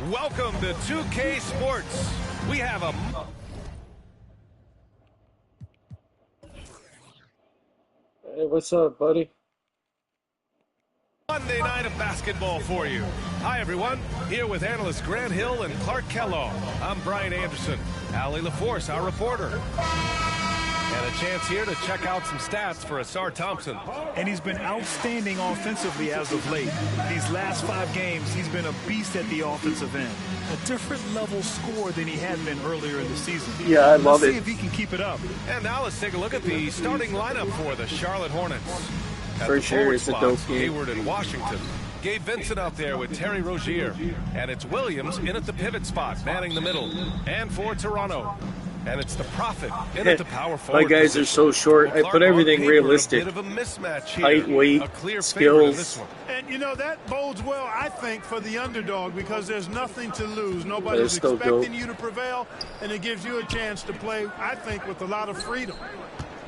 Welcome to 2K Sports. We have a Hey, what's up, buddy? Monday night of basketball for you. Hi, everyone. Here with analysts Grant Hill and Clark Kellogg. I'm Brian Anderson. Allie LaForce, our reporter. And a chance here to check out some stats for Asar Thompson. And he's been outstanding offensively as of late. These last 5 games, he's been a beast at the offensive end. A different level score than he had been earlier in the season. Yeah, I love it. Let's see if he can keep it up. And now let's take a look at the starting lineup for the Charlotte Hornets. For sure, it's a dope game. Hayward in Washington. Gabe Vincent out there with Terry Rozier. And it's Williams in at the pivot spot, manning the middle. And for Toronto. And it's the Prophet in at the power forward. My guys are so short. I put everything realistic. A bit of a mismatch here. Height, weight, a clear skills. this one. And, you know, that bodes well, I think, for the underdog because there's nothing to lose. Nobody's expecting you to prevail, and it gives you a chance to play, I think, with a lot of freedom.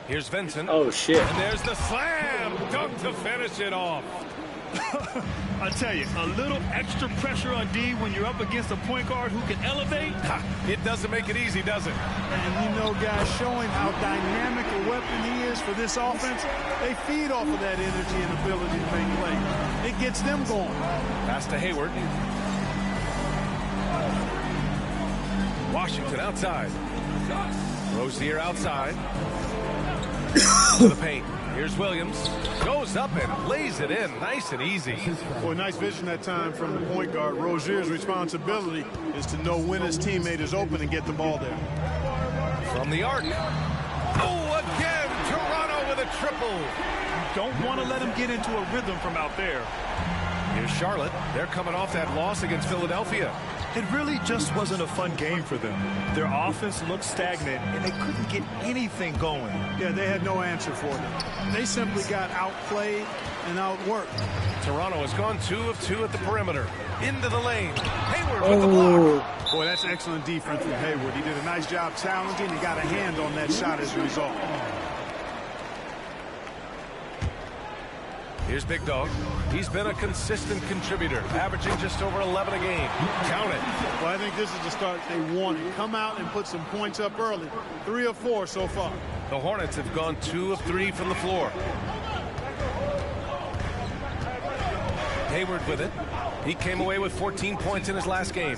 Here's Vincent. Oh, shit. And there's the slam dunk to finish it off. I tell you, a little extra pressure on D when you're up against a point guard who can elevate. It doesn't make it easy, does it? And, you know, guys, showing how dynamic a weapon he is for this offense, they feed off of that energy and ability to make plays. It gets them going. Pass to Hayward. Washington outside. Rozier outside. To the paint. Here's Williams. Goes up and lays it in. Nice and easy. Boy, nice vision that time from the point guard. Rozier's responsibility is to know when his teammate is open and get the ball there. From the arc. Oh, again. Toronto with a triple. You don't want to let him get into a rhythm from out there. Here's Charlotte. They're coming off that loss against Philadelphia. It really just wasn't a fun game for them. Their offense looked stagnant, and they couldn't get anything going. Yeah, they had no answer for them. They simply got outplayed and outworked. Toronto has gone 2 of 2 at the perimeter. Into the lane. Hayward with the block. Boy, that's excellent defense from Hayward. He did a nice job challenging and got a hand on that shot as a result. Here's Big Dog. He's been a consistent contributor, averaging just over 11 a game. Count it. Well, I think this is the start they wanted. Come out and put some points up early. 3 of 4 so far. The Hornets have gone 2 of 3 from the floor. Hayward with it. He came away with 14 points in his last game.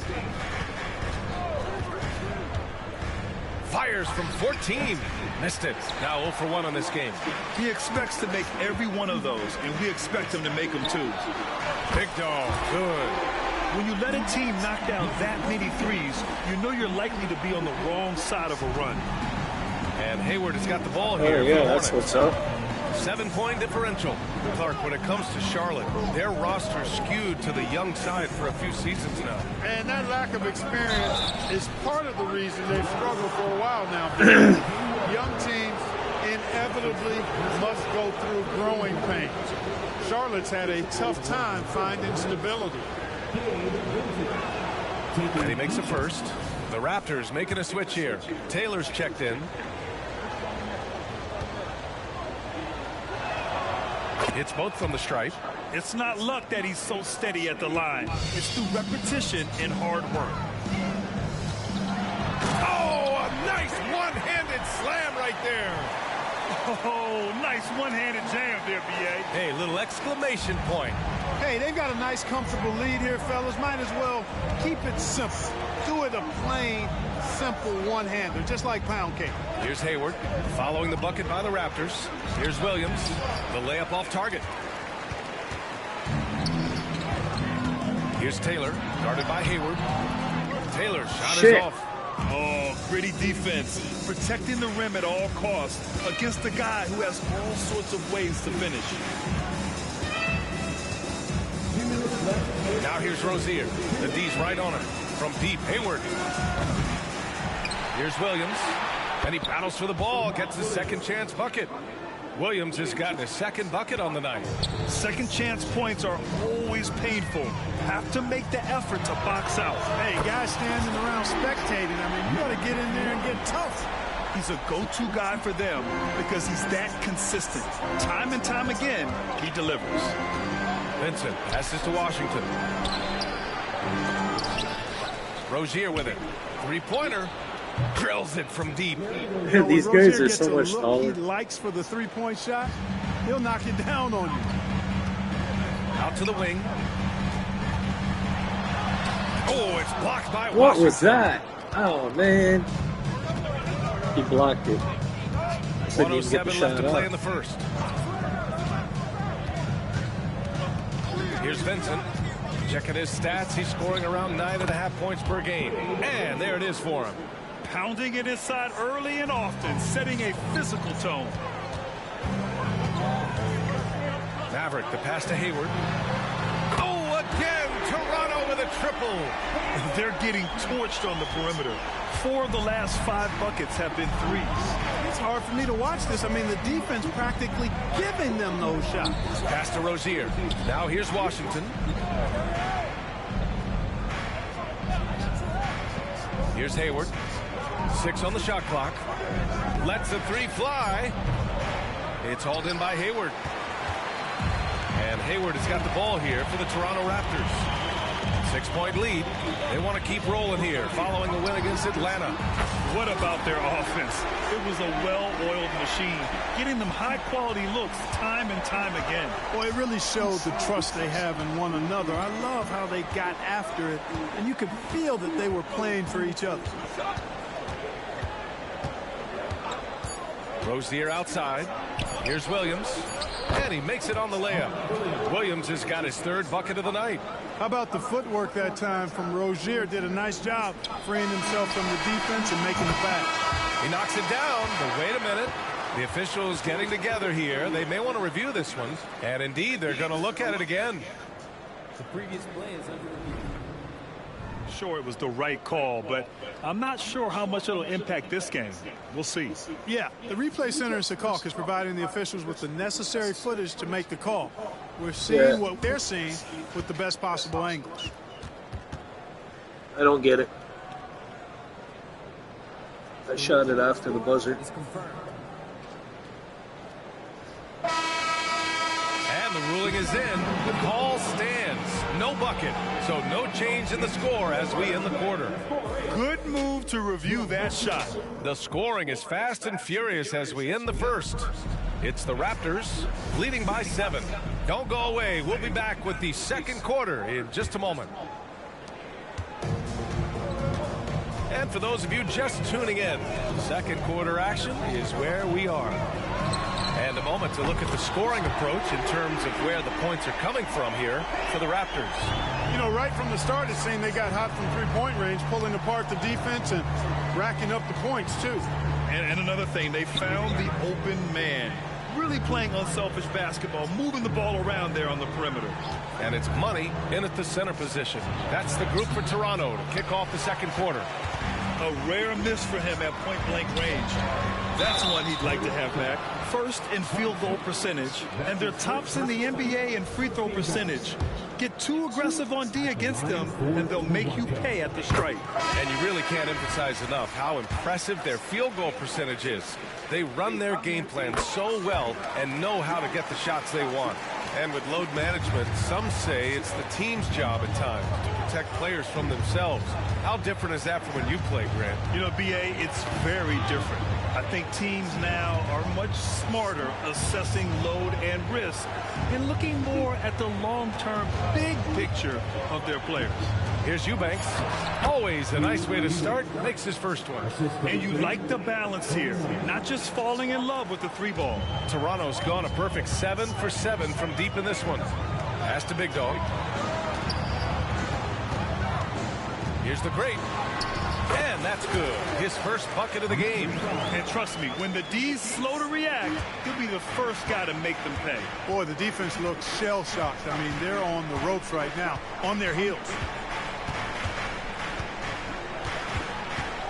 Fires from 14. Missed it. Now 0 for 1 on this game. He expects to make every one of those, and we expect him to make them too. Big Dog. Good. When you let a team knock down that many threes, you know you're likely to be on the wrong side of a run. And Hayward has got the ball here. Oh, yeah, that's what's up. 7-point differential. Clark, when it comes to Charlotte, their roster skewed to the young side for a few seasons now. And that lack of experience is part of the reason they've struggled for a while now. Young teams inevitably must go through growing pains. Charlotte's had a tough time finding stability. And he makes a first. The Raptors making a switch here. Taylor's checked in. Hits both from the stripe. It's not luck that he's so steady at the line. It's through repetition and hard work. Oh, a nice one-handed slam right there. Oh, nice one-handed jam there, B.A. Hey, little exclamation point. Hey, they've got a nice, comfortable lead here, fellas. Might as well keep it simple. Do it a plain, simple one-hander, just like pound cake. Here's Hayward, following the bucket by the Raptors. Here's Williams, the layup off target. Here's Taylor, guarded by Hayward. Taylor, shot is off. Oh, gritty defense. Protecting the rim at all costs against a guy who has all sorts of ways to finish. Now here's Rozier. The D's right on him. From deep, Hayward. Here's Williams. And he battles for the ball, gets his second chance bucket. Williams has gotten his second bucket on the night. Second chance points are always painful. Have to make the effort to box out. Hey, guys standing around spectating. I mean, you got to get in there and get tough. He's a go-to guy for them because he's that consistent. Time and time again, he delivers. Vincent passes to Washington. Rozier with it. Three-pointer. Drills it from deep. These guys are so much taller. He likes for the three-point shot. He'll knock it down on you. Out to the wing. Oh, it's blocked by Washington. What was that? Oh, man. He blocked it. Couldn't even get the 107 shot left to play off. in the first. Here's Vincent. Checking his stats. He's scoring around 9.5 points per game. And there it is for him. Pounding it inside early and often, setting a physical tone. Maverick, the pass to Hayward. Oh, again, Toronto with a triple. They're getting torched on the perimeter. 4 of the last 5 buckets have been threes. It's hard for me to watch this. I mean, the defense practically giving them those shots. Pass to Rozier. Now here's Washington. Here's Hayward. 6 on the shot clock. Lets the three fly. It's hauled in by Hayward. And Hayward has got the ball here for the Toronto Raptors. 6-point lead. They want to keep rolling here following the win against Atlanta. What about their offense? It was a well-oiled machine, getting them high-quality looks time and time again. Boy, it really showed the trust they have in one another. I love how they got after it, and you could feel that they were playing for each other. Rozier outside. Here's Williams. And he makes it on the layup. Williams has got his 3rd bucket of the night. How about the footwork that time from Rozier? Did a nice job freeing himself from the defense and making the pass. He knocks it down, but wait a minute. The officials getting together here. They may want to review this one. And indeed, they're going to look at it again. The previous play is under review. Sure, it was the right call, but I'm not sure how much it'll impact this game. We'll see. Yeah, the replay center in Secaucus is providing the officials with the necessary footage to make the call. We're seeing what they're seeing with the best possible angles. I don't get it. I shot it after the buzzer. It's confirmed. And the ruling is in. The call stands. No bucket. So no change in the score as we end the quarter. Good move to review that shot. The scoring is fast and furious as we end the first. It's the Raptors leading by 7. Don't go away. We'll be back with the second quarter in just a moment. And for those of you just tuning in, second quarter action is where we are. And a moment to look at the scoring approach in terms of where the points are coming from here for the Raptors. You know, right from the start, it seemed they got hot from three-point range, pulling apart the defense and racking up the points, too. And another thing, they found the open man. Really playing unselfish basketball, moving the ball around there on the perimeter. And it's Money in at the center position. That's the group for Toronto to kick off the second quarter. A rare miss for him at point-blank range. That's one he'd like to have back. First in field goal percentage, and they're tops in the NBA in free throw percentage. Get too aggressive on D against them, and they'll make you pay at the stripe. And you really can't emphasize enough how impressive their field goal percentage is. They run their game plan so well and know how to get the shots they want. And with load management, some say it's the team's job at times to protect players from themselves. How different is that from when you played, Grant? You know, B.A., it's very different. I think teams now are much smarter assessing load and risk and looking more at the long-term big picture of their players. Here's Eubanks. Always a nice way to start. Makes his first one. And you like the balance here. Not just falling in love with the three ball. Toronto's gone a perfect 7 for 7 from deep in this one. Pass to Big Dog. Here's the great. And that's good. His first bucket of the game. And trust me, when the D's slow to react, he'll be the first guy to make them pay. Boy, the defense looks shell-shocked. I mean, they're on the ropes right now, on their heels.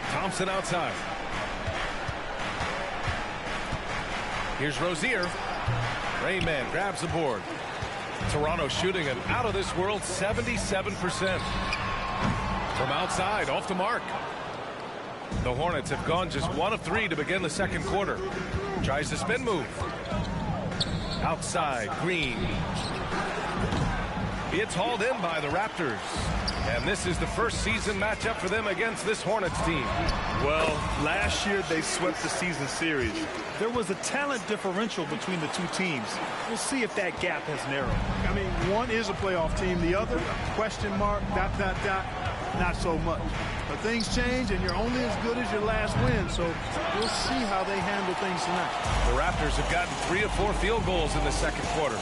Thompson outside. Here's Rozier. Rayman grabs the board. Toronto shooting an out-of-this-world 77%. From outside, off the mark. The Hornets have gone just 1 of 3 to begin the second quarter. Tries the spin move. Outside, Green. It's hauled in by the Raptors. And this is the first season matchup for them against this Hornets team. Well, last year they swept the season series. There was a talent differential between the two teams. We'll see if that gap has narrowed. I mean, one is a playoff team. The other, question mark, ... not so much. But things change, and you're only as good as your last win, so we'll see how they handle things tonight. The Raptors have gotten 3 of 4 field goals in the second quarter.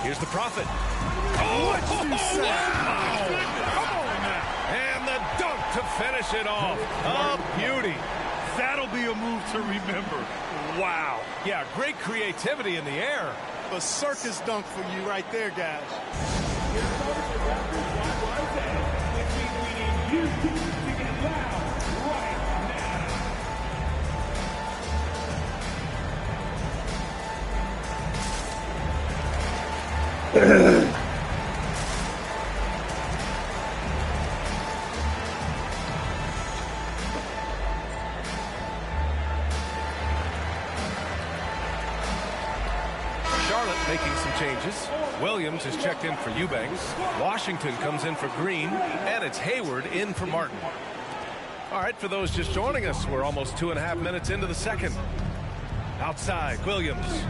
Here's the Prophet. What you say? Wow. Come on now. And the dunk to finish it off. A beauty. That'll be a move to remember. Wow. Yeah, great creativity in the air. A circus dunk for you right there, guys. Charlotte making some changes. Williams is checked in for Eubanks. Washington comes in for Green. And it's Hayward in for Martin. All right, for those just joining us, we're almost 2.5 minutes into the second. Outside, Williams.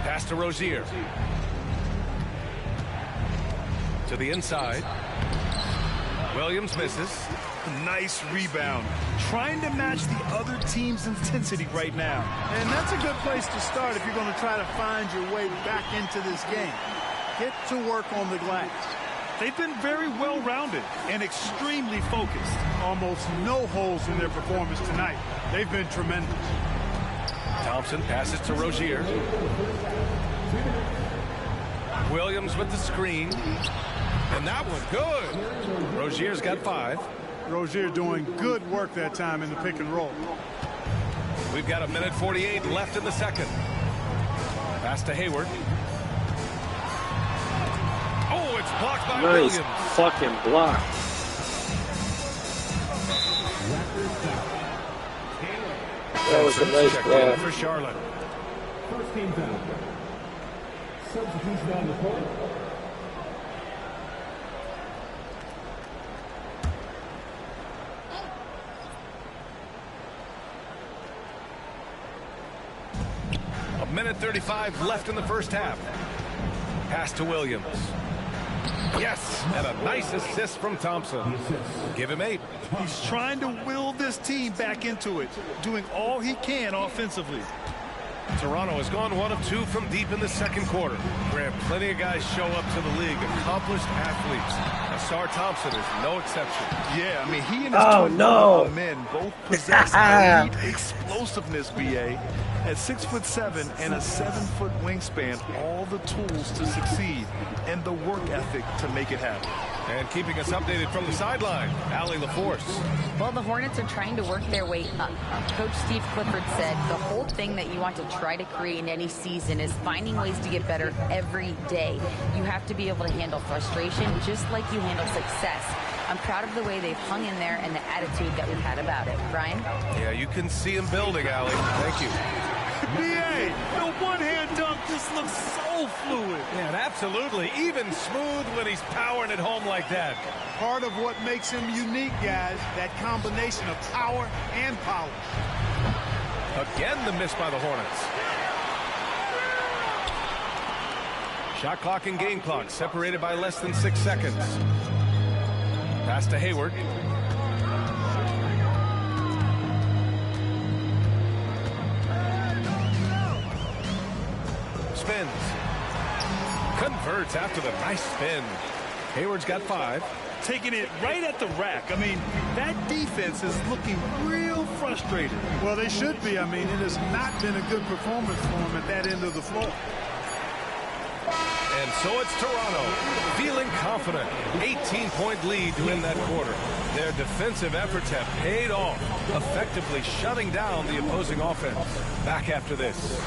Pass to Rozier. To the inside. Williams misses. Nice rebound. Trying to match the other team's intensity right now. And that's a good place to start if you're going to try to find your way back into this game. Get to work on the glass. They've been very well-rounded and extremely focused. Almost no holes in their performance tonight. They've been tremendous. Thompson passes to Rozier. Williams with the screen. And that one good. Rozier's got 5. Rozier doing good work that time in the pick and roll. We've got 1:48 left in the second. Pass to Hayward. Oh, it's blocked by Nice Williams. fucking block. That was a nice Checked in block. for Charlotte. First team foul. Substitution on the court. A 1:35 left in the first half. Pass to Williams. Yes, and a nice assist from Thompson. Give him 8. He's trying to will this team back into it, doing all he can offensively. Toronto has gone 1 of 2 from deep in the second quarter. Grant, plenty of guys show up to the league, accomplished athletes. Asar Thompson is no exception. Yeah, I mean, he and his Oh, twin no. men both possess elite explosiveness, BA. At 6'7" and a 7-foot wingspan, all the tools to succeed and the work ethic to make it happen. And keeping us updated from the sideline, Allie LaForce. Well, the Hornets are trying to work their way up. Coach Steve Clifford said the whole thing that you want to try to create in any season is finding ways to get better every day. You have to be able to handle frustration just like you handle success. I'm proud of the way they've hung in there and the attitude that we've had about it. Brian? Yeah, you can see him building, Allie. Thank you. BA, the one-hand dunk just looks so fluid. Yeah, absolutely. Even smooth when he's powering it home like that. Part of what makes him unique, guys, that combination of power and polish. Again, the miss by the Hornets. Shot clock and game clock separated by less than 6 seconds. Pass to Hayward. Spins. Converts after the nice spin. Hayward's got 5. Taking it right at the rack. I mean, that defense is looking real frustrated. Well, they should be. I mean, it has not been a good performance for them at that end of the floor. And so it's Toronto, feeling confident. 18-point lead to end that quarter. Their defensive efforts have paid off, effectively shutting down the opposing offense. Back after this.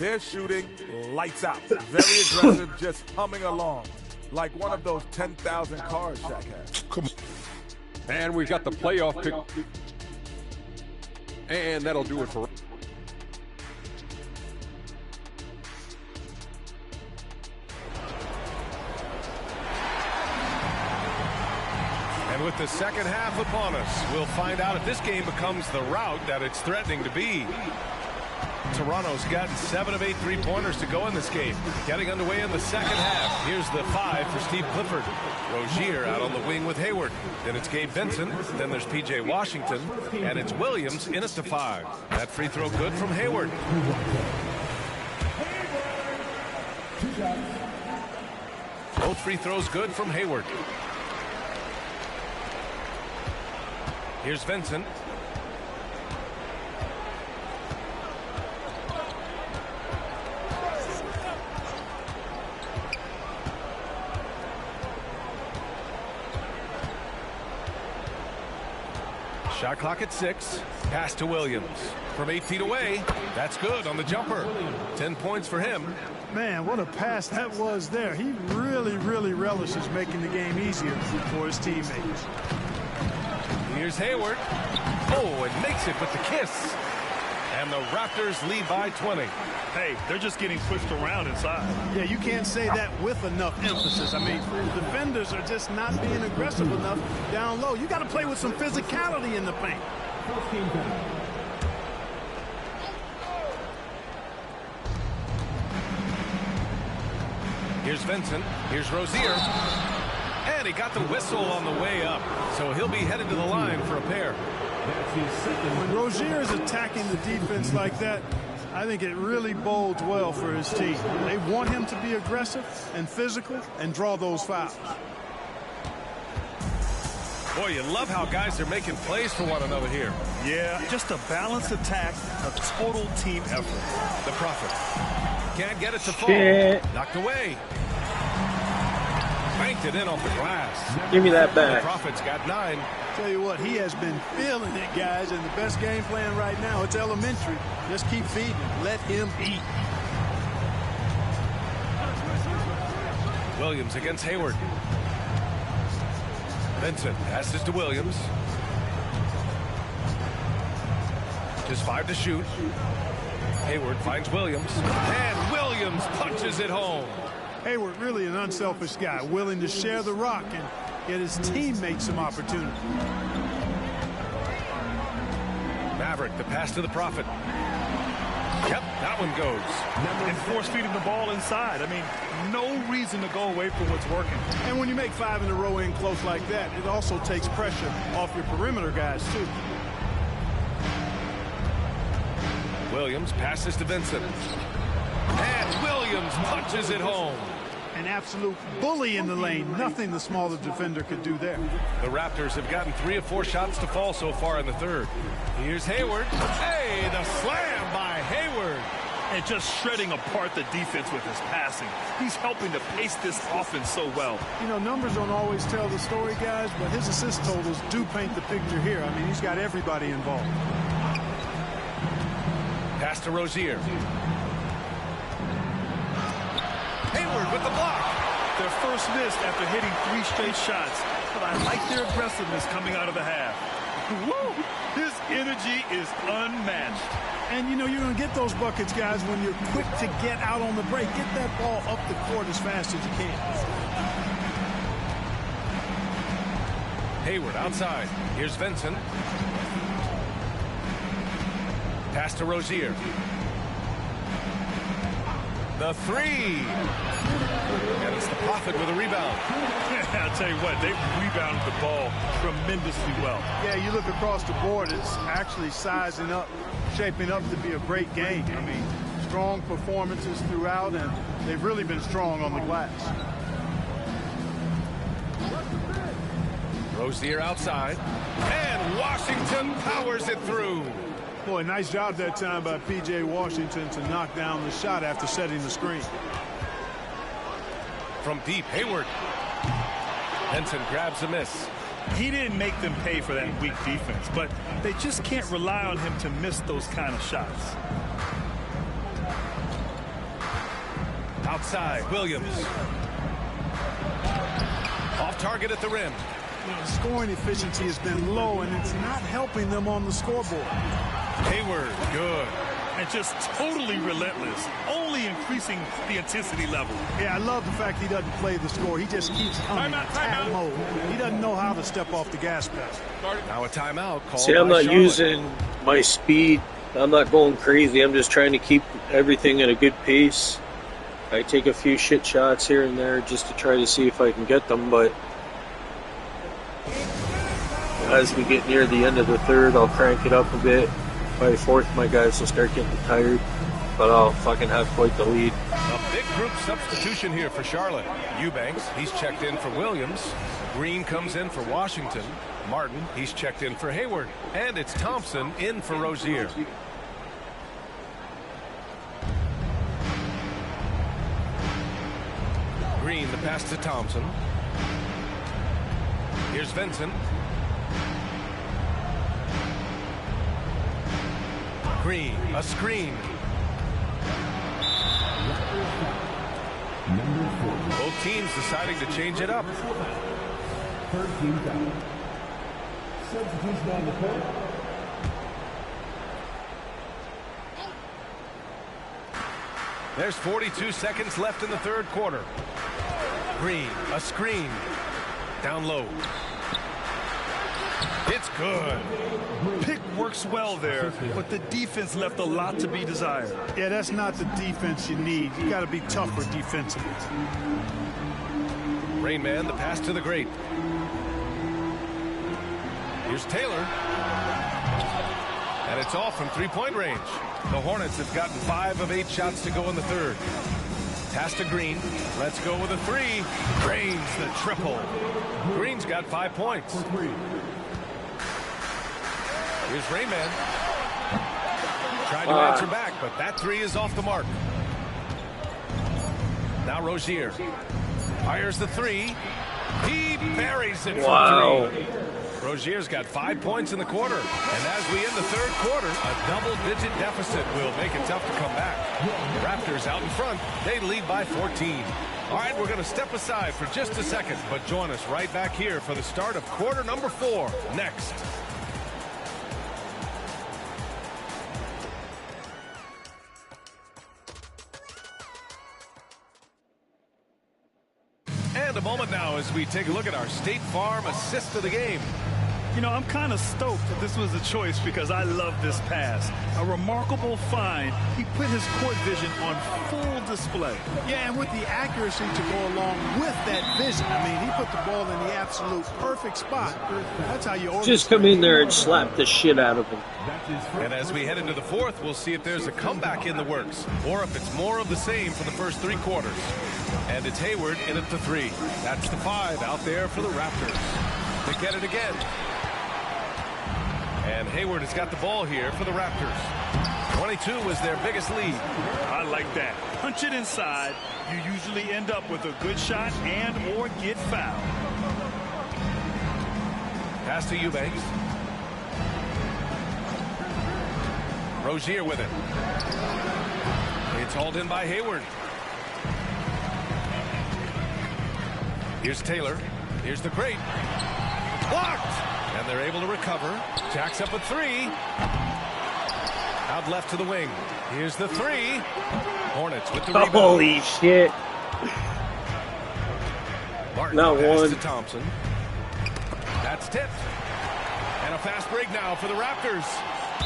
They're shooting lights out. Very aggressive, just humming along. Like one of those 10,000 cars Shaq has. Come on. And we've got the playoff pick. And that'll do it for... And with the second half upon us, we'll find out if this game becomes the rout that it's threatening to be. Toronto's gotten 7 of 8 3-pointers to go in this game. Getting underway in the second half. Here's the 5 for Steve Clifford. Rozier out on the wing with Hayward. Then it's Gabe Vincent. Then there's P.J. Washington. And it's Williams in at the 5. That free throw good from Hayward. Both free throws good from Hayward. Here's Vincent. Shot clock at 6. Pass to Williams. From 8 feet away. That's good on the jumper. 10 points for him. Man, what a pass that was there. He really, really relishes making the game easier for his teammates. Here's Hayward. Oh, and makes it with the kiss. And the Raptors lead by 20. Hey, they're just getting pushed around inside. Yeah, you can't say that with enough emphasis. I mean, the defenders are just not being aggressive enough down low. You got to play with some physicality in the paint. Here's Vincent. Here's Rozier. And he got the whistle on the way up. So he'll be headed to the line for a pair. When Rozier is attacking the defense like that, I think it really bodes well for his team. They want him to be aggressive and physical and draw those fouls. Boy, you love how guys are making plays for one another here. Yeah, just a balanced attack, a total team effort. The Prophet can't get it to fall. Shit. Knocked away. Banked it in off the glass. Give me that The back. Prophet's got 9. Tell you what, he has been feeling it, guys, and the best game plan right now, it's elementary. Just keep feeding. Let him eat. Williams against Hayward. Vincent passes to Williams. Just 5 to shoot. Hayward finds Williams. And Williams punches it home. Hayward, really an unselfish guy, willing to share the rock and get his teammates some opportunity. Maverick, the pass to the Prophet. Yep, that one goes. And force feeding the ball inside. I mean, no reason to go away from what's working. And when you make 5 in a row in close like that, it also takes pressure off your perimeter guys, too. Williams passes to Vincent. And Williams punches it home. An absolute bully in the lane. Nothing the smaller defender could do there. The Raptors have gotten 3 of 4 shots to fall so far in the third. Here's Hayward. Hey, the slam by Hayward. And just shredding apart the defense with his passing. He's helping to pace this offense so well. You know, numbers don't always tell the story, guys, but his assist totals do paint the picture here. I mean, he's got everybody involved. Pass to Rozier. Hayward with the block. Their first miss after hitting 3 straight shots. But I like their aggressiveness coming out of the half. Woo! His energy is unmatched. And, you know, you're going to get those buckets, guys, when you're quick to get out on the break. Get that ball up the court as fast as you can. Hayward outside. Here's Vincent. Pass to Rozier. The 3. And it's the Prophet with a rebound. Yeah, I'll tell you what, they rebounded the ball tremendously well. Yeah, you look across the board, it's actually sizing up, shaping up to be a great game. I mean, strong performances throughout, and they've really been strong on the glass. Rozier outside. And Washington powers it through. Boy, nice job that time by P.J. Washington to knock down the shot after setting the screen. From deep, Hayward. Vincent grabs a miss. He didn't make them pay for that weak defense, but they just can't rely on him to miss those kind of shots. outside, Williams. Off target at the rim. You know, scoring efficiency has been low, and it's not helping them on the scoreboard. Hayward, good. And just totally relentless, only increasing the intensity level. Yeah, I love the fact he doesn't play the score. He just keeps humming attack mode. He doesn't know how to step off the gas pedal. Now a timeout called. See, I'm by not Charlotte. using my speed. I'm not going crazy. I'm just trying to keep everything at a good pace. I take a few shit shots here and there just to try to see if I can get them, but as we get near the end of the third, I'll crank it up a bit. By fourth, my guys will start getting tired, but I'll fucking have quite the lead. A big group substitution here for Charlotte. Eubanks, he's checked in for Williams. Green comes in for Washington. Martin, he's checked in for Hayward. And it's Thompson in for Rozier. Green, the pass to Thompson. Here's Vincent. Green, a screen. Both teams deciding to change it up. Third team foul. Substitution on the court. There's 42 seconds left in the third quarter. Green, a screen. Down low. It's good. Pick works well there, but the defense left a lot to be desired. Yeah, that's not the defense you need. You got to be tougher defensively. Rain Man, the pass to the great. Here's Taylor. And it's off from three-point range. The Hornets have gotten 5 of 8 shots to go in the third. Pass to Green. Let's go with a three. Drains the triple. Green's got 5 points. Here's Rayman. Tried to answer back, but that three is off the mark. Now Rozier fires the three. He buries it for three. Rozier's got 5 points in the quarter. And as we end the third quarter, a double-digit deficit will make it tough to come back. The Raptors out in front. They lead by 14. All right, we're going to step aside for just a second, but join us right back here for the start of quarter number 4 next. And a moment now as we take a look at our State Farm assist of the game. You know, I'm kind of stoked that this was a choice because I love this pass. A remarkable find. He put his court vision on full display. Yeah, and with the accuracy to go along with that vision. I mean, he put the ball in the absolute perfect spot. That's how you just come in there and slap the shit out of him. And as we head into the fourth, we'll see if there's a comeback in the works or if it's more of the same for the first 3 quarters. And it's Hayward in at the 3. That's the 5 out there for the Raptors. They get it again. And Hayward has got the ball here for the Raptors. 22 was their biggest lead. I like that. Punch it inside. You usually end up with a good shot and or get fouled. Pass to Eubanks. Rozier with it. It's hauled in by Hayward. Here's Taylor. Here's the great. Blocked! And they're able to recover. Jacks up a 3. Out left to the wing. Here's the 3. Hornets with the rebound. Holy shit. Martin Not pass one. to Thompson. That's tipped. And a fast break now for the Raptors.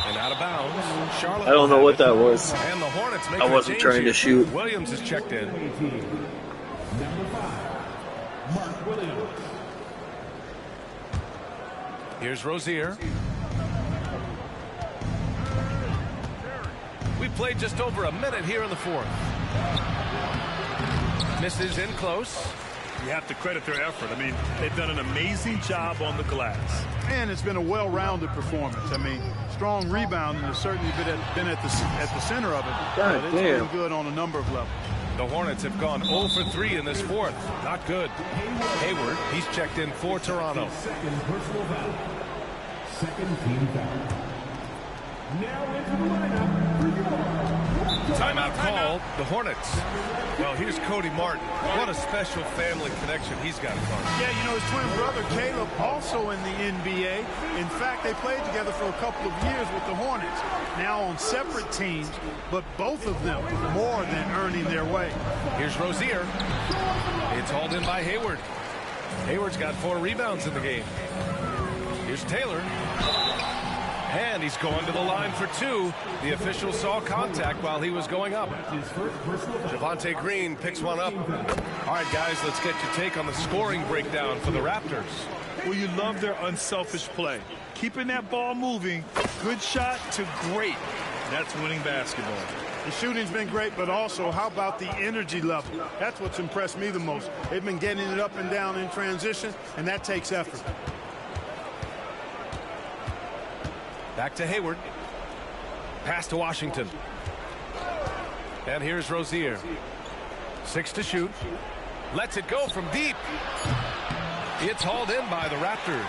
And out of bounds. Charlotte. I don't know what that was. And the Hornets make I wasn't trying to shoot. Williams is checked in. Number 5, Mark Williams. Here's Rozier. We played just over a minute here in the fourth. Misses in close. You have to credit their effort. I mean, they've done an amazing job on the glass. And it's been a well-rounded performance. I mean, strong rebounding has certainly been at the center of it. God but it's damn. been good on a number of levels. The Hornets have gone 0 for 3 in this fourth. Not good. Hayward, he's checked in for Toronto. Second personal foul. Second team foul. Now into the lineup for your Timeout called, the Hornets. Well, here's Cody Martin. What a special family connection he's got, Clark. Yeah, you know, his twin brother Caleb also in the NBA. In fact, they played together for a couple of years with the Hornets. Now on separate teams, but both of them more than earning their way. Here's Rozier. It's hauled in by Hayward. Hayward's got 4 rebounds in the game. Here's Taylor. And he's going to the line for 2. The official saw contact while he was going up. Javonte Green picks one up. All right, guys, let's get your take on the scoring breakdown for the Raptors. Well, you love their unselfish play. Keeping that ball moving, good shot to great. That's winning basketball. The shooting's been great, but also how about the energy level? That's what's impressed me the most. They've been getting it up and down in transition, and that takes effort. Back to Hayward. Pass to Washington. And here's Rozier. 6 to shoot. Lets it go from deep. It's hauled in by the Raptors.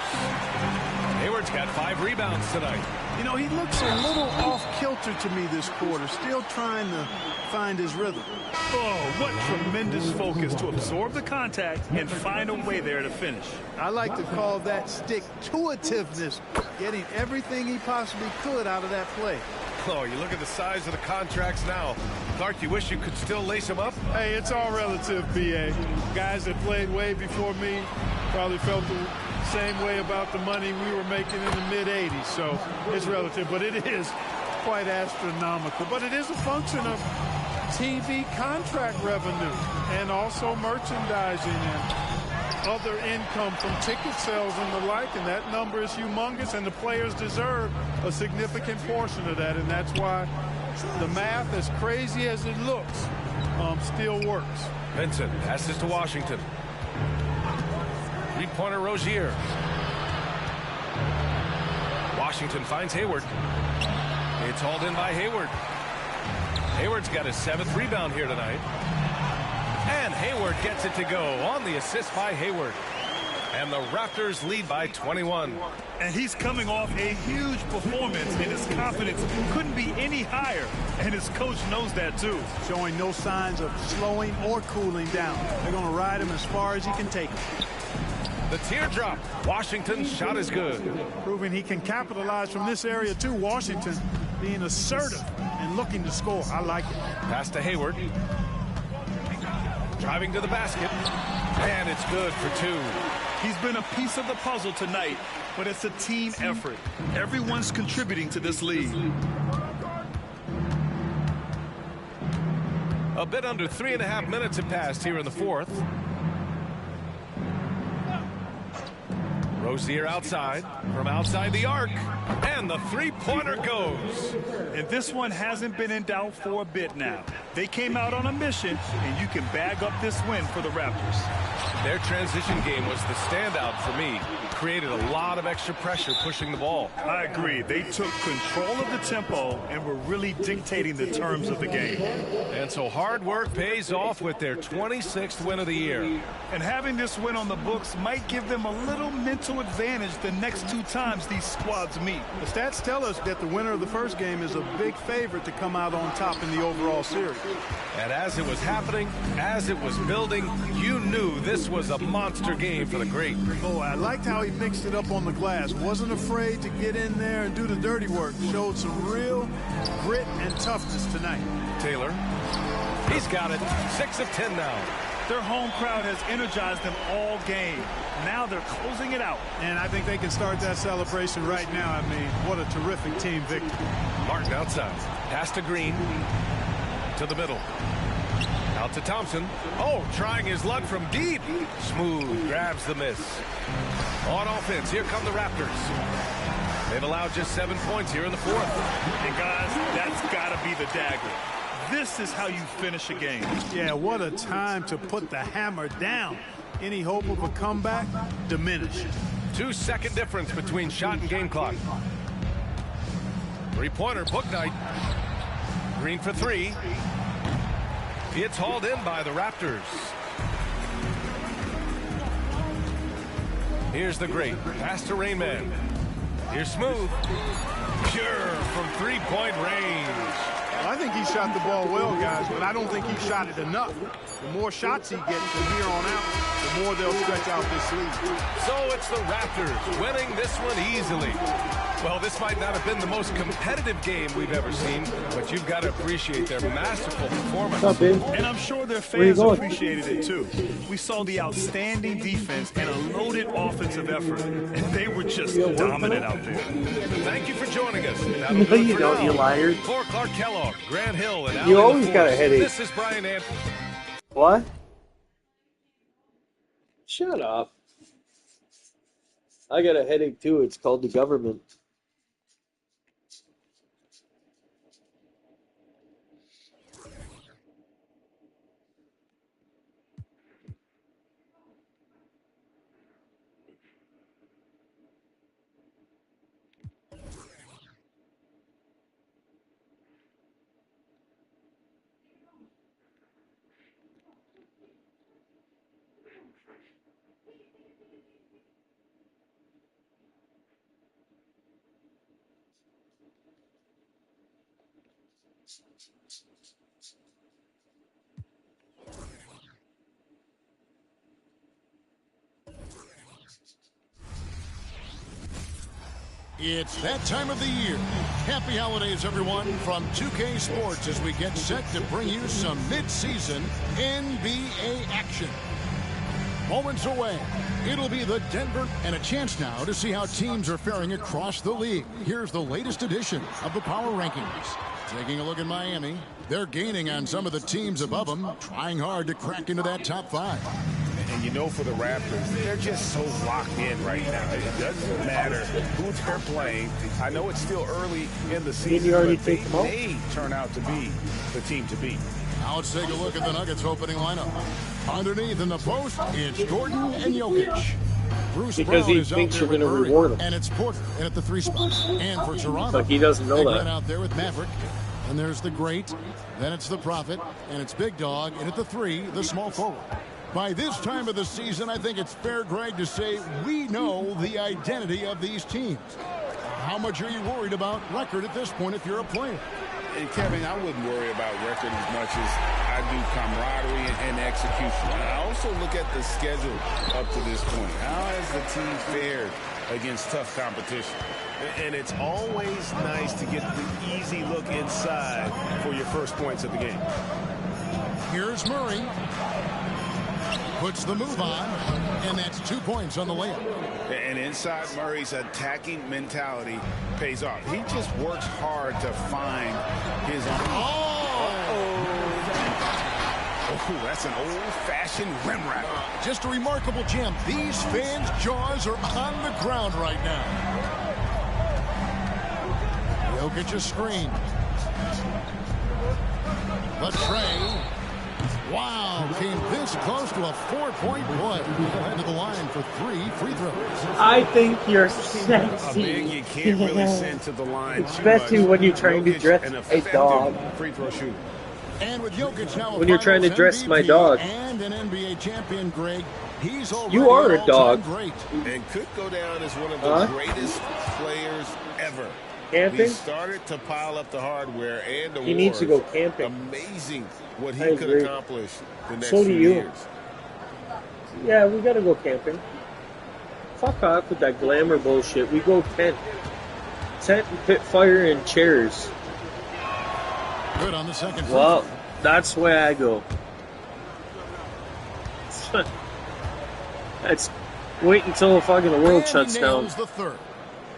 Hayward's got 5 rebounds tonight. You know, he looks a little off-kilter to me this quarter, still trying to find his rhythm. Oh, what tremendous focus to absorb the contact and find a way there to finish. I like to call that stick-to-itiveness, getting everything he possibly could out of that play. Oh, you look at the size of the contracts now. Clark, you wish you could still lace them up? Hey, it's all relative, B.A. Guys that played way before me probably felt the same way about the money we were making in the mid-'80s, so it's relative, but it is quite astronomical. But it is a function of TV contract revenue and also merchandising and other income from ticket sales and the like, and that number is humongous, and the players deserve a significant portion of that, and that's why the math, as crazy as it looks, still works. Vincent passes to Washington. 3-pointer Rozier. Washington finds Hayward. It's hauled in by Hayward. Hayward's got his 7th rebound here tonight. And Hayward gets it to go on the assist by Hayward. And the Raptors lead by 21. And he's coming off a huge performance, and his confidence couldn't be any higher. And his coach knows that, too. Showing no signs of slowing or cooling down. They're going to ride him as far as he can take him. The teardrop. Washington's shot is good. Proving he can capitalize from this area, too. Washington being assertive and looking to score. I like it. Pass to Hayward. Driving to the basket. And it's good for 2. He's been a piece of the puzzle tonight, but it's a team effort. Everyone's contributing to this lead. A bit under 3.5 minutes have passed here in the 4th. Rozier outside, from outside the arc, and the 3-pointer goes. And this one hasn't been in doubt for a bit now. They came out on a mission, and you can bag up this win for the Raptors. Their transition game was the standout for me. Created a lot of extra pressure pushing the ball. I agree. They took control of the tempo and were really dictating the terms of the game. And so hard work pays off with their 26th win of the year. And having this win on the books might give them a little mental advantage the next 2 times these squads meet. The stats tell us that the winner of the first game is a big favorite to come out on top in the overall series. And as it was happening, as it was building, you knew this was a monster game for the great. Oh, I liked how he mixed it up on the glass. Wasn't afraid to get in there and do the dirty work. Showed some real grit and toughness tonight. Taylor, he's got it. 6 of 10 now. Their home crowd has energized them all game. Now they're closing it out. And I think they can start that celebration right now. I mean, what a terrific team victory. Martin outside. Pass to Green. To the middle. Out to Thompson. Oh, trying his luck from deep. Smooth. Grabs the miss. On offense, here come the Raptors. They've allowed just 7 points here in the 4th. And guys, that's got to be the dagger. This is how you finish a game. Yeah, what a time to put the hammer down. Any hope of a comeback? Diminished. 2-second difference between shot and game clock. 3-pointer, Book Night. Green for 3. It's hauled in by the Raptors. Here's the great. Pass to Rain Man. Here's Smooth. Pure from three-point range. I think he shot the ball well, guys, but I don't think he shot it enough. The more shots he gets from here on out, the more they'll stretch out this lead. So it's the Raptors winning this one easily. Well, this might not have been the most competitive game we've ever seen, but you've got to appreciate their masterful performance. What's up, babe? And I'm sure their Where you fans going? appreciated it too. We saw the outstanding defense and a loaded offensive effort, and they were just dominant out there. Thank you for joining us. That'll No, do it you for don't, now. you liar. For Clark Kellogg, Grant Hill, and You Allie always got a LaForce, headache. This is Brian Anderson. What? Shut up. I got a headache too. It's called the government. It's that time of the year. Happy holidays, everyone, from 2K Sports as we get set to bring you some mid-season NBA action. Moments away, it'll be the Denver, and a chance now to see how teams are faring across the league. Here's the latest edition of the Power Rankings. Taking a look at Miami, they're gaining on some of the teams above them, trying hard to crack into that top 5. And you know, for the Raptors, they're just so locked in right now. It doesn't matter who they're playing. I know it's still early in the season, but they may turn out to be the team to beat. Now let's take a look at the Nuggets opening lineup. Underneath in the post, it's Gordon and Jokic. Bruce Because Brown he is thinks out you're there going to with reward Murray, him. and it's Porter in at the 3 spot. And for Toronto, But he doesn't know Big that. Red out there with Maverick. And there's the Great. Then it's the Prophet. And it's Big Dog. And at the 3, the small forward. By this time of the season, I think it's fair, Greg, to say we know the identity of these teams. How much are you worried about record at this point if you're a player? And Kevin, I wouldn't worry about record as much as I do camaraderie and execution. And I also look at the schedule up to this point. How has the team fared against tough competition? And it's always nice to get the easy look inside for your first points of the game. Here's Murray. Puts the move on, and that's 2 points on the layup. And inside Murray's attacking mentality pays off. He just works hard to find his own. Oh, that's an old-fashioned rim wrap. Just a remarkable gem. These fans' jaws are on the ground right now. Jokic a screen. But Trey, wow, came this close to a 4-point play. Went to the line for 3 free throws. I think you're A sexy. big you can't really send to the line too Especially much. when you're trying to Jokic, dress an a effective dog. free throw shooter. And with Jokic now, When you're trying to Finals dress my MVP dog. and an NBA champion, Greg, he's already You are an a dog. all-time great. And could go down as one of the greatest players ever. Camping? He started to pile up the hardware and the He needs to go camping. Amazing what he I could agree. accomplish the next So do few you. years. Yeah, we gotta go camping. Fuck off with that glamour bullshit. We go tent. Tent and pit fire and chairs. Good on the second. Well, that's the way I go. That's wait until fucking the world And shuts he down. nails the third.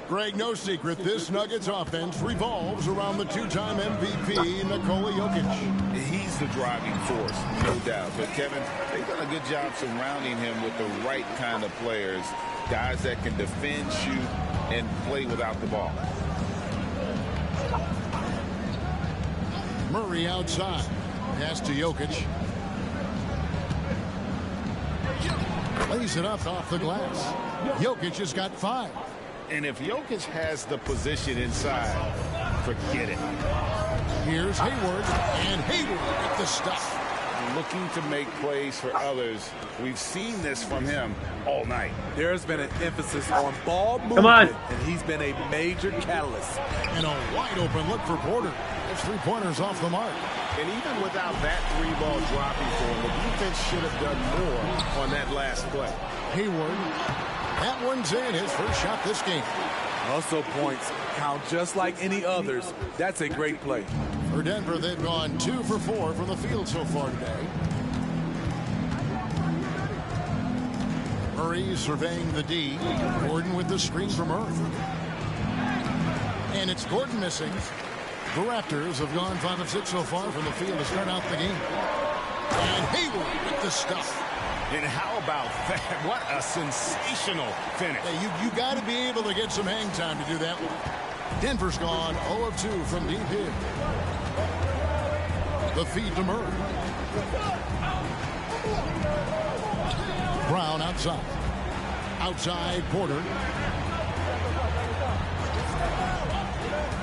Greg, no secret, this Nuggets offense revolves around the 2-time MVP, Nikola Jokic. He's the driving force, no doubt. But Kevin, they've done a good job surrounding him with the right kind of players. Guys that can defend, shoot, and play without the ball. Murray outside. Pass to Jokic. Lays it up off the glass. Jokic has got 5. And if Jokic has the position inside, forget it. Here's Hayward, and Hayward with the stuff. looking to make plays for others. We've seen this from him all night. There's been an emphasis on ball movement, Come on. and he's been a major catalyst. And a wide open look for Porter. There's 3-pointers off the mark. And even without that 3-ball dropping for him, the defense should have done more on that last play. Hayward. That one's in. His first shot this game. Also points count just like any others. That's a great play. For Denver, they've gone 2 for 4 from the field so far today. Murray surveying the D. Gordon with the screen from Earth. And it's Gordon missing. The Raptors have gone 5 of 6 so far from the field to start out the game. And Hayward with the stuff. And how about that? What a sensational finish. Hey, you got to be able to get some hang time to do that one. Denver's gone 0 of 2 from deep here. The feed to Murray. Brown outside. Outside Porter.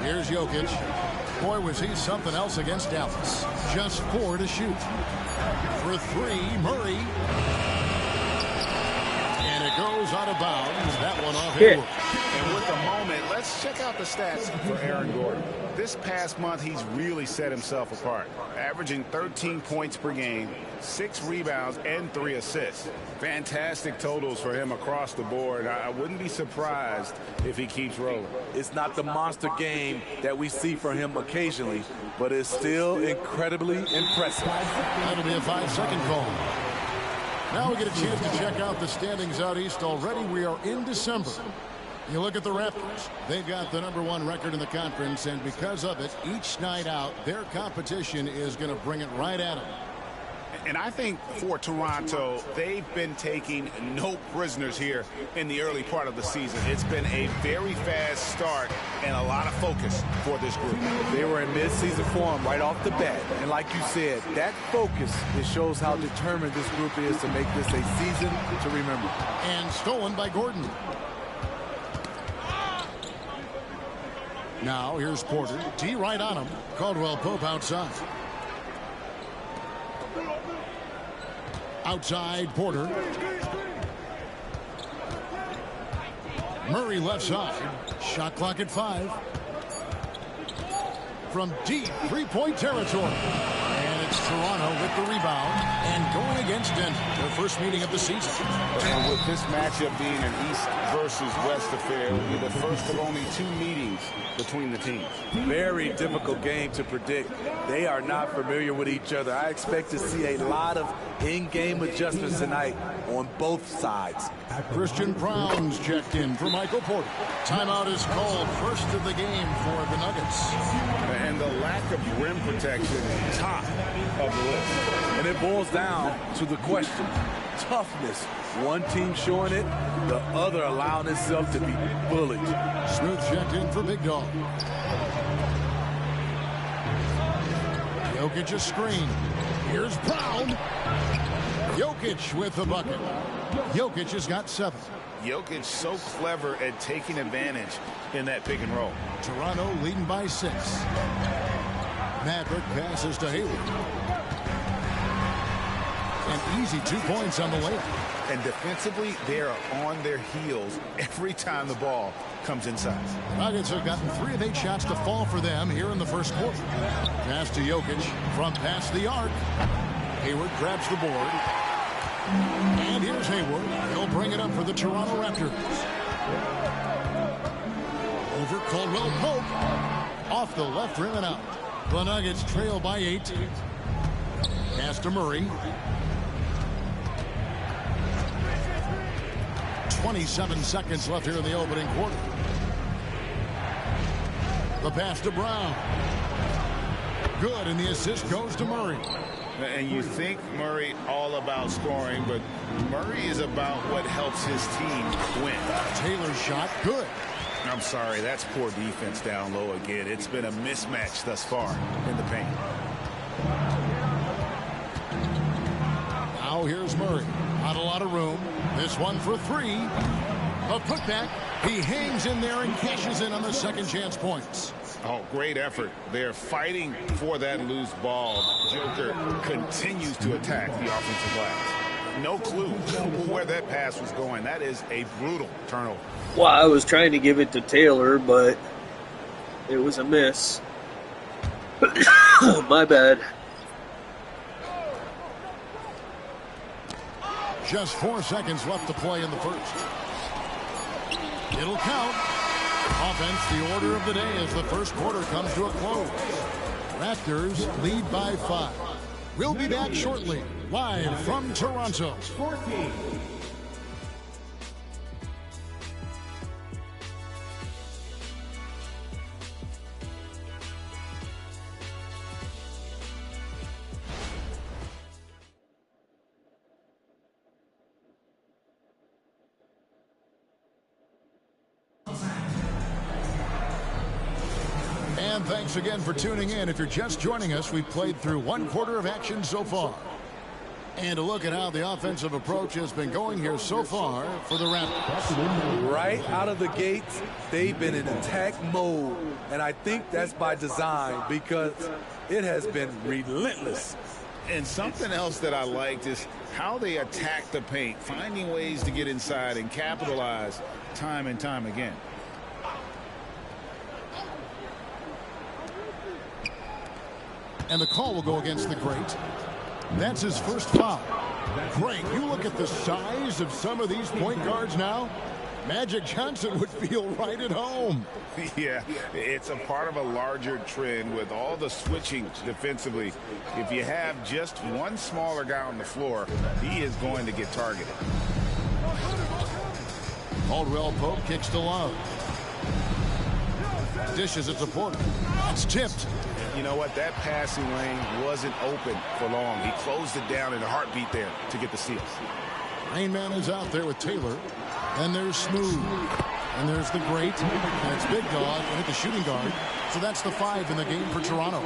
Here's Jokic. Boy, was he something else against Dallas. Just 4 to shoot. For 3, Murray. And it goes out of bounds. That one off Hayward. And with the moment, let's check out the stats for Aaron Gordon. This past month, he's really set himself apart, averaging 13 points per game, 6 rebounds, and 3 assists. Fantastic totals for him across the board. I wouldn't be surprised if he keeps rolling. It's not the monster game that we see from him occasionally, but it's still incredibly impressive. That'll be a 5-second call. Now we get a chance to check out the standings out east already. We are in December. You look at the Raptors. They've got the #1 record in the conference, and because of it, each night out, their competition is going to bring it right at them. And I think for Toronto, they've been taking no prisoners here in the early part of the season. It's been a very fast start and a lot of focus for this group. They were in mid-season form right off the bat. And like you said, that focus, it shows how determined this group is to make this a season to remember. And stolen by Gordon. Now here's Porter. T right on him. Caldwell Pope outside. Outside Porter. Murray left side. Shot clock at 5. From deep 3-point territory. And it's Toronto with the rebound and going against Denver. Their first meeting of the season. And with this matchup being an East versus West affair, it'll be the first of only 2 meetings between the teams. Very difficult game to predict. They are not familiar with each other. I expect to see a lot of in-game adjustments tonight on both sides. Christian Brown's checked in for Michael Porter. Timeout is called, first of the game for the Nuggets. And the lack of rim protection, top of the list. And it boils down to the question, toughness. One team showing it, the other allowing itself to be bullied. Smooth checked in for Big Dog. Jokic a screen. Here's Brown. Jokic with the bucket. Jokic has got 7. Jokic so clever at taking advantage in that pick and roll. Toronto leading by 6. Maverick passes to Hayward. An easy 2 points on the layup. And defensively, they are on their heels every time the ball comes inside. Nuggets have gotten 3 of 8 shots to fall for them here in the first quarter. Pass to Jokic from past the arc. Hayward grabs the board. And here's Hayward. He'll bring it up for the Toronto Raptors. Over Caldwell Pope. Off the left rim and out. The Nuggets trail by 8. Pass to Murray. 27 seconds left here in the opening quarter. The pass to Brown. Good, and the assist goes to Murray. And you think Murray all about scoring, but Murray is about what helps his team win. Taylor's shot, good. I'm sorry, that's poor defense down low again. It's been a mismatch thus far in the paint. Now here's Murray. Not a lot of room. This one for 3. A putback. He hangs in there and cashes in on the second chance points. Oh, great effort. They're fighting for that loose ball. Joker continues to attack the offensive glass. No clue where that pass was going. That is a brutal turnover. Well, I was trying to give it to Taylor, but it was a miss. My bad. Just 4 seconds left to play in the first. It'll count. Offense, the order of the day as the first quarter comes to a close. Raptors lead by 5. We'll be back shortly, live from Toronto. 14. And thanks again for tuning in. If you're just joining us, we've played through 1 quarter of action so far. And a look at how the offensive approach has been going here so far for the Raptors. Right out of the gates, they've been in attack mode. And I think that's by design because it has been relentless. And something else that I liked is how they attack the paint, finding ways to get inside and capitalize time and time again. And the call will go against the great. That's his first foul. Great. You look at the size of some of these point guards now. Magic Johnson would feel right at home. Yeah, it's a part of a larger trend with all the switching defensively. If you have just one smaller guy on the floor, he is going to get targeted. Caldwell Pope kicks to Love. Dishes it to Porter. It's tipped. You know what? That passing lane wasn't open for long. He closed it down in a heartbeat there to get the steal. Rain Man is out there with Taylor. And there's Smooth. And there's the great. And it's Big Dog and hit the shooting guard. So that's the 5 in the game for Toronto.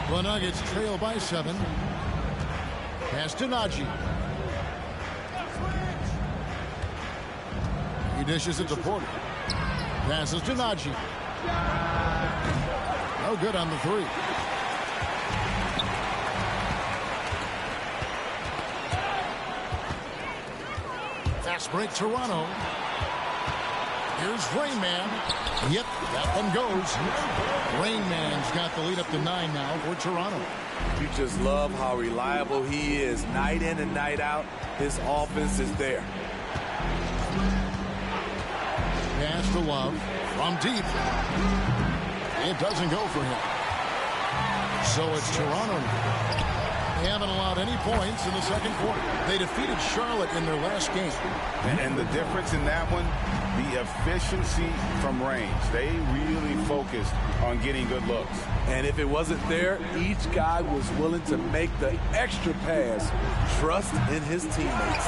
The Nuggets trail by 7. Pass to Najee. He dishes it to Porter. Passes to Najee. No good on the 3. Fast break Toronto. Here's Rain Man. Yep, that one goes. Rain Man's got the lead up to 9 now for Toronto. You just love how reliable he is. Night in and night out, his offense is there. Pass to Love from deep. It doesn't go for him. So it's Toronto. They haven't allowed any points in the second quarter. They defeated Charlotte in their last game. And the difference in that one, the efficiency from range. They really focused on getting good looks. And if it wasn't there, each guy was willing to make the extra pass. Trust in his teammates.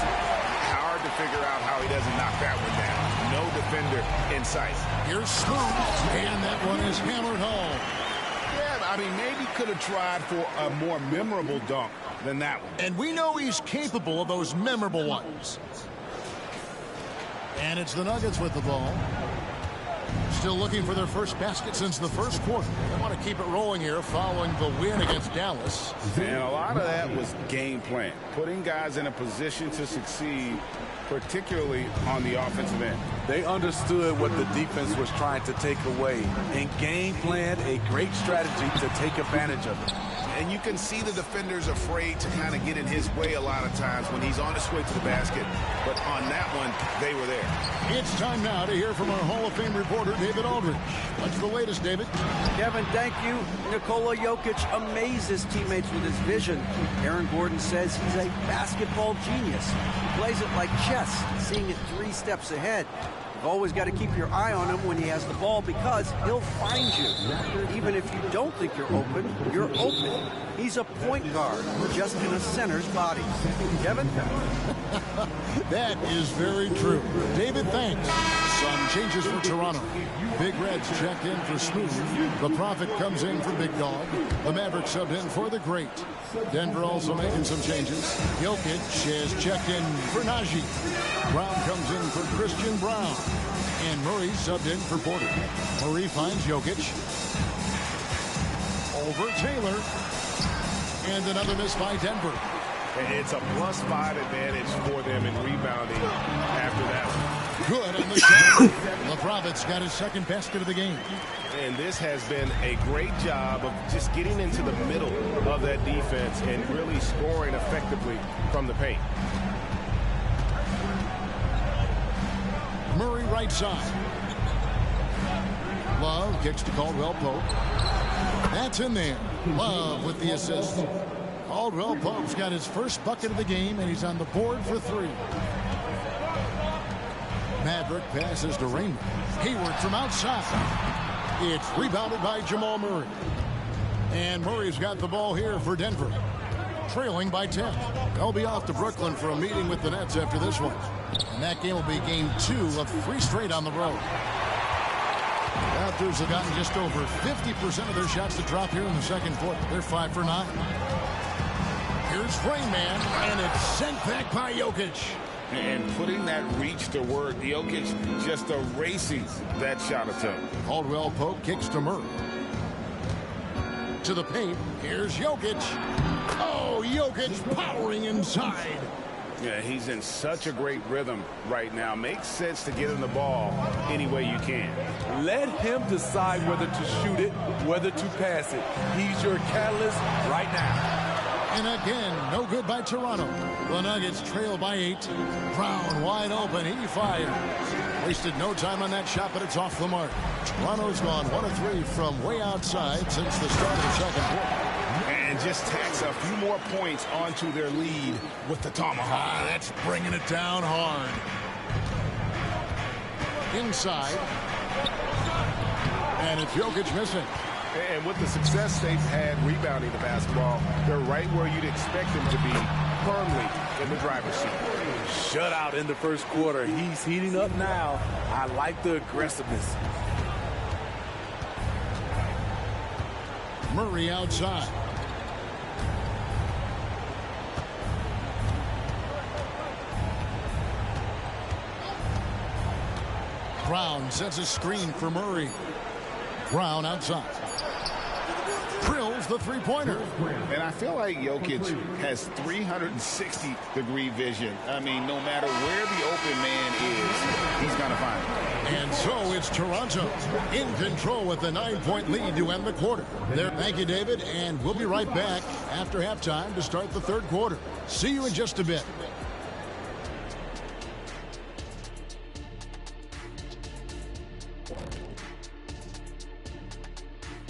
Hard to figure out how he doesn't knock that one down. No defender in sight. Here's Smooth, and that one is hammered home. Yeah, I mean, maybe could have tried for a more memorable dunk than that one. And we know he's capable of those memorable ones. And it's the Nuggets with the ball. Still looking for their first basket since the first quarter. They want to keep it rolling here following the win against Dallas. And a lot of that was game plan. Putting guys in a position to succeed, particularly on the offensive end. They understood what the defense was trying to take away and game planned a great strategy to take advantage of it. And you can see the defenders afraid to kind of get in his way a lot of times when he's on his way to the basket. But on that one, they were there. It's time now to hear from our Hall of Fame reporter, David Aldridge. What's the latest, David? Kevin, thank you. Nikola Jokic amazes teammates with his vision. Aaron Gordon says he's a basketball genius. He plays it like chess, seeing it 3 steps ahead. You've always got to keep your eye on him when he has the ball because he'll find you. Even if you don't think you're open, you're open. He's a point guard, just in a center's body. Kevin? That is very true. David, thanks. Some changes for Toronto. Big Red's checked in for Smooth. The Prophet comes in for Big Dog. The Mavericks subbed in for the Great. Denver also making some changes. Jokic is checked in for Najee. Brown comes in for Christian Brown. And Murray subbed in for Porter. Murray finds Jokic. Over Taylor. And another miss by Denver. It's a +5 advantage for them in rebounding after that one. Good on the shot. LeBron's got his second basket of the game. And this has been a great job of just getting into the middle of that defense and really scoring effectively from the paint. Murray right side. Love kicks to Caldwell Pope. That's in there. Love with the assist. Caldwell Pope's got his first bucket of the game, and he's on the board for 3. Maverick passes to Raymond. Hayward from outside. It's rebounded by Jamal Murray. And Murray's got the ball here for Denver. Trailing by 10. They'll be off to Brooklyn for a meeting with the Nets after this one. And that game will be game 2 of 3 straight on the road. Raptors have gotten just over 50% of their shots to drop here in the second quarter. They're 5 for 9. Here's Rayman, and it's sent back by Jokic. And putting that reach to work, Jokic just erasing that shot attempt. Caldwell Pope kicks to Murray. To the paint, here's Jokic. Oh, Jokic powering inside. Yeah, he's in such a great rhythm right now. Makes sense to get him the ball any way you can. Let him decide whether to shoot it, whether to pass it. He's your catalyst right now. And again, no good by Toronto. The Nuggets trail by 8. Brown wide open. He fires. Wasted no time on that shot, but it's off the mark. Toronto's gone 1 of 3 from way outside since the start of the second quarter. And just tacks a few more points onto their lead with the tomahawk. That's bringing it down hard. Inside. And it's Jokic missing. And with the success they've had rebounding the basketball, they're right where you'd expect them to be, firmly in the driver's seat. Shutout in the first quarter. He's heating up now. I like the aggressiveness. Murray outside. Brown sets a screen for Murray. Brown outside. Drills the three-pointer. And I feel like Jokic has 360-degree vision. I mean, no matter where the open man is, he's going to find it. And so it's Toronto in control with a 9-point lead to end the quarter. Thank you, David, and we'll be right back after halftime to start the third quarter. See you in just a bit.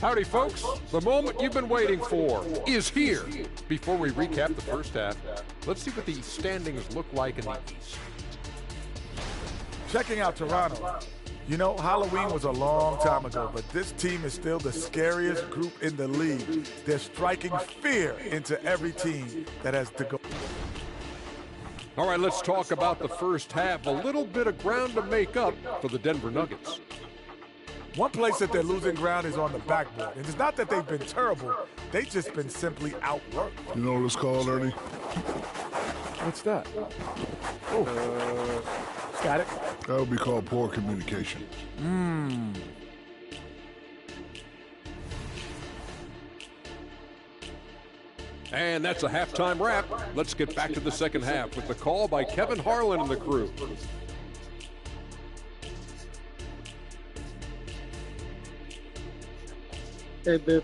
Howdy, folks. The moment you've been waiting for is here. Before we recap the first half, let's see what the standings look like in the East. Checking out Toronto. You know, Halloween was a long time ago, but this team is still the scariest group in the league. They're striking fear into every team that has to go. All right, let's talk about the first half. A little bit of ground to make up for the Denver Nuggets. One place that they're losing ground is on the backboard. And it's not that they've been terrible. They've just been simply outworked. You know what it's called, Ernie? What's that? Got it. That would be called poor communication. And that's a halftime wrap. Let's get back to the second half with the call by Kevin Harlan and the crew. Hey, babe.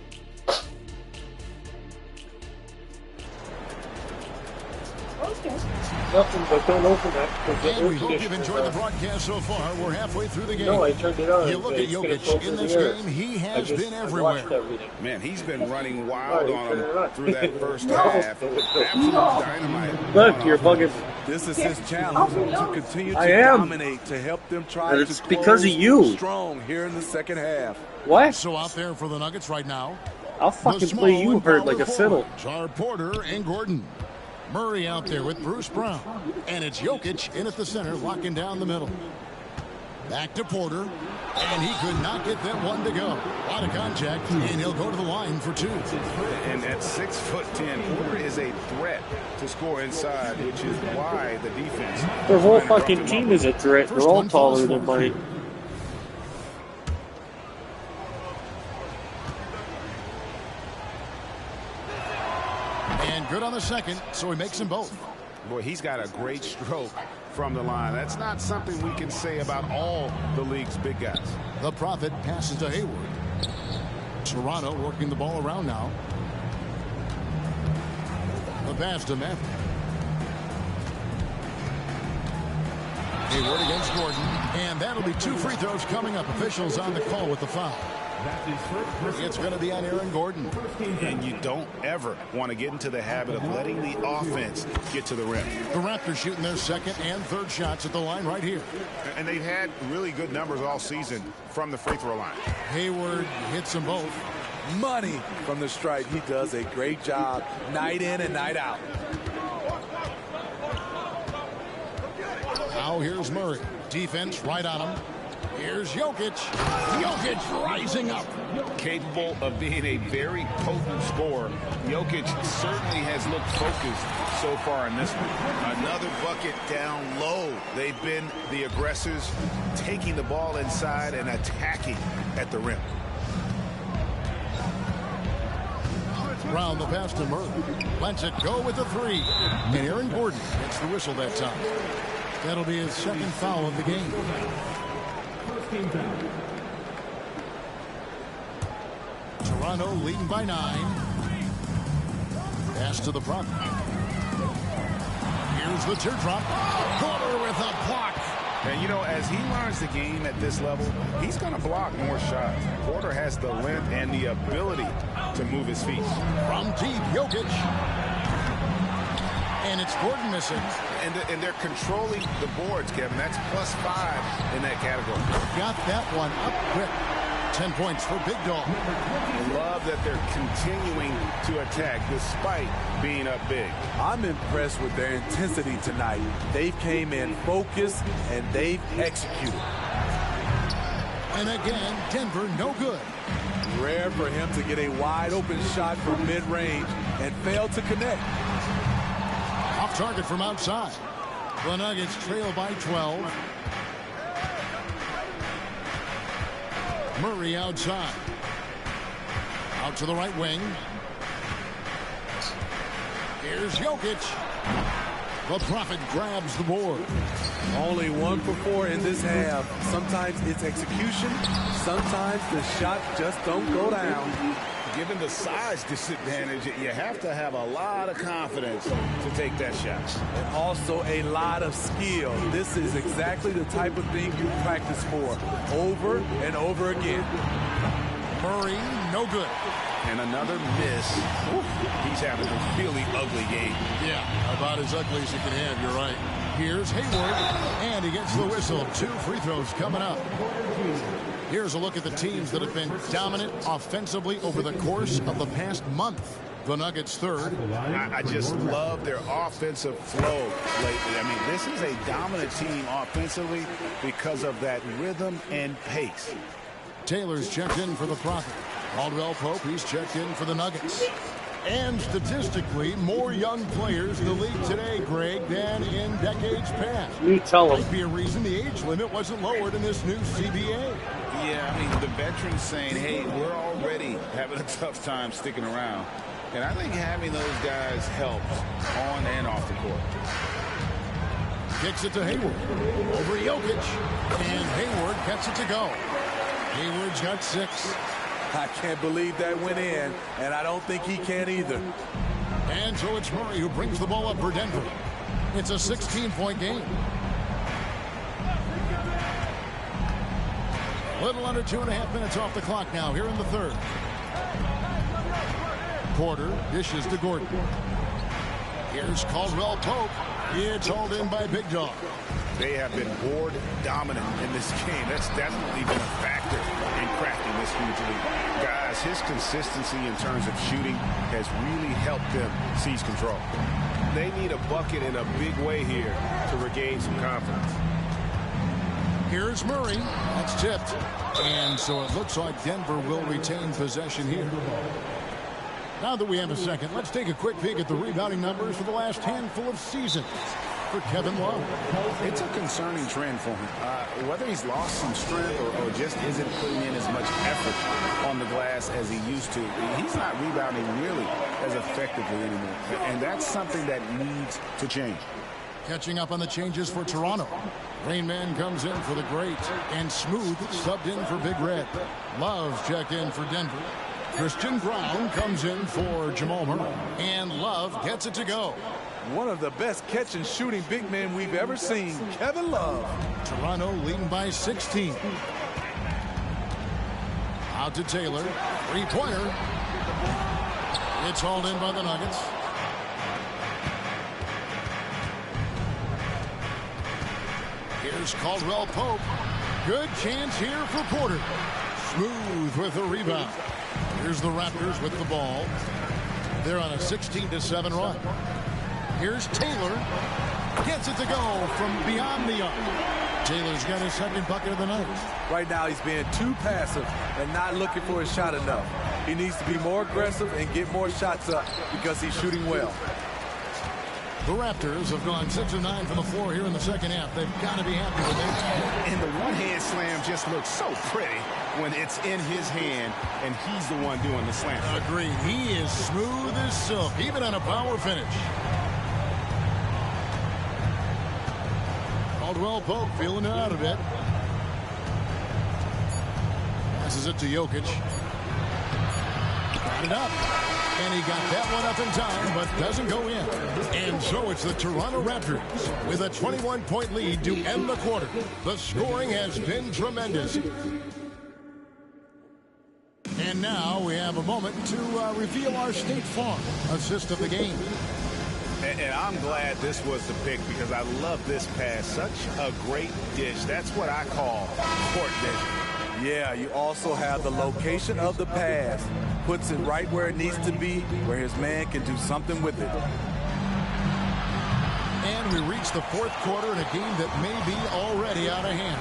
Nothing, but don't open that. And we hope you've enjoyed the broadcast so far. We're halfway through the game. No, I turned it on. You look at Jokic in this game, he has been everywhere. Man, he's been running wild on him through that first half. Absolute dynamite. Look, you're bugging. This is his challenge to continue to dominate, to help them try and it's to because of you. Strong here in the second half. What? So out there for the Nuggets right now. I'll fucking play you hurt like a fiddle. Are Porter and Gordon. Murray out there with Bruce Brown. And it's Jokic in at the center, locking down the middle. Back to Porter. And he could not get that one to go. A lot of contact, and he'll go to the line for 2. And at 6'10", Porter is a threat to score inside, which is why the defense... Their whole fucking team is a threat. They're all taller than mine. And good on the second, so he makes them both. Boy, he's got a great stroke from the line. That's not something we can say about all the league's big guys. The Prophet passes to Hayward. Toronto working the ball around now. The pass to Matthew. Hayward against Gordon. And that'll be 2 free throws coming up. Officials on the call with the foul. It's going to be on Aaron Gordon. And you don't ever want to get into the habit of letting the offense get to the rim. The Raptors shooting their second and third shots at the line right here. And they've had really good numbers all season from the free throw line. Hayward hits them both. Money from the stripe. He does a great job night in and night out. Now here's Murray. Defense right on him. Here's Jokic. Jokic rising up. Capable of being a very potent scorer. Jokic certainly has looked focused so far in this one. Another bucket down low. They've been the aggressors, taking the ball inside and attacking at the rim. Round the pass to Murray. Lets it go with the 3. And Aaron Gordon gets the whistle that time. That'll be his second foul of the game. Toronto leading by 9. Pass to the Prophet. Here's the teardrop. Porter with a block. And, you know, as he learns the game at this level, he's going to block more shots. Porter has the length and the ability to move his feet. From deep, Jokic. And it's Gordon missing. And they're controlling the boards, Kevin. That's +5 in that category. Got that one up quick. 10 points for Big Dog. Love that they're continuing to attack despite being up big. I'm impressed with their intensity tonight. They came in focused and they've executed. And again, Denver no good. Rare for him to get a wide open shot from mid-range and fail to connect. Off target from outside. The Nuggets trail by 12. Murray outside. Out to the right wing. Here's Jokic. The Prophet grabs the board. Only 1 for 4 in this half. Sometimes it's execution. Sometimes the shot just don't go down. Given the size disadvantage, you have to have a lot of confidence to take that shot. And also a lot of skill. This is exactly the type of thing you practice for over and over again. Murray, no good. And another miss. He's having a really ugly game. Yeah, about as ugly as you can have, you're right. Here's Hayward, and he gets the whistle. 2 free throws coming up. Here's a look at the teams that have been dominant offensively over the course of the past month. The Nuggets third. I just love their offensive flow lately. I mean, this is a dominant team offensively because of that rhythm and pace. Taylor's checked in for the Prophet. Caldwell Pope, he's checked in for the Nuggets. And statistically, more young players in the league today, Greg, than in decades past. You tell them. Might be a reason the age limit wasn't lowered in this new CBA. Yeah, I mean, the veterans saying, hey, we're already having a tough time sticking around. And I think having those guys helps on and off the court. Kicks it to Hayward. Over Jokic. And Hayward gets it to go. Hayward's got 6. I can't believe that went in, and I don't think he can either. And so it's Murray who brings the ball up for Denver. It's a 16-point game. Little under 2.5 minutes off the clock now here in the third. Porter dishes to Gordon. Here's Caldwell Pope. It's hauled in by Big Dog. They have been board dominant in this game. That's definitely been a factor in cracking this huge lead. Guys, his consistency in terms of shooting has really helped them seize control. They need a bucket in a big way here to regain some confidence. Here's Murray. That's tipped. And so it looks like Denver will retain possession here. Now that we have a second, let's take a quick peek at the rebounding numbers for the last handful of seasons. for Kevin Love. It's a concerning trend for him. Whether he's lost some strength or just isn't putting in as much effort on the glass as he used to, he's not rebounding nearly as effectively anymore. And that's something that needs to change. Catching up on the changes for Toronto. Rain Man comes in for the Great, and Smooth subbed in for Big Red. Love checked in for Denver. Christian Brown comes in for Jamal Murray, and Love gets it to go. One of the best catch and shooting big men we've ever seen, Kevin Love. Toronto leading by 16. Out to Taylor, three-pointer. It's hauled in by the Nuggets. Here's Caldwell Pope. Good chance here for Porter. Smooth with a rebound. Here's the Raptors with the ball. They're on a 16-7 run. Here's Taylor. Gets it to go from beyond the arc. Taylor's got his second bucket of the night. Right now he's being too passive and not looking for his shot enough. He needs to be more aggressive and get more shots up because he's shooting well. The Raptors have gone 6 of 9 from the floor here in the second half. They've got to be happy with it. And the one-hand slam just looks so pretty when it's in his hand and he's the one doing the slam. Agreed. He is smooth as silk, even on a power finish. Caldwell Pope feeling it out a bit. Passes it to Jokic. Got it up. And he got that one up in time, but doesn't go in. And so it's the Toronto Raptors with a 21-point lead to end the quarter. The scoring has been tremendous. And now we have a moment to reveal our State Farm assist of the game. And I'm glad this was the pick because I love this pass. Such a great dish. That's what I call court vision. Yeah, you also have the location of the pass. Puts it right where it needs to be, where his man can do something with it. And we reach the fourth quarter in a game that may be already out of hand.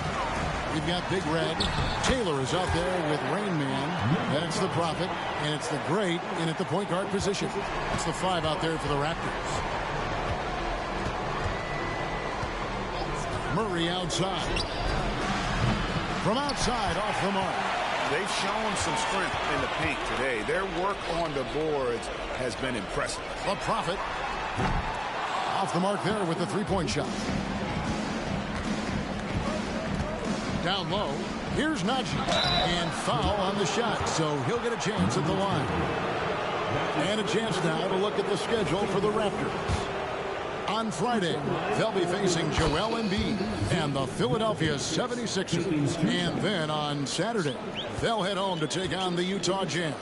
We've got Big Red. Taylor is out there with Rain Man. That's the Prophet, and it's the Great in at the point guard position. It's the 5 out there for the Raptors. Murray outside. From outside, off the mark. They've shown some strength in the paint today. Their work on the boards has been impressive. The Prophet off the mark there with the three-point shot. Down low. Here's Najee. And foul on the shot, so he'll get a chance at the line. And a chance now to look at the schedule for the Raptors. On Friday, they'll be facing Joel Embiid and the Philadelphia 76ers. And then on Saturday, they'll head home to take on the Utah Jazz.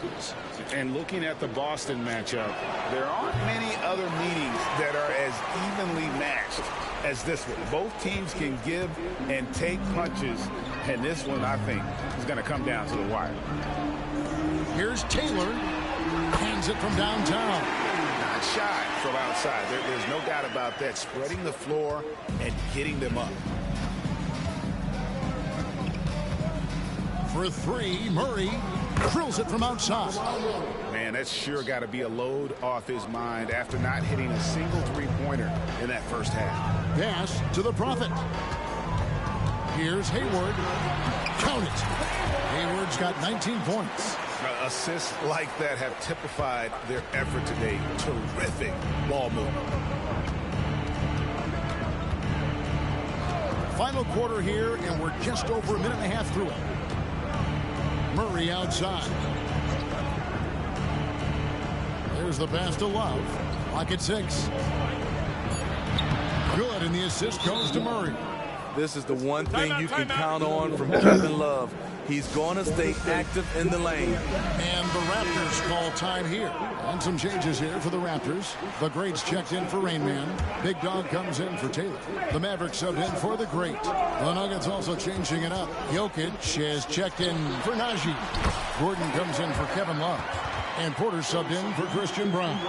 And looking at the Boston matchup, there aren't many other meetings that are as evenly matched as this one. Both teams can give and take punches, and this one, I think, is going to come down to the wire. Here's Taylor. Hands it from downtown. Not shy from outside. There's no doubt about that. Spreading the floor and getting them up. For 3, Murray drills it from outside. Man, that's sure got to be a load off his mind after not hitting a single three-pointer in that first half. Pass to the Prophet. Here's Hayward. Count it. Hayward's got 19 points. Assists like that have typified their effort today. Terrific ball movement. Final quarter here, and we're just over a minute and a half through it. Murray outside. There's the pass to Love. Clock at 6. Good, and the assist goes to Murray. This is the one thing you can count on from Kevin Love. He's going to stay active in the lane. And the Raptors call time here. And some changes here for the Raptors. The Greats checked in for Rain Man. Big Dog comes in for Taylor. The Mavericks subbed in for the Great. The Nuggets also changing it up. Jokic has checked in for Najee. Gordon comes in for Kevin Love. And Porter subbed in for Christian Brown.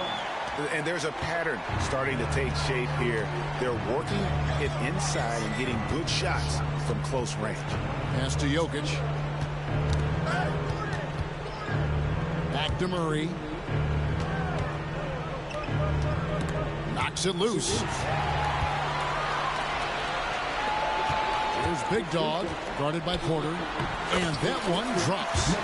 And there's a pattern starting to take shape here. They're working it inside and getting good shots from close range. Pass to Jokic. Back to Murray. Knocks it loose. Toronto's big dog, guarded by Porter. And that one drops.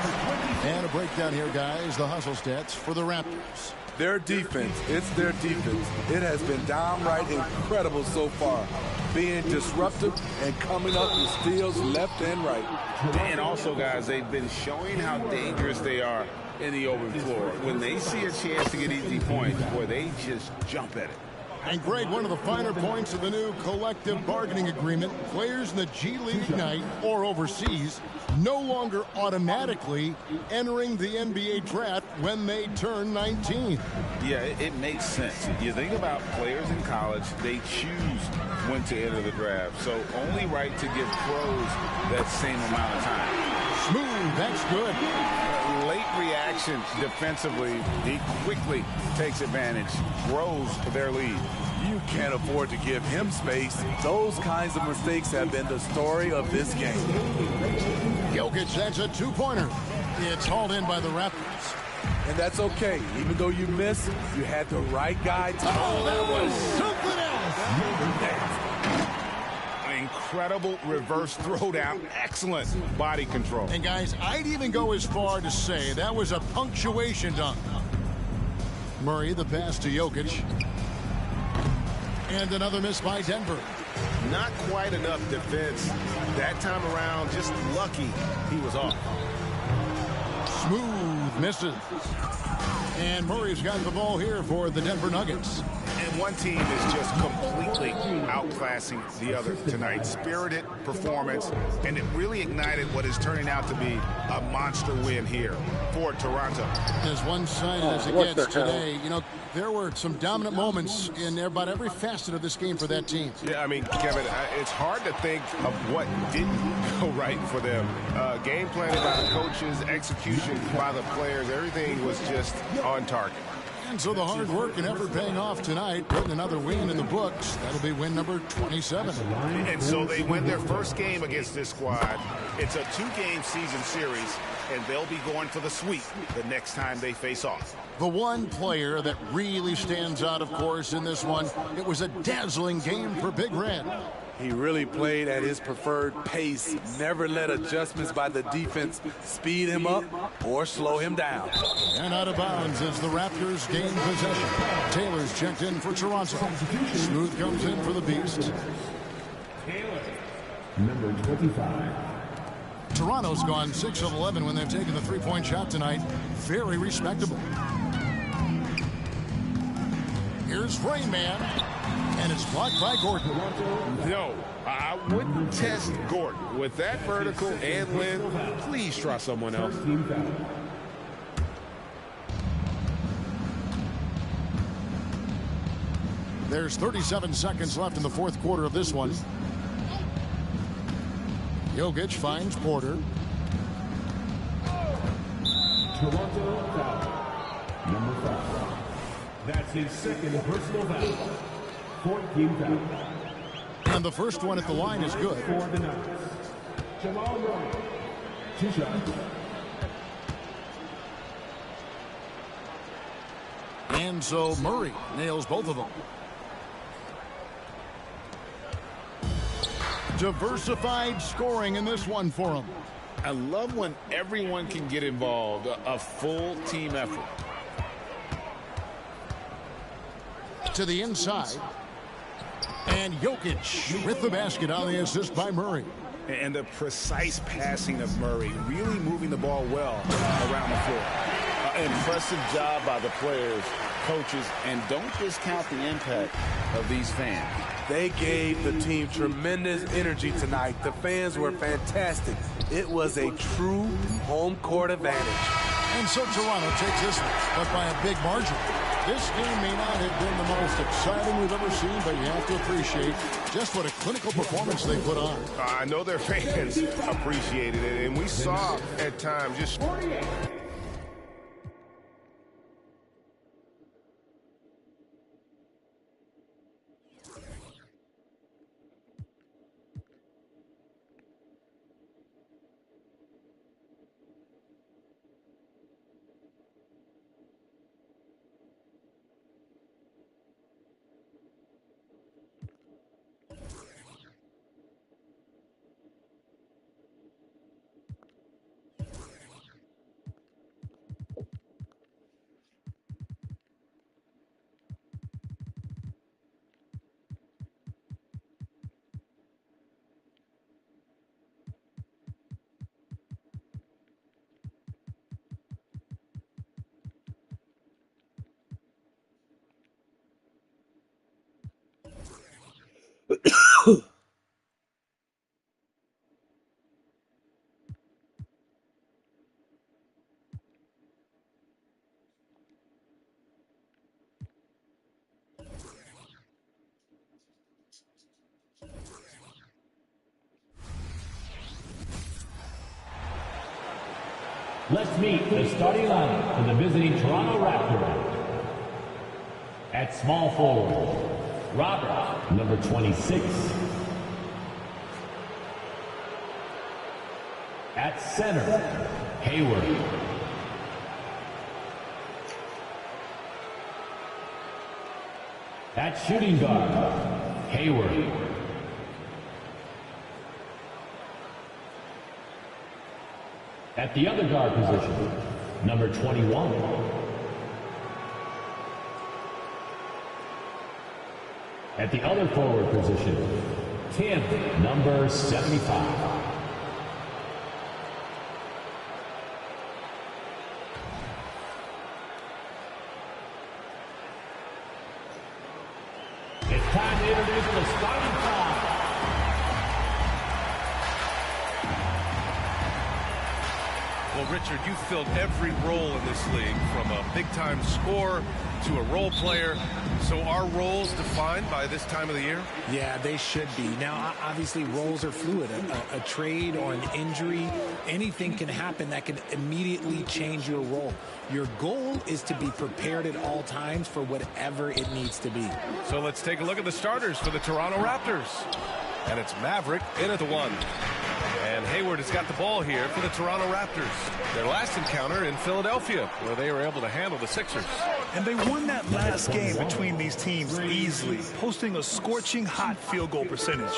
And a breakdown here, guys. The hustle stats for the Raptors. Their defense, it's their defense. It has been downright incredible so far. Being disruptive and coming up with steals left and right. And also, guys, they've been showing how dangerous they are in the open floor. When they see a chance to get easy points, boy, they just jump at it. And Greg, one of the finer points of the new collective bargaining agreement, players in the G League Ignite or overseas no longer automatically entering the NBA draft when they turn 19. Yeah, it makes sense. You think about players in college, they choose when to enter the draft. So only right to give pros that same amount of time. Smooth, that's good. Late reaction defensively, he quickly takes advantage, grows their lead. You can't afford to give him space. Those kinds of mistakes have been the story of this game. Jokic, that's a two-pointer. It's hauled in by the Raptors. And that's okay. Even though you missed, you had the right guy to... Oh, that was something else. An incredible reverse throwdown. Excellent body control. And, guys, I'd even go as far to say that was a punctuation dunk. Murray, the pass to Jokic. And another miss by Denver. Not quite enough defense. That time around, just lucky he was off. Smooth misses. And Murray's got the ball here for the Denver Nuggets. And one team is just completely outclassing the other tonight. Spirited performance, and it really ignited what is turning out to be a monster win here for Toronto. As one-sided as it gets today, you know, there were some dominant moments in about every facet of this game for that team. Yeah, I mean, Kevin, it's hard to think of what didn't go right for them. Game planning by the coaches, execution by the players, everything was just on target. And so the hard work and effort paying off tonight, putting another win in the books. That'll be win number 27. And so they win their first game against this squad. It's a two-game season series, and they'll be going for the sweep the next time they face off. The one player that really stands out, of course, in this one, it was a dazzling game for Big Red. He really played at his preferred pace, never let adjustments by the defense speed him up or slow him down. And out of bounds as the Raptors gain possession. Taylor's checked in for Toronto. Smooth comes in for the Beast. Taylor, number 25. Toronto's gone 6 of 11 when they've taken the three-point shot tonight. Very respectable. Here's Rain Man. And it's blocked by Gordon. No, I wouldn't test Gordon. With that vertical and length, please try someone else. There's 37 seconds left in the fourth quarter of this one. Jokic finds Porter. Toronto foul. Number 5. That's his second personal foul. 14 foul. And the first one at the line is good. For the Nuggets. Jamal Murray. 2 shots. And so Murray nails both of them. Diversified scoring in this one for him. I love when everyone can get involved, a full team effort. To the inside. And Jokic with the basket on the assist by Murray. And the precise passing of Murray, really moving the ball well around the floor. Impressive job by the players, coaches, and don't discount the impact of these fans. They gave the team tremendous energy tonight. The fans were fantastic. It was a true home court advantage. And so Toronto takes this one, but by a big margin. This game may not have been the most exciting we've ever seen, but you have to appreciate just what a clinical performance they put on. I know their fans appreciated it, and we saw at times just... Let's meet the starting lineup for the visiting Toronto Raptors. At small forward, Robert, number 26. At center, Hayward. At shooting guard, Hayward. At the other guard position, number 21. At the other forward position, Tim, number 75. It's time to introduce the starting five. Well, Richard, you filled every role in this league, from a big-time scorer to a role player. So are roles defined by this time of the year? Yeah, they should be. Now, obviously, roles are fluid. A trade or an injury, anything can happen that can immediately change your role. Your goal is to be prepared at all times for whatever it needs to be. So let's take a look at the starters for the Toronto Raptors. And it's Maverick in at the 1. And Hayward has got the ball here for the Toronto Raptors. Their last encounter in Philadelphia, where they were able to handle the Sixers. And they won that last game between these teams easily, posting a scorching hot field goal percentage.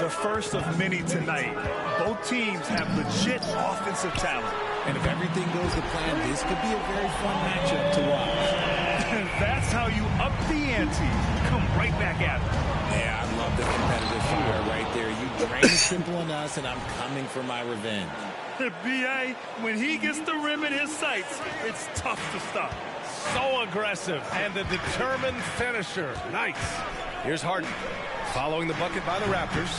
The first of many tonight. Both teams have legit offensive talent. And if everything goes to plan, this could be a very fun matchup to watch. And that's how you up the ante. Come right back at them. Yeah, I love the competitive fire right there. You drain the triple on us, and I'm coming for my revenge. B.A., when he gets the rim in his sights, it's tough to stop. So aggressive and a determined finisher. Nice. Here's Harden following the bucket by the Raptors.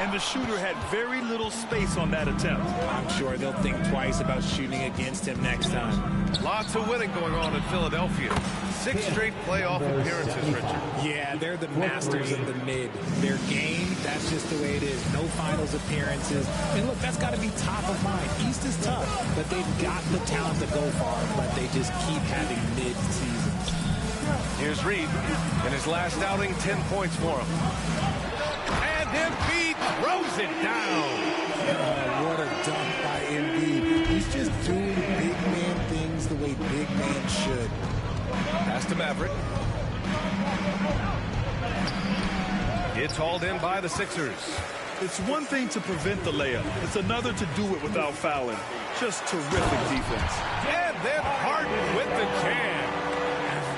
And the shooter had very little space on that attempt. I'm sure they'll think twice about shooting against him next time. Lots of winning going on in Philadelphia. 6 straight playoff appearances, Richard. Yeah, they're the masters of the mid. Their game, that's just the way it is. No finals appearances. And look, that's got to be top of mind. East is tough, but they've got the talent to go far, but they just keep having mid-seasons. Here's Reed. In his last outing, 10 points for him. And Embiid throws it down. What a dunk by Embiid. He's just doing big man things the way big man should. Pass to Maverick. It's hauled in by the Sixers. It's one thing to prevent the layup. It's another to do it without fouling. Just terrific defense. And then Harden with the jam.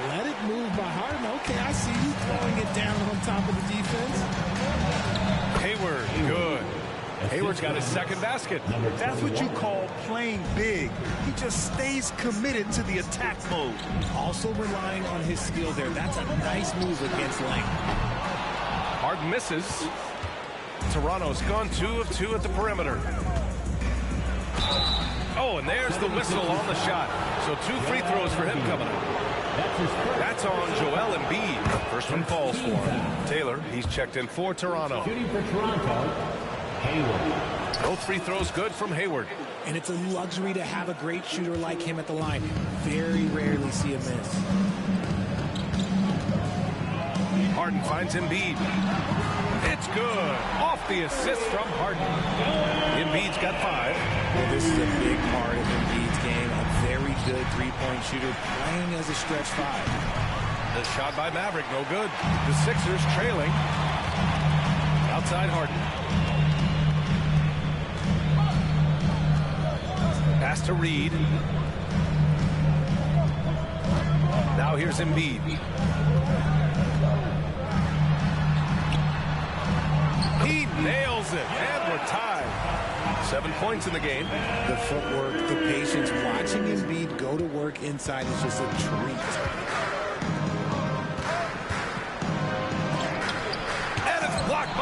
Let it move by Harden. Okay, I see you throwing it down on top of the defense. Hayward, good. Hayward's got his second basket. That's what you call playing big. He just stays committed to the attack mode. Also relying on his skill there. That's a nice move against length. Harden misses. Toronto's gone 2 of 2 at the perimeter. Oh, and there's the whistle on the shot. So 2 free throws for him coming up. That's on Joel Embiid. First one falls for him. Taylor, he's checked in for Toronto. Shooting for Toronto, Hayward. Both free throws good from Hayward. And it's a luxury to have a great shooter like him at the line. Very rarely see a miss. Harden finds Embiid. It's good. Off the assist from Harden. Embiid's got 5. Well, this is a big part of Embiid's game. A very good three-point shooter playing as a stretch 5. The shot by Maverick, no good. The Sixers trailing. Outside Harden. Pass to Reed. Now here's Embiid. He nails it, and we're tied. 7 points in the game. The footwork, the patience, watching Embiid go to work inside is just a treat. And it's blocked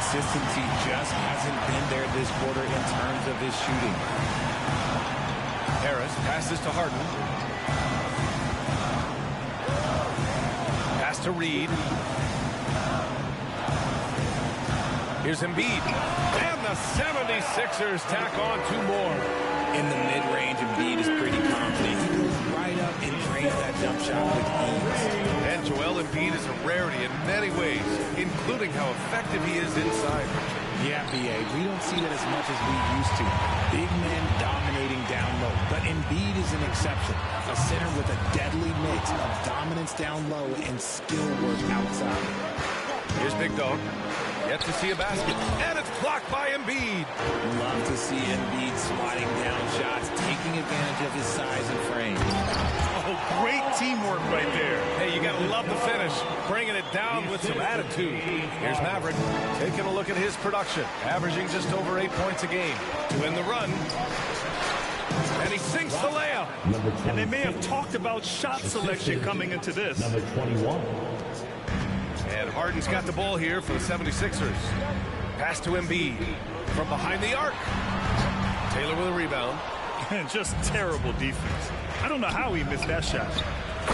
consistency just hasn't been there this quarter in terms of his shooting. Harris passes to Harden. Pass to Reed. Here's Embiid. And the 76ers tack on 2 more. In the mid-range, Embiid is pretty confident. He goes right up and drains that jump shot with ease. And Joel Embiid is a rarity in many ways, including how effective he is inside. Yeah, B.A., we don't see that as much as we used to. Big men dominating down low. But Embiid is an exception. A center with a deadly mix of dominance down low and skill work outside. Here's Big Dog. Yet to see a basket. And it's blocked by Embiid. Love to see Embiid swatting down shots, taking advantage of his size and frame. Oh, great teamwork right there. Hey, you got to love the finish. Bringing it down with some attitude. Here's Maverick taking a look at his production. Averaging just over 8 points a game to win the run. And he sinks the layup. And they may have talked about shot selection coming into this. Number 21. And Harden's got the ball here for the 76ers. Pass to Embiid from behind the arc. Taylor with a rebound. And just terrible defense. I don't know how he missed that shot.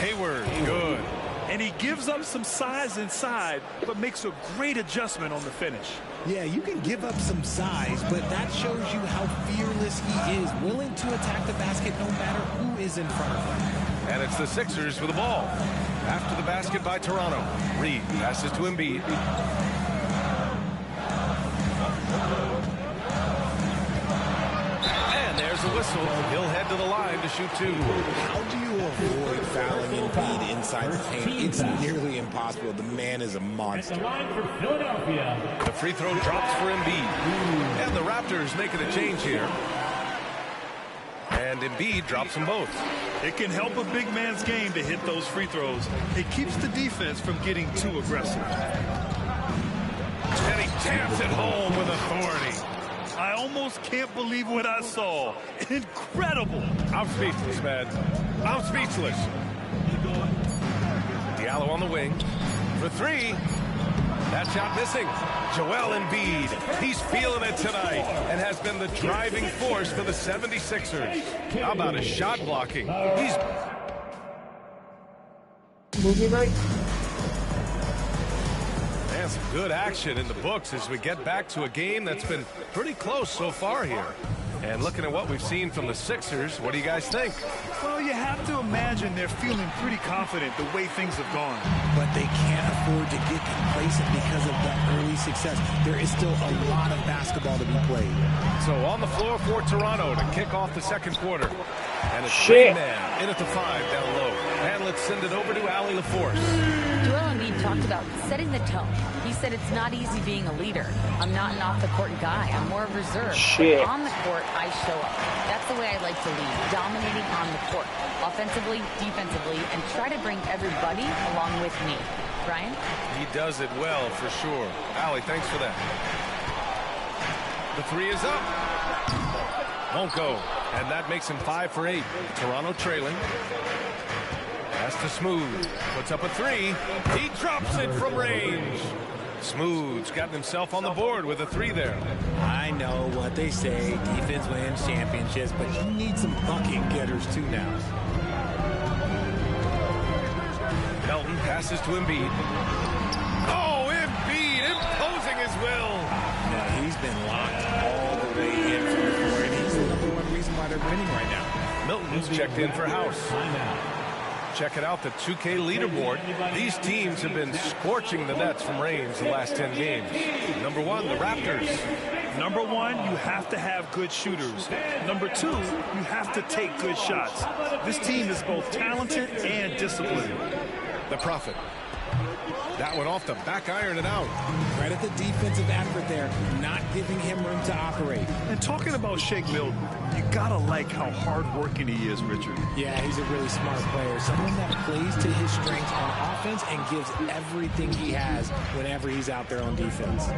Hayward, good. And he gives up some size inside, but makes a great adjustment on the finish. Yeah, you can give up some size, but that shows you how fearless he is, willing to attack the basket no matter who is in front of him. And it's the Sixers with the ball. After the basket by Toronto. Reed passes to Embiid. And there's a whistle. He'll head to the line to shoot 2. How do you avoid fouling Embiid inside the paint? It's nearly impossible. The man is a monster. The free throw drops for Embiid. And the Raptors making a change here. And Embiid drops them both. It can help a big man's game to hit those free throws. It keeps the defense from getting too aggressive. And he taps it home with authority. I almost can't believe what I saw. Incredible. I'm speechless, man. I'm speechless. Diallo on the wing for 3. That shot missing. Joel Embiid. He's feeling it tonight and has been the driving force for the 76ers. How about his shot blocking? He's movie night. And some good action in the books as we get back to a game that's been pretty close so far here. And looking at what we've seen from the Sixers, what do you guys think? Well, you have to imagine they're feeling pretty confident the way things have gone. But they can't afford to get complacent because of that early success. There is still a lot of basketball to be played. So on the floor for Toronto to kick off the second quarter. And it's man in at the 5 down low. And let's send it over to Allie LaForce. Joel Embiid talked about setting the tone. He said it's not easy being a leader. I'm not an off-the-court guy. I'm more reserved. But on the court, I show up. That's the way I like to lead, dominating on the court, offensively, defensively, and try to bring everybody along with me. Brian? He does it well, for sure. Allie, thanks for that. The 3 is up. Won't go. And that makes him 5 for 8. Toronto trailing. Pass to Smooth. Puts up a 3. He drops it from range. Smooth's gotten himself on the board with a 3 there. I know what they say. Defense wins championships, but you need some bucket getters too now. Melton passes to Embiid. Oh, Embiid imposing his will. Yeah, he's been locked all the way in from the floor, and he's the #1 reason why they're winning right now. Milton's checked in for House. Check it out, the 2K leaderboard. These teams have been scorching the nets from range the last 10 games. Number 1, the Raptors. Number 1, you have to have good shooters. Number 2, you have to take good shots. This team is both talented and disciplined. The Prophet. That one off the back iron and out. Credit the defensive effort there, not giving him room to operate. And talking about Shake Milton, you gotta like how hard-working he is, Richard. Yeah, he's a really smart player. Someone that plays to his strengths on offense and gives everything he has whenever he's out there on defense.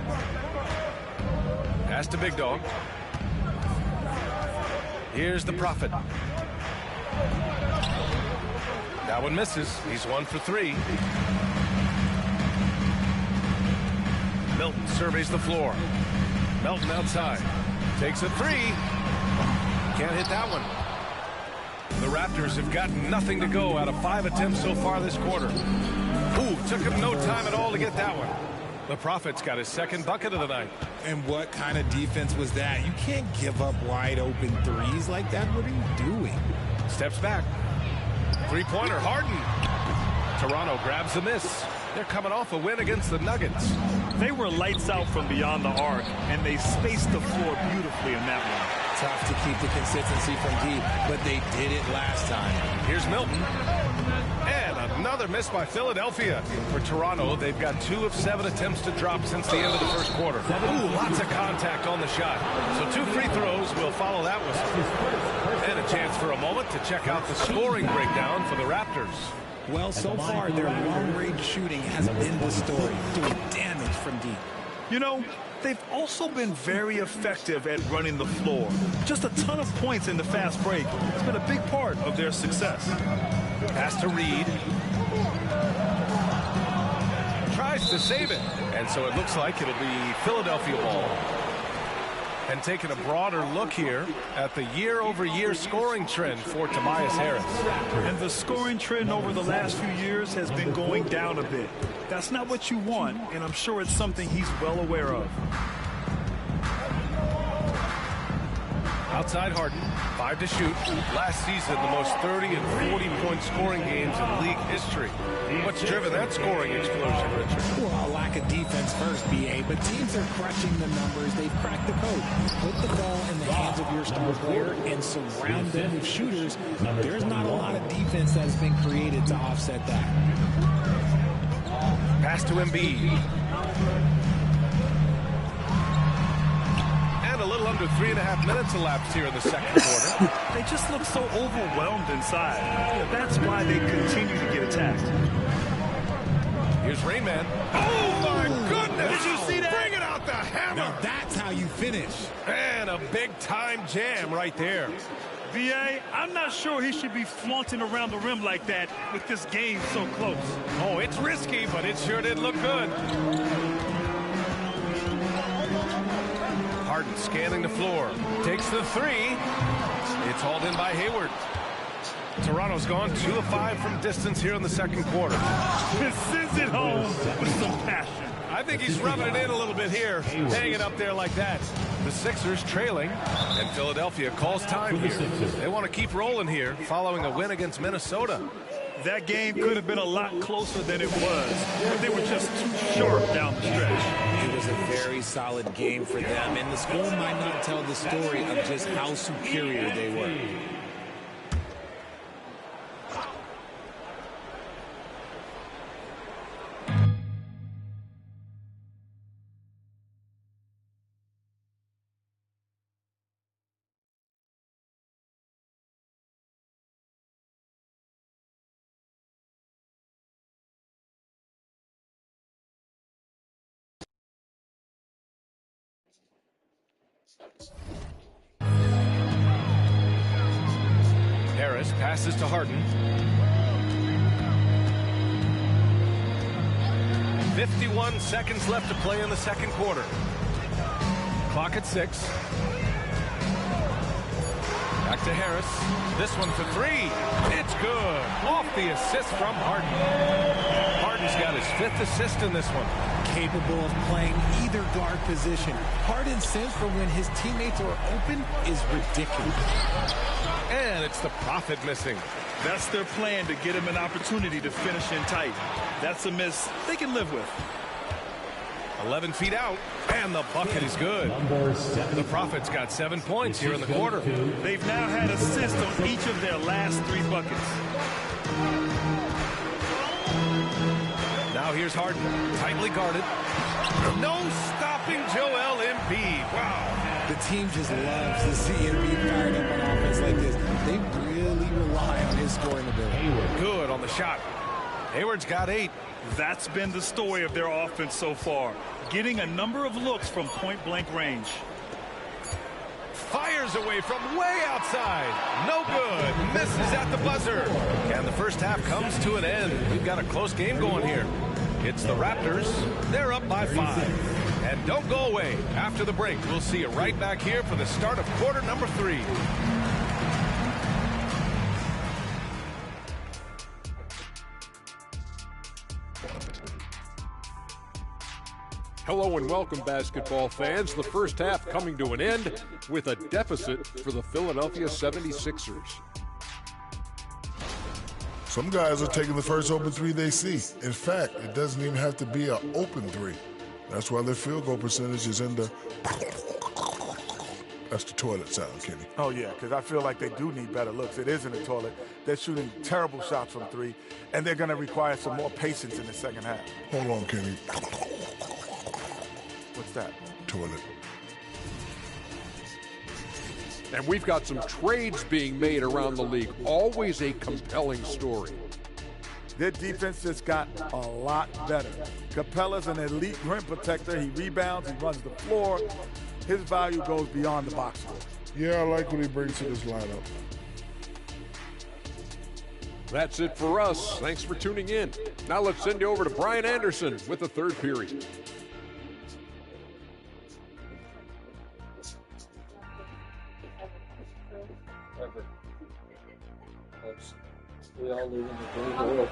Pass to Big Dog. Here's the Prophet. That one misses. He's 1 for 3. Milton surveys the floor. Melton outside. Takes a three. Can't hit that one. The Raptors have got nothing to go out of 5 attempts so far this quarter. Ooh, took him no time at all to get that one. The Prophet's got his second bucket of the night. And what kind of defense was that? You can't give up wide open threes like that. What are you doing? Steps back. Three-pointer, Harden. Toronto grabs the miss. They're coming off a win against the Nuggets. They were lights out from beyond the arc, and they spaced the floor beautifully in that one. Tough to keep the consistency from deep, but they did it last time. Here's Milton. And another miss by Philadelphia. For Toronto, they've got 2 of 7 attempts to drop since the end of the first quarter. Ooh, lots of contact on the shot. So 2 free throws will follow that whistle. And a chance for a moment to check out the scoring breakdown for the Raptors. Well, so far, their long-range shooting has been the story, doing damage from deep. You know, they've also been very effective at running the floor. Just a ton of points in the fast break. It's been a big part of their success. Pass to Reed. Tries to save it. And so it looks like it'll be Philadelphia ball. And taking a broader look here at the year-over-year scoring trend for Tobias Harris. And the scoring trend over the last few years has been going down a bit. That's not what you want, and I'm sure it's something he's well aware of. Outside Harden, 5 to shoot. Last season, the most 30 and 40-point scoring games in league history. What's driven that scoring explosion, Richard? Well, a lack of defense first, BA, but teams are crushing the numbers. They've cracked the code. Put the ball in the hands of your star player and surround them with shooters. There's not a lot of defense that has been created to offset that. Pass to Embiid. A little under 3.5 minutes elapsed here in the second quarter. They just look so overwhelmed inside. That's why they continue to get attacked. Here's Rainman. Oh, my goodness! Did you see that? Bringing out the hammer! Now that's how you finish. And a big-time jam right there. B.A., I'm not sure he should be flaunting around the rim like that with this game so close. Oh, it's risky, but it sure did look good. Harden scanning the floor. Takes the three. It's hauled in by Hayward. Toronto's gone 2 of 5 from distance here in the second quarter. Sends it home with some passion. I think he's rubbing it in a little bit here, hanging up there like that. The Sixers trailing, and Philadelphia calls time here. They want to keep rolling here following a win against Minnesota. That game could have been a lot closer than it was, but they were just too sharp down the stretch. It was a very solid game for them, and the score might not tell the story of just how superior they were. Harris passes to Harden. 51 seconds left to play in the second quarter. Clock at 6. Back to Harris. This one for 3. It's good. Off the assist from Harden. Harden's got his 5th assist in this one. Capable of playing either guard position. Harden's sense for when his teammates are open is ridiculous. And it's the Prophet missing. That's their plan, to get him an opportunity to finish in tight. That's a miss they can live with. 11 feet out, and the bucket is good. The Prophet's got 7 points here in the quarter. They've now had assists on each of their last 3 buckets. Now here's Harden, tightly guarded. No stopping Joel Embiid. Wow. The team just loves to see Embiid fired up on offense like this. They really rely on his scoring ability. Good on the shot. Hayward's got 8. That's been the story of their offense so far, getting a number of looks from point-blank range. Fires away from way outside. No good. Misses at the buzzer. And the first half comes to an end. We've got a close game going here. It's the Raptors. They're up by 5. And don't go away. After the break, we'll see you right back here for the start of quarter number 3. Hello and welcome, basketball fans. The first half coming to an end with a deficit for the Philadelphia 76ers. Some guys are taking the first open three they see. In fact, it doesn't even have to be an open three. That's why their field goal percentage is in the... That's the toilet sound, Kenny. Oh, yeah, because I feel like they do need better looks. It is in the toilet. They're shooting terrible shots from 3, and they're going to require some more patience in the second half. Hold on, Kenny. What's that? Toilet. And we've got some trades being made around the league. Always a compelling story. Their defense just got a lot better. Capella's an elite rim protector. He rebounds, he runs the floor. His value goes beyond the box score. Yeah, I like what he brings to this lineup. That's it for us. Thanks for tuning in. Now let's send you over to Brian Anderson with the third period. We all live in the great world.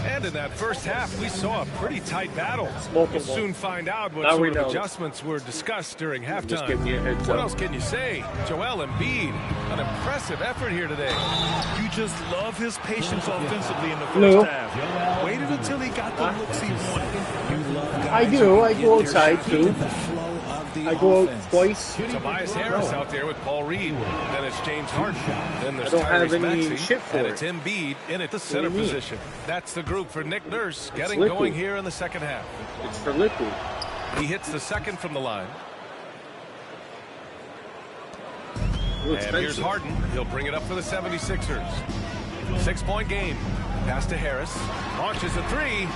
And in that first half, we saw a pretty tight battle. We'll soon find out what sort of adjustments were discussed during halftime. What else can you say? Joel Embiid, an impressive effort here today. You just love his patience offensively in the first half. Waited until he got the looks he wanted. I do. I go outside, too. I go out twice. Tobias Harris out there with Paul Reed. Then it's James Harden. Then there's I don't have Tyrese any Maxey, shit for and it. it's Embiid in at the center position. That's the group for Nick Nurse getting liquid. going here in the second half. It's for liquid. He hits the second from the line. And here's Harden. He'll bring it up for the 76ers. 6-point game. Pass to Harris. Launches a 3.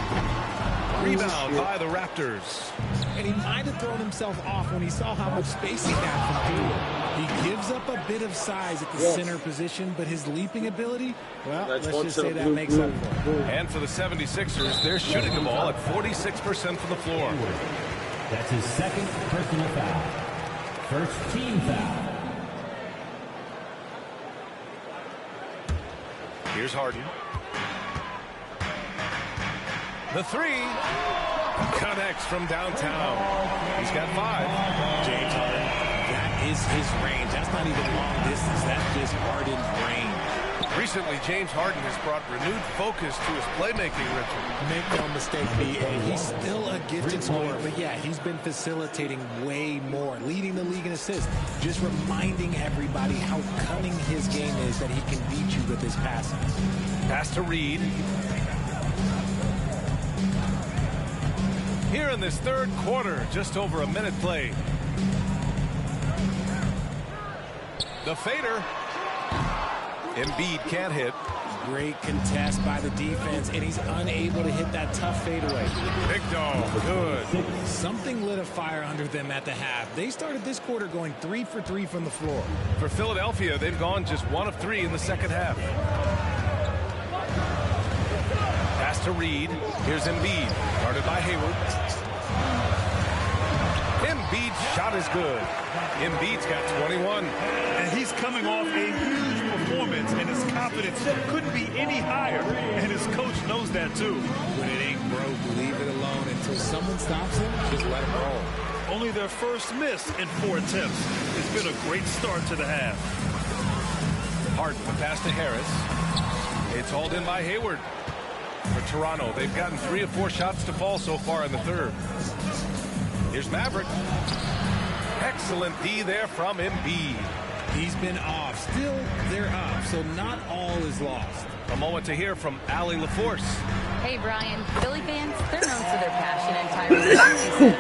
Rebound by the Raptors. And he might have thrown himself off when he saw how much space he had from Hayward. He gives up a bit of size at the center position, but his leaping ability, well, let's just say that makes up for it. And for the 76ers, they're shooting the ball at 46% from the floor. That's his second personal foul. First team foul. Here's Harden. The 3 connects from downtown. He's got 5. James Harden. That is his range. That's not even long distance. That's just Harden's range. Recently, James Harden has brought renewed focus to his playmaking, Richard. Make no mistake, B.A. He's still a gifted scorer, but yeah, he's been facilitating way more, leading the league in assists, just reminding everybody how cunning his game is, that he can beat you with his passing. Pass to Reed. Here in this third quarter, just over a minute played. The fader. Embiid can't hit. Great contest by the defense, and he's unable to hit that tough fadeaway. Big dog, good. Something lit a fire under them at the half. They started this quarter going 3 for 3 from the floor. For Philadelphia, they've gone just 1 of 3 in the second half. Pass to Reed. Here's Embiid, guarded by Hayward. Embiid's shot is good. Embiid's got 21. And he's coming off a huge performance, and his confidence couldn't be any higher. And his coach knows that, too. When it ain't broke, leave it alone until someone stops him. Just let him roll. Only their first miss in 4 attempts. It's been a great start to the half. Harden, the pass to Harris. It's hauled in by Hayward. For Toronto, they've gotten 3 of 4 shots to fall so far in the third. Here's Maverick. Excellent D there from Embiid. He's been off. Still, they're up, so not all is lost. A moment to hear from Allie LaForce. Hey, Brian. Philly fans, they're known for their passion and Tyrese.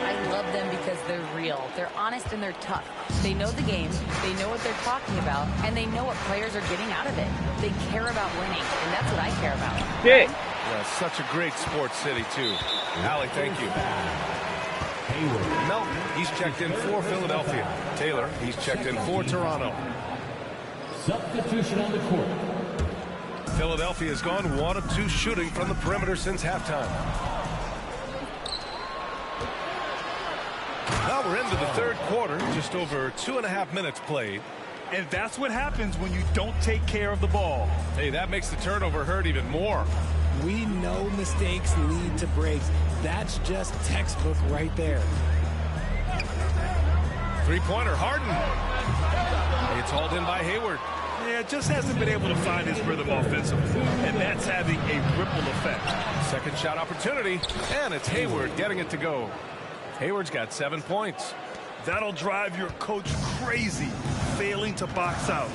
I love them because they're real. They're honest and they're tough. They know the game, they know what they're talking about, and they know what players are getting out of it. They care about winning, and that's what I care about. Yeah. Yeah, such a great sports city, too. Allie, thank you. Melton, he's checked in for Philadelphia. Taylor, he's checked in for Toronto. Substitution on the court. Philadelphia has gone 1 of 2 shooting from the perimeter since halftime. Well, we're into the third quarter, just over 2.5 minutes played. And that's what happens when you don't take care of the ball. Hey, that makes the turnover hurt even more. We know mistakes lead to breaks. That's just textbook right there. Three-pointer, Harden. It's hauled in by Hayward. Yeah, just hasn't been able to find his rhythm offensively, and that's having a ripple effect. Second shot opportunity, and it's Hayward getting it to go. Hayward's got 7 points. That'll drive your coach crazy, failing to box out.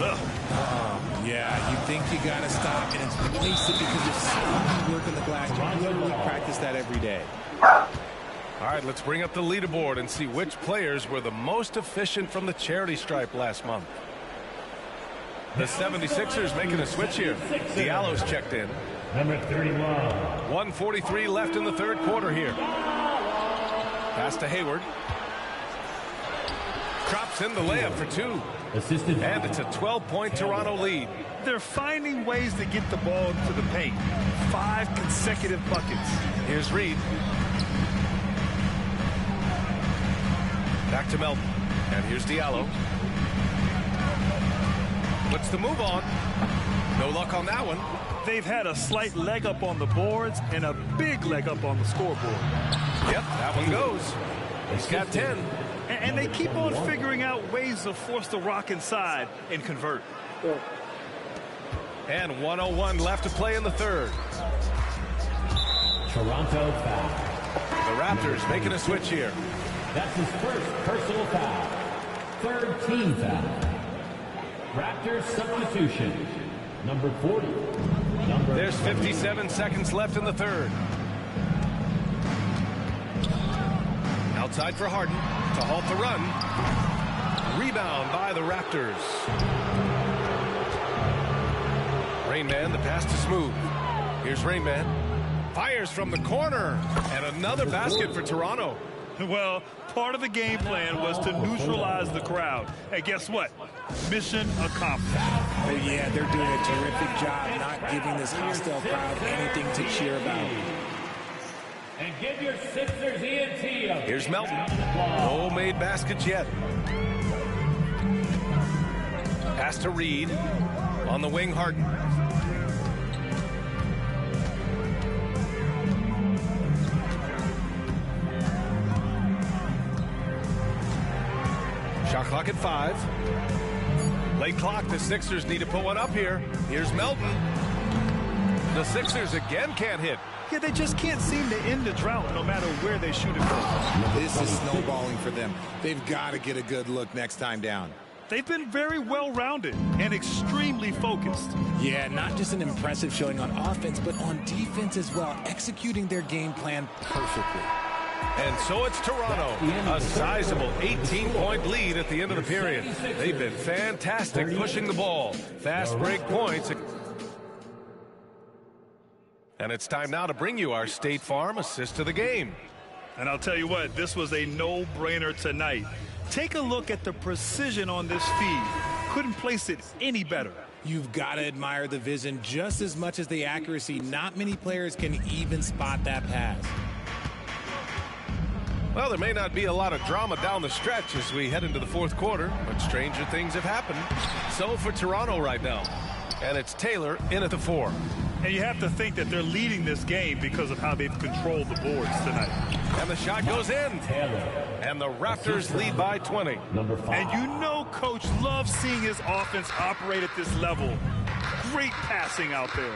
Yeah, you think you got to stop, and it's wasted because you're so working the glass. You literally practice that every day. All right, let's bring up the leaderboard and see which players were the most efficient from the charity stripe last month. The 76ers making a switch here. Diallo's checked in. Number 31. 1:43 left in the third quarter here. Pass to Hayward. Drops in the layup for two. And it's a 12-point Toronto lead. They're finding ways to get the ball into the paint. 5 consecutive buckets. Here's Reed. Back to Melton. And here's Diallo. Puts the move on. No luck on that one. They've had a slight leg up on the boards and a big leg up on the scoreboard. Yep, that one goes. He's got 10. And they keep on figuring out ways to force the rock inside and convert. And 1:01 left to play in the third. Toronto foul. The Raptors making a switch here. That's his first personal foul. Third team foul. Raptors substitution. Number 40. There's 57 seconds left in the third. Outside for Harden to halt the run. Rebound by the Raptors. Rain Man, the pass to Smooth. Here's Rain Man. Fires from the corner. And another basket for Toronto. Well, part of the game plan was to neutralize the crowd. And guess what? Mission accomplished. Yeah, they're doing a terrific job not giving this hostile crowd anything to cheer about. And give your Sixers ENT up. Here's Melton. No made baskets yet. Pass to Reed. On the wing, Harden. Shot clock at 5. Late clock. The Sixers need to put one up here. Here's Melton. The Sixers again can't hit. Yeah, they just can't seem to end the drought no matter where they shoot it from. This is snowballing for them. They've got to get a good look next time down. They've been very well-rounded and extremely focused. Yeah, not just an impressive showing on offense, but on defense as well, executing their game plan perfectly. And so it's Toronto, a sizable 18-point lead at the end of the period. They've been fantastic pushing the ball. Fast break points. And it's time now to bring you our State Farm assist of the game. And I'll tell you what, this was a no-brainer tonight. Take a look at the precision on this feed. Couldn't place it any better. You've got to admire the vision just as much as the accuracy. Not many players can even spot that pass. Well, there may not be a lot of drama down the stretch as we head into the fourth quarter, but stranger things have happened. So for Toronto right now. And it's Taylor in at the 4. And you have to think that they're leading this game because of how they've controlled the boards tonight. And the shot goes in. And the Raptors lead by 20. Number 5. And you know Coach loves seeing his offense operate at this level. Great passing out there.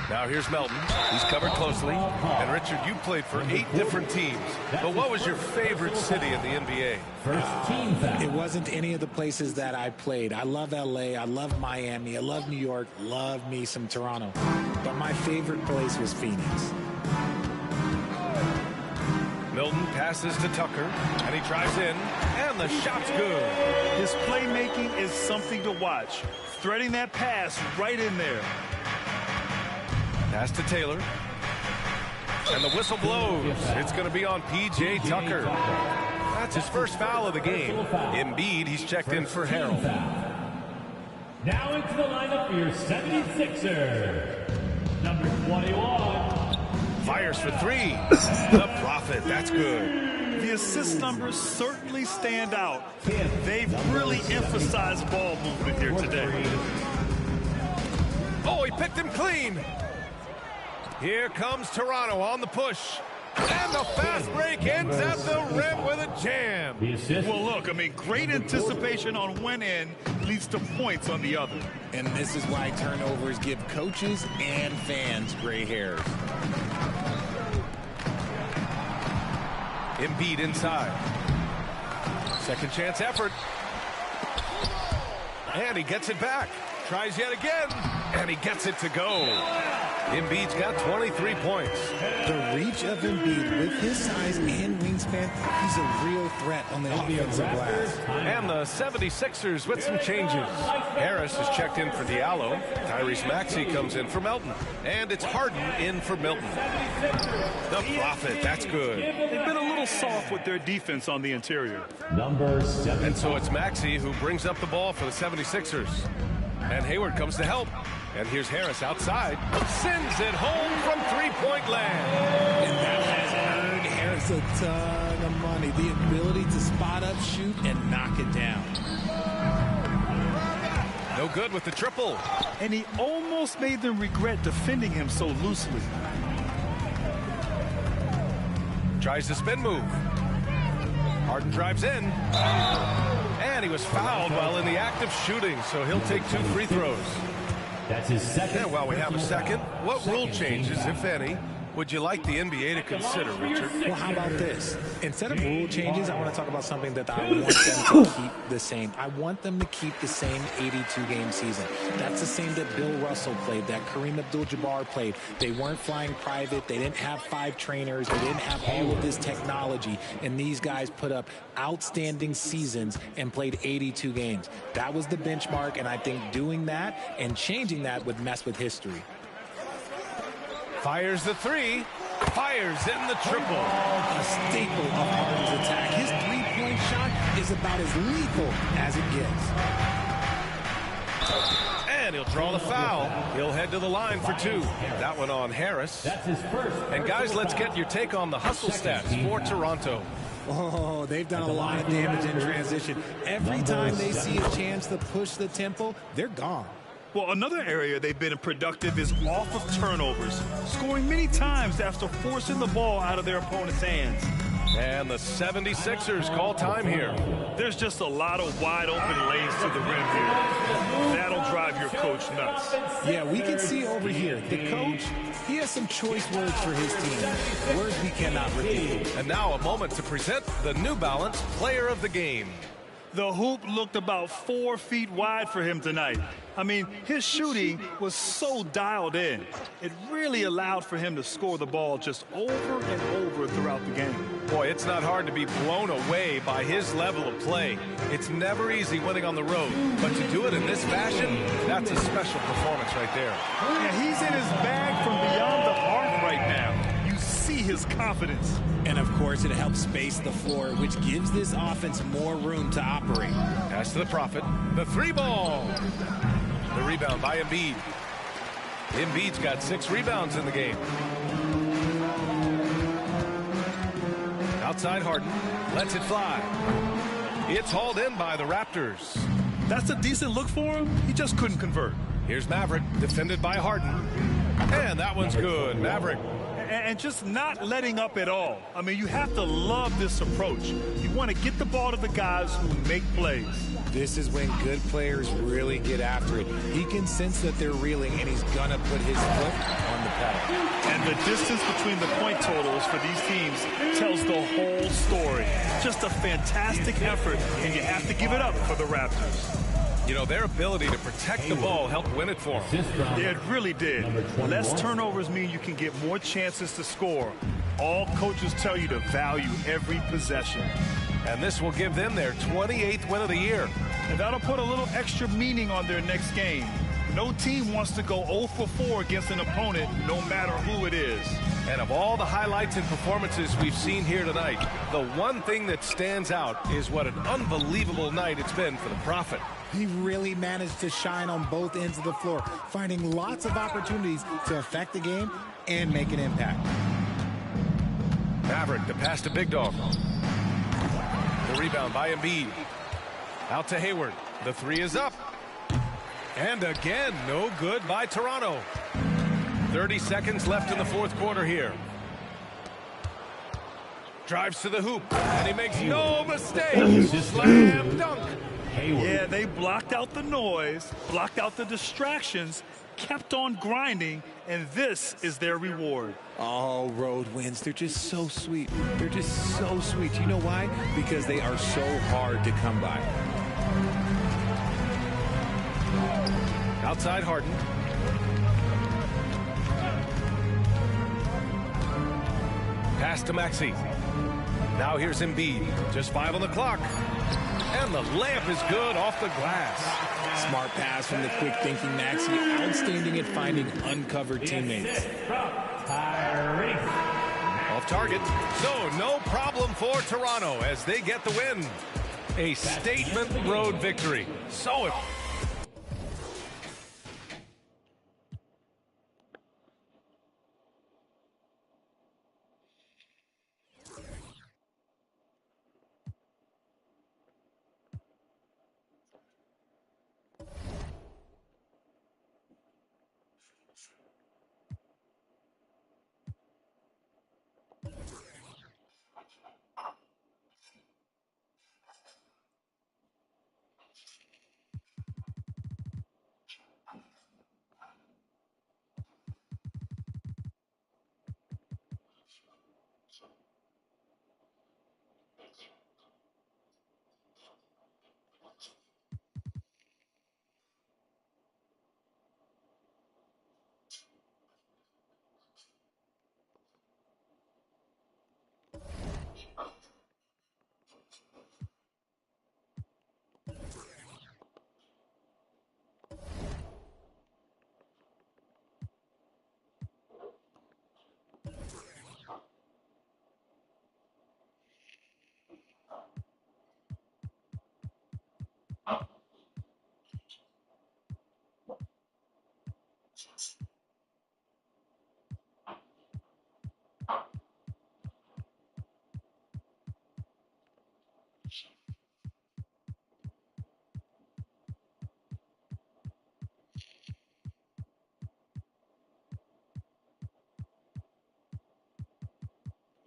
Now here's Melton. He's covered closely. And Richard, you played for 8 different teams. But what was your favorite city in the NBA? First team foul. It wasn't any of the places that I played. I love LA. I love Miami. I love New York. Love me some Toronto. But my favorite place was Phoenix. Milton passes to Tucker. And he drives in. And the shot's good. His playmaking is something to watch. Threading that pass right in there. Pass to Taylor. And the whistle blows. It's going to be on P.J. Tucker. That's his first foul of the game. Embiid, he's checked in for Harold. Now into the lineup for your 76ers. Number 21. Fires for three. The Prophet, that's good. The assist numbers certainly stand out. They've really emphasized ball movement here today. Oh, he picked him clean. Here comes Toronto on the push. And the fast break ends at the rim with a jam. Well, look, I mean, great anticipation on one end leads to points on the other. And this is why turnovers give coaches and fans gray hairs. Embiid inside. Second chance effort. And he gets it back. Tries yet again. And he gets it to go. Embiid's got 23 points. The reach of Embiid with his size and wingspan, he's a real threat on the offensive glass. And the 76ers with some changes. Harris is checked in for Diallo. Tyrese Maxey comes in for Melton. And it's Harden in for Milton. The Prophet, that's good. They've been a little soft with their defense on the interior. Number 7. And so it's Maxey who brings up the ball for the 76ers. And Hayward comes to help. And here's Harris outside. Sends it home from three-point land. And that has earned Harris a ton of money. The ability to spot up, shoot, and knock it down. No good with the triple. And he almost made them regret defending him so loosely. Tries the spin move. Harden drives in. And he was fouled while in the act of shooting, so he'll take 2 free throws. That's his second. And while we have a second, what rule changes, if any, would you like the NBA to consider, Richard? Well, how about this? Instead of rule changes, I want to talk about something that I want them to keep the same. I want them to keep the same 82-game season. That's the same that Bill Russell played, that Kareem Abdul-Jabbar played. They weren't flying private. They didn't have 5 trainers. They didn't have all of this technology. And these guys put up outstanding seasons and played 82 games. That was the benchmark, and I think doing that and changing that would mess with history. Fires the three. Fires in the triple. A staple of Harden's attack. His three-point shot is about as lethal as it gets. And he'll draw the foul. He'll head to the line for 2. That one on Harris. That's his first. And guys, let's get your take on the hustle stats for Toronto. Oh, they've done a lot of damage in transition. Every time they see a chance to push the tempo, they're gone. Well, another area they've been productive is off of turnovers, scoring many times after forcing the ball out of their opponent's hands. And the 76ers call time here. There's just a lot of wide open lanes to the rim here. That'll drive your coach nuts. Yeah, we can see over here, the coach, he has some choice words for his team. Words we cannot repeat. And now a moment to present the New Balance Player of the Game. The hoop looked about 4 feet wide for him tonight. I mean, his shooting was so dialed in. It really allowed for him to score the ball just over and over throughout the game. Boy, it's not hard to be blown away by his level of play. It's never easy winning on the road, but to do it in this fashion, that's a special performance right there. Yeah, he's in his bag from beyond the arc right now. You see his confidence. And, of course, it helps space the floor, which gives this offense more room to operate. Pass to the Prophet. The 3 ball. The rebound by Embiid. Embiid's got 6 rebounds in the game. Outside Harden. Lets it fly. It's hauled in by the Raptors. That's a decent look for him. He just couldn't convert. Here's Maverick, defended by Harden. And that one's good. Maverick. And just not letting up at all. I mean, you have to love this approach. You want to get the ball to the guys who make plays. This is when good players really get after it. He can sense that they're reeling, and he's going to put his foot on the pedal. And the distance between the point totals for these teams tells the whole story. Just a fantastic effort, and you have to give it up for the Raptors. You know, their ability to protect the ball helped win it for them. Yeah, it really did. Less turnovers mean you can get more chances to score. All coaches tell you to value every possession. And this will give them their 28th win of the year. And that'll put a little extra meaning on their next game. No team wants to go 0 for 4 against an opponent, no matter who it is. And of all the highlights and performances we've seen here tonight, the one thing that stands out is what an unbelievable night it's been for the Prophet. He really managed to shine on both ends of the floor, finding lots of opportunities to affect the game and make an impact. Maverick, the pass to Big Dog. The rebound by Embiid. Out to Hayward. The three is up. And again, no good by Toronto. 30 seconds left in the fourth quarter here. Drives to the hoop, and he makes no mistake. Slam dunk. Yeah, they blocked out the noise, blocked out the distractions, kept on grinding, and this is their reward. Oh, road wins. They're just so sweet. They're just so sweet. You know why? Because they are so hard to come by. Outside Harden. Pass to Maxey. Now here's Embiid. Just 5 on the clock. And the layup is good off the glass. Smart pass from the quick thinking Maxey. Outstanding at finding uncovered teammates. Off target. So no problem for Toronto as they get the win. A statement road victory. So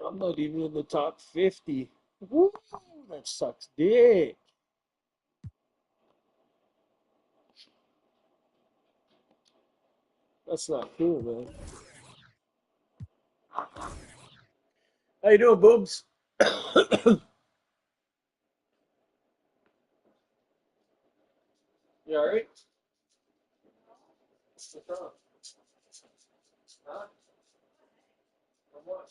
I'm not even in the top 50. Woo, that sucks dick. That's not cool, man. How you doing, boobs? You alright? What's wrong? Huh? From what?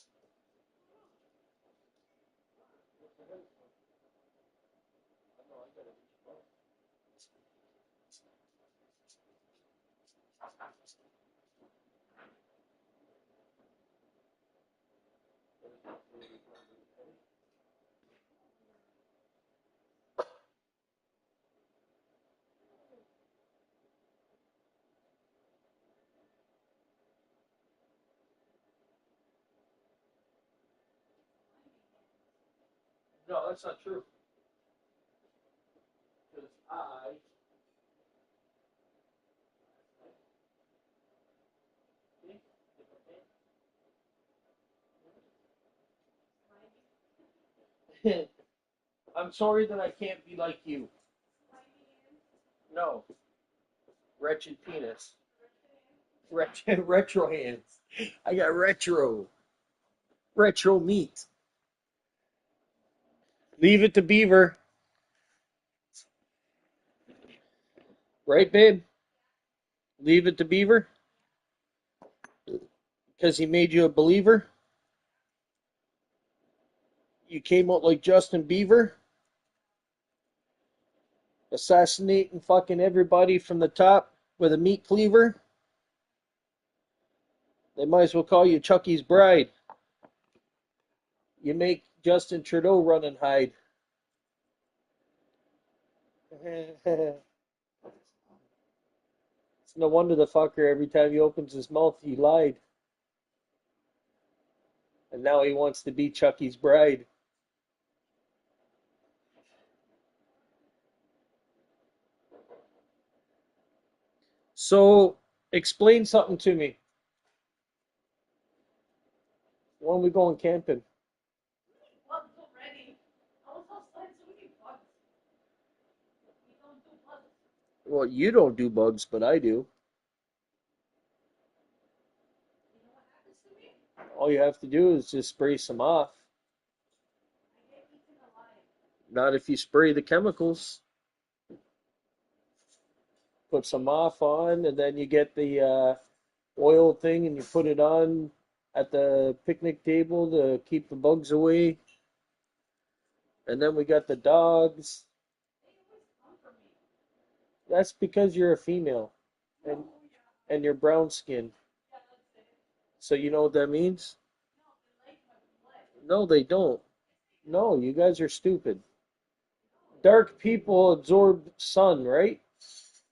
No, that's not true. Because I'm sorry that I can't be like you. No. Wretched penis. Retro hands. I got retro. Retro meat. Leave it to Beaver. Right, babe? Leave it to Beaver? Because he made you a believer? You came out like Justin Bieber? Assassinating fucking everybody from the top with a meat cleaver? They might as well call you Chucky's bride. You make Justin Trudeau run and hide. It's no wonder the fucker, every time he opens his mouth, he lied. And now he wants to be Chucky's bride. So, explain something to me. When are we going camping? Well, you don't do bugs, but I do. All you have to do is just spray some off. Not if you spray the chemicals. Put some off on, and then you get the oil thing and you put it on at the picnic table to keep the bugs away. And then we got the dogs. That's because you're a female and you're brown skin. So you know what that means? No, they don't. No, you guys are stupid. Dark people absorb sun, right?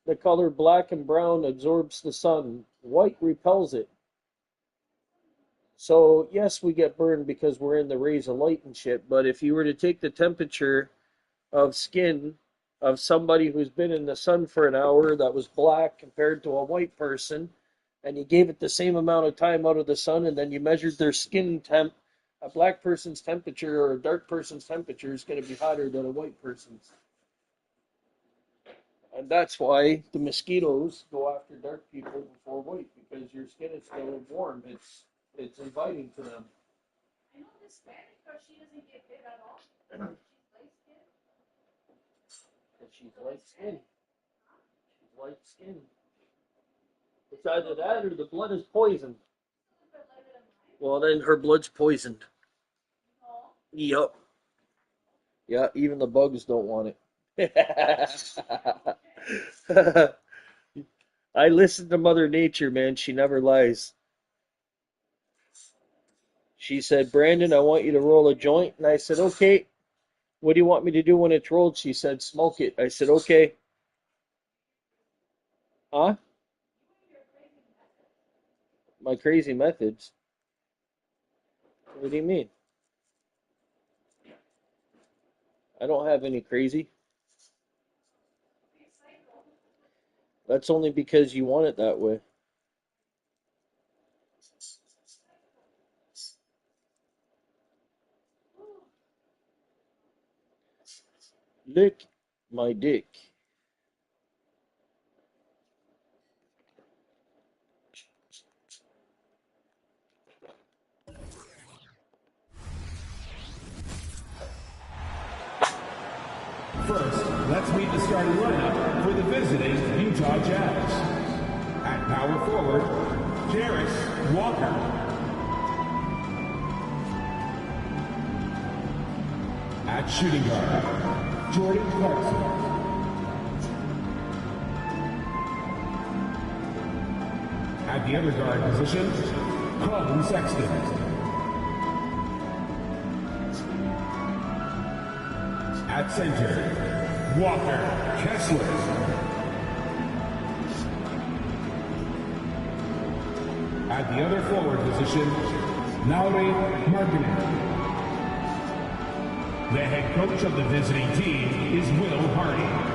The color black and brown absorbs the sun. White repels it. So, yes, we get burned because we're in the rays of light and shit, but if you were to take the temperature of skin of somebody who's been in the sun for an hour that was black compared to a white person, and you gave it the same amount of time out of the sun, and then you measured their skin temp, a black person's temperature or a dark person's temperature is going to be hotter than a white person's. And that's why the mosquitoes go after dark people before white, because your skin is still warm. It's inviting to them. I know Hispanic, but she doesn't get bit at all. She's light skinned. She's light skinned. She's light skinned. It's either that or the blood is poisoned. Well, then her blood's poisoned. Yup. Yeah, even the bugs don't want it. I listen to Mother Nature, man. She never lies. She said, Brandon, I want you to roll a joint. And I said, okay. What do you want me to do when it's rolled? She said, smoke it. I said, okay. Huh? My crazy methods? What do you mean? I don't have any crazy. That's only because you want it that way. Lick my dick. First, let's meet the starting lineup for the visiting Utah Jazz. At power forward, Jarris Walker. At shooting guard, Jordan Clarkson. At the other guard position, Colin Sexton. At center, Walker Kessler. At the other forward position, Lauri Markkanen. The head coach of the visiting team is Will Hardy.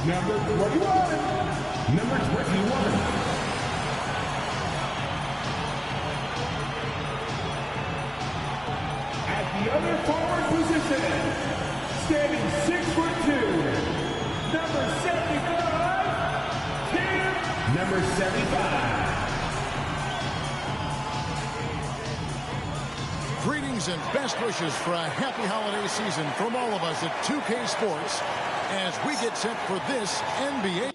Number 21, number 21. At the other forward position, standing 6'2", number 75, Tim. Number 75. Greetings and best wishes for a happy holiday season from all of us at 2K Sports as we get set for this NBA.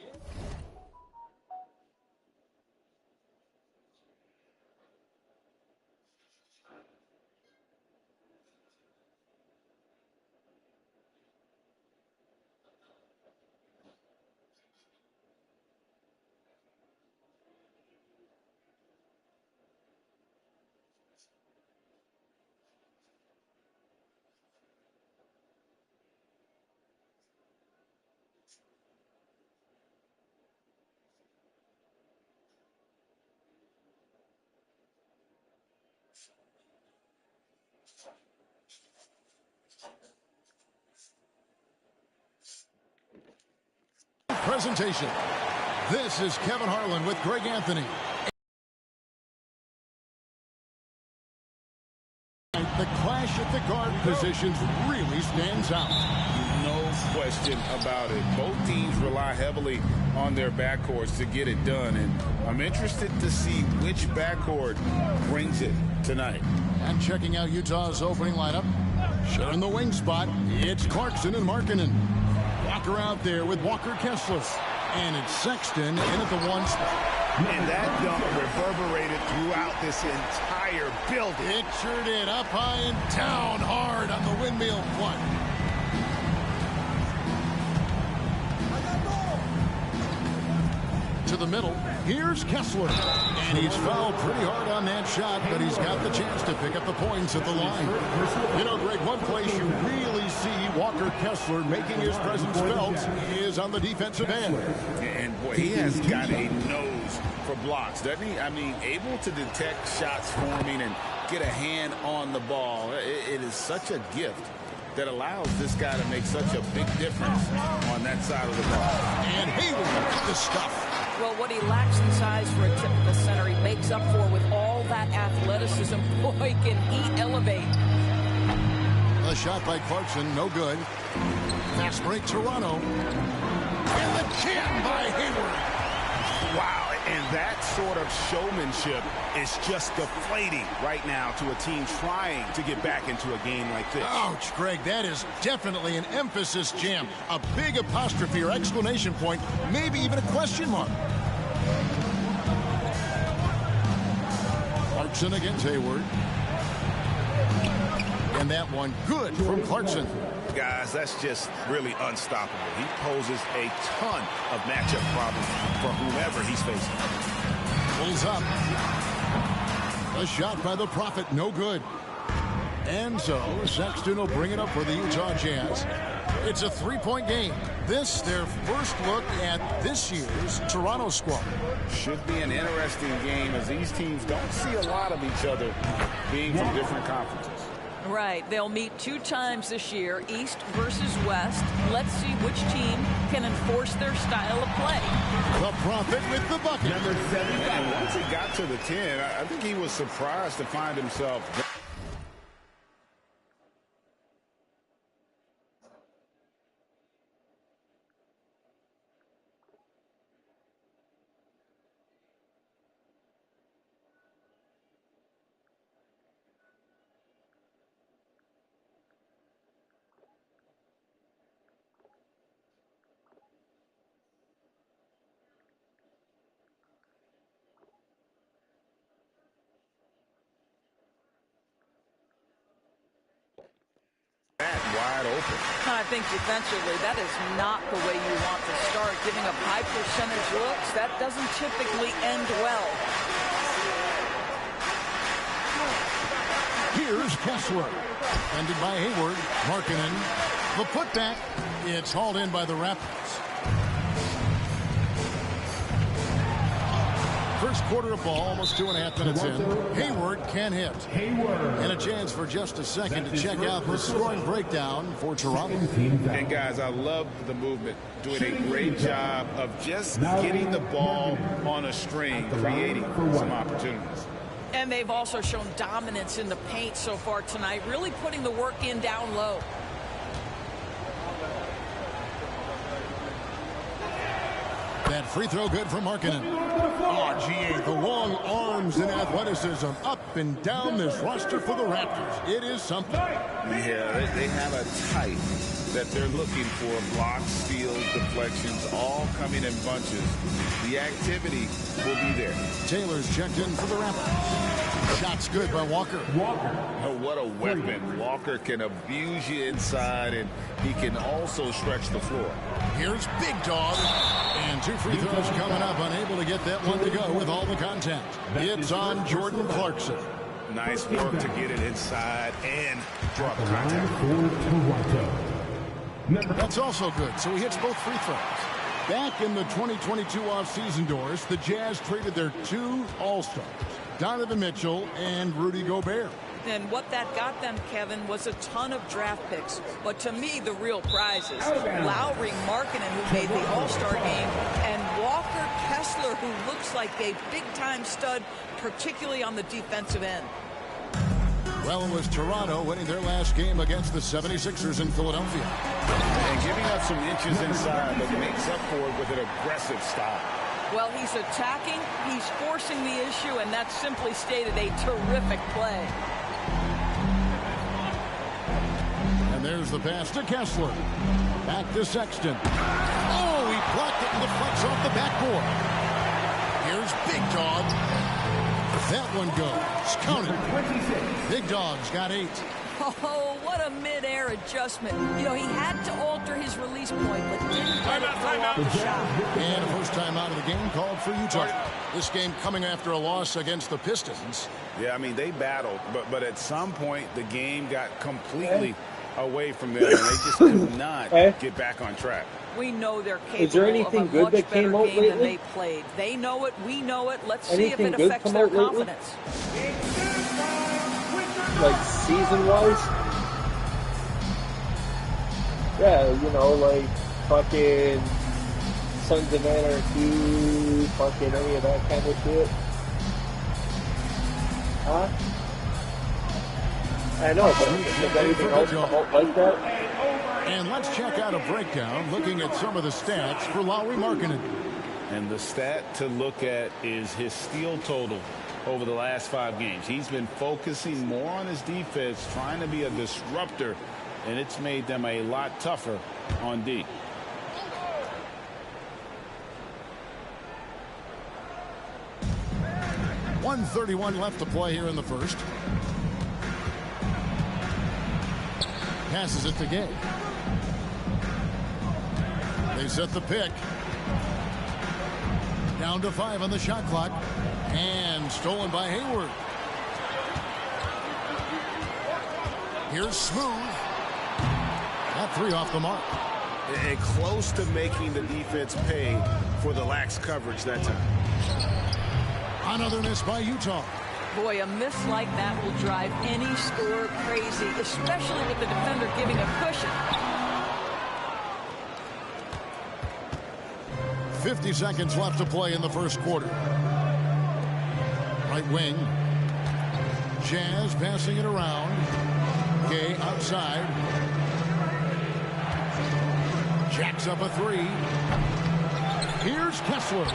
Presentation. This is Kevin Harlan with Greg Anthony. The clash at the guard positions really stands out. No question about it. Both teams rely heavily on their backcourts to get it done, and I'm interested to see which backcourt brings it tonight. And checking out Utah's opening lineup, sharing the wing spot, it's Clarkson and Markkanen. Walker out there with Walker Kessler. And it's Sexton in at the 1 spot. And that dunk reverberated throughout this entire building. It sure did. Up high and down hard on the windmill plunge. To the middle, here's Kessler. And he's fouled pretty hard on that shot, but he's got the chance to pick up the points at the line. You know, Greg, one place you really see Walker Kessler making his presence felt is on the defensive end. And boy, he has got a nose for blocks, doesn't he? I mean, able to detect shots forming and get a hand on the ball. It is such a gift that allows this guy to make such a big difference on that side of the ball. And Hayward with the stuff. Well, what he lacks in size for a typical center, he makes up for with all that athleticism. Boy, can he elevate. A shot by Clarkson, no good. Fast break, Toronto. And the jam by Hayward. Wow, and that sort of showmanship is just deflating right now to a team trying to get back into a game like this. Ouch, Greg, that is definitely an emphasis jam. A big apostrophe or exclamation point, maybe even a question mark. Clarkson against Hayward. And that one good from Clarkson. Guys, that's just really unstoppable. He poses a ton of matchup problems for whomever he's facing. Pulls up. A shot by the Prophet, no good. And so Sexton will bring it up for the Utah Jazz. It's a 3-point game. This, their first look at this year's Toronto squad. Should be an interesting game as these teams don't see a lot of each other being from different conferences. Right. They'll meet 2 times this year, East versus West. Let's see which team can enforce their style of play. The Prophet with the bucket. Number 75. And once he got to the 10, I think he was surprised to find himself. Wide open. I think defensively, that is not the way you want to start. Giving up high percentage looks, that doesn't typically end well. Here's Kessler. Defended by Hayward. Markkanen. The putback. It's hauled in by the Raptors. For First quarter of ball, almost 2.5 minutes in. Hayward can hit. And a chance for just a second to check out the scoring breakdown for Toronto. And guys, I love the movement. Doing a great job of just getting the ball on a string, creating some opportunities. And they've also shown dominance in the paint so far tonight, really putting the work in down low. That free throw good for Markkanen. Oh, GA, the long arms and athleticism up and down this roster for the Raptors. It is something. Yeah, they have a type that they're looking for. Blocks, steals, deflections, all coming in bunches. The activity will be there. Taylor's checked in for the Raptors. Shots good by Walker. Oh, what a weapon. Walker can abuse you inside, and he can also stretch the floor. Here's Big Dog. And 2 free throws coming up. Unable to get that one to go with all the contact. It's on Jordan Clarkson. Nice work to get it inside and draw the contact. That's also good. So he hits both free throws. Back in the 2022 offseason doors, the Jazz traded their 2 All-Stars, Donovan Mitchell and Rudy Gobert. And what that got them, Kevin, was a ton of draft picks. But to me, the real prize is Lowry Markkanen, who made the All-Star game, and Walker Kessler, who looks like a big-time stud, particularly on the defensive end. Well, it was Toronto winning their last game against the 76ers in Philadelphia. And giving up some inches inside, but makes up for it with an aggressive style. Well, he's attacking, he's forcing the issue, and that's simply stated a terrific play. And there's the pass to Kessler. Back to Sexton. Oh, he blocked it and deflects off the backboard. Here's Big Dog. That one goes. Count it. Big Dog's got 8. Oh, what a mid-air adjustment. You know, he had to alter his release point, but didn't let it throw off the shot. And a first time out of the game called for Utah. This game coming after a loss against the Pistons. Yeah, I mean, they battled, but at some point the game got completely away from them, and they just could not get back on track. We know they're Is there capable anything of a good much that better came out game than lately? they played. They know it, we know it. Let's see if Anything it good affects come their out lately? confidence. Like season-wise? Yeah, you know, like fucking Sons of Anarchy, fucking any of that kind of shit. Huh? I know, but is anything else come out like that? And let's check out a breakdown looking at some of the stats for Lowry Markkanen. And the stat to look at is his steal total over the last 5 games. He's been focusing more on his defense, trying to be a disruptor, and it's made them a lot tougher on D. .131 left to play here in the first. Passes it to Gay. They set the pick. Down to 5 on the shot clock. And stolen by Hayward. Here's Smooth. That 3 off the mark. And close to making the defense pay for the lax coverage that time. Another miss by Utah. Boy, a miss like that will drive any scorer crazy, especially with the defender giving a cushion. 50 seconds left to play in the first quarter. Right wing. Jazz passing it around. Gay outside. Jacks up a 3. Here's Kessler.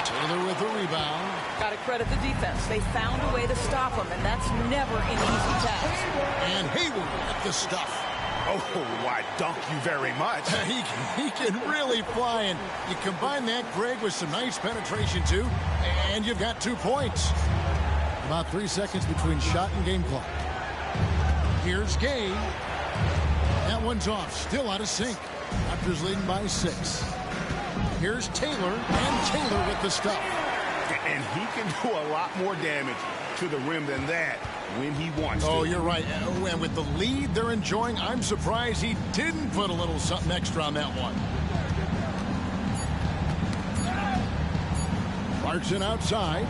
Taylor with the rebound. Got to credit the defense. They found a way to stop him, and that's never an easy task. And Hayward at the stuff. Oh, why, dunk you very much. He can really fly, and you combine that, Greg, with some nice penetration, too, and you've got 2 points. About 3 seconds between shot and game clock. Here's Gay. That one's off. Still out of sync. Raptors leading by 6. Here's Taylor, and Taylor with the stuff. And he can do a lot more damage to the rim than that when he wants to. Oh, you're right. And with the lead they're enjoying, I'm surprised he didn't put a little something extra on that one. Clarkson outside.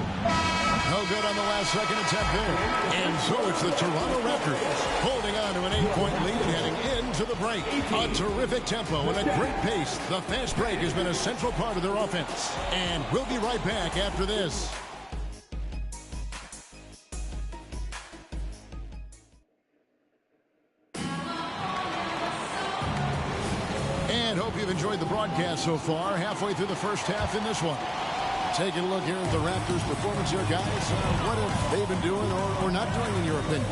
No good on the last second attempt there. And so it's the Toronto Raptors holding on to an 8-point lead heading into the break. A terrific tempo and a great pace. The fast break has been a central part of their offense. And we'll be right back after this. And hope you've enjoyed the broadcast so far. Halfway through the first half in this one. Taking a look here at the Raptors' performance here, guys. What have they been doing or not doing, in your opinion?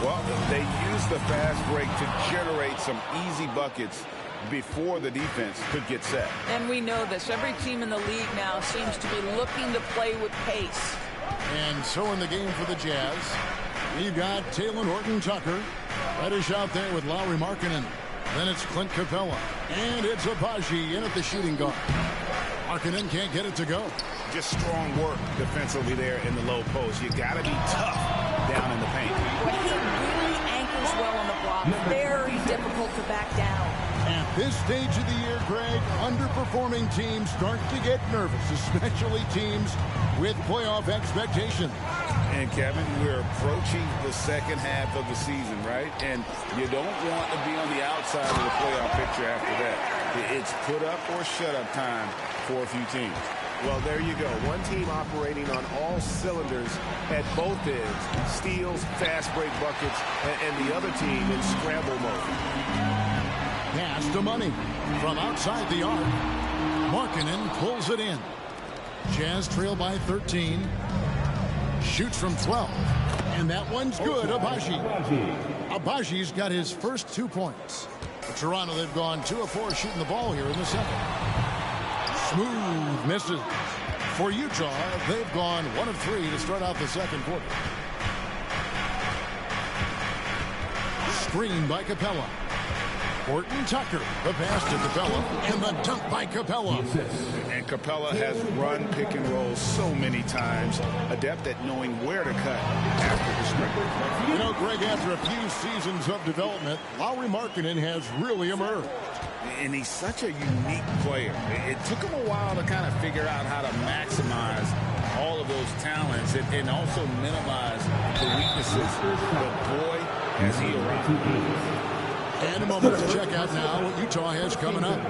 Well, they used the fast break to generate some easy buckets before the defense could get set. And we know this. Every team in the league now seems to be looking to play with pace. And so in the game for the Jazz, we've got Taylor Horton-Tucker. Reddish out there with Lauri Markkanen. Then it's Clint Capella. And it's Agbaji in at the shooting guard. Markkanen can't get it to go. Just strong work defensively there in the low post. You got to be tough down in the paint. He really anchors well on the block. Very difficult to back down. At this stage of the year, Greg, underperforming teams start to get nervous, especially teams with playoff expectations. And Kevin, we're approaching the second half of the season, right? And you don't want to be on the outside of the playoff picture after that. It's put up or shut up time for a few teams. Well, there you go. One team operating on all cylinders at both ends. Steals, fast break buckets, and the other team in scramble mode. Pass to Money from outside the arc. Markkanen pulls it in. Jazz trail by 13. Shoots from 12. And that one's good. Agbaji's got his first 2 points. For Toronto, they've gone 2 of 4 shooting the ball here in the second. Smooth misses. For Utah, they've gone 1 of 3 to start out the second quarter. Screen by Capella. Horton-Tucker, the pass to Capella, and the dunk by Capella. And Capella has run pick and roll so many times, adept at knowing where to cut after the screen. You know, Greg, after a few seasons of development, Lauri Markkanen has really emerged. And he's such a unique player. It took him a while to kind of figure out how to maximize all of those talents and also minimize the weaknesses. But boy, has he arrived. And a moment to check out now what Utah has coming up.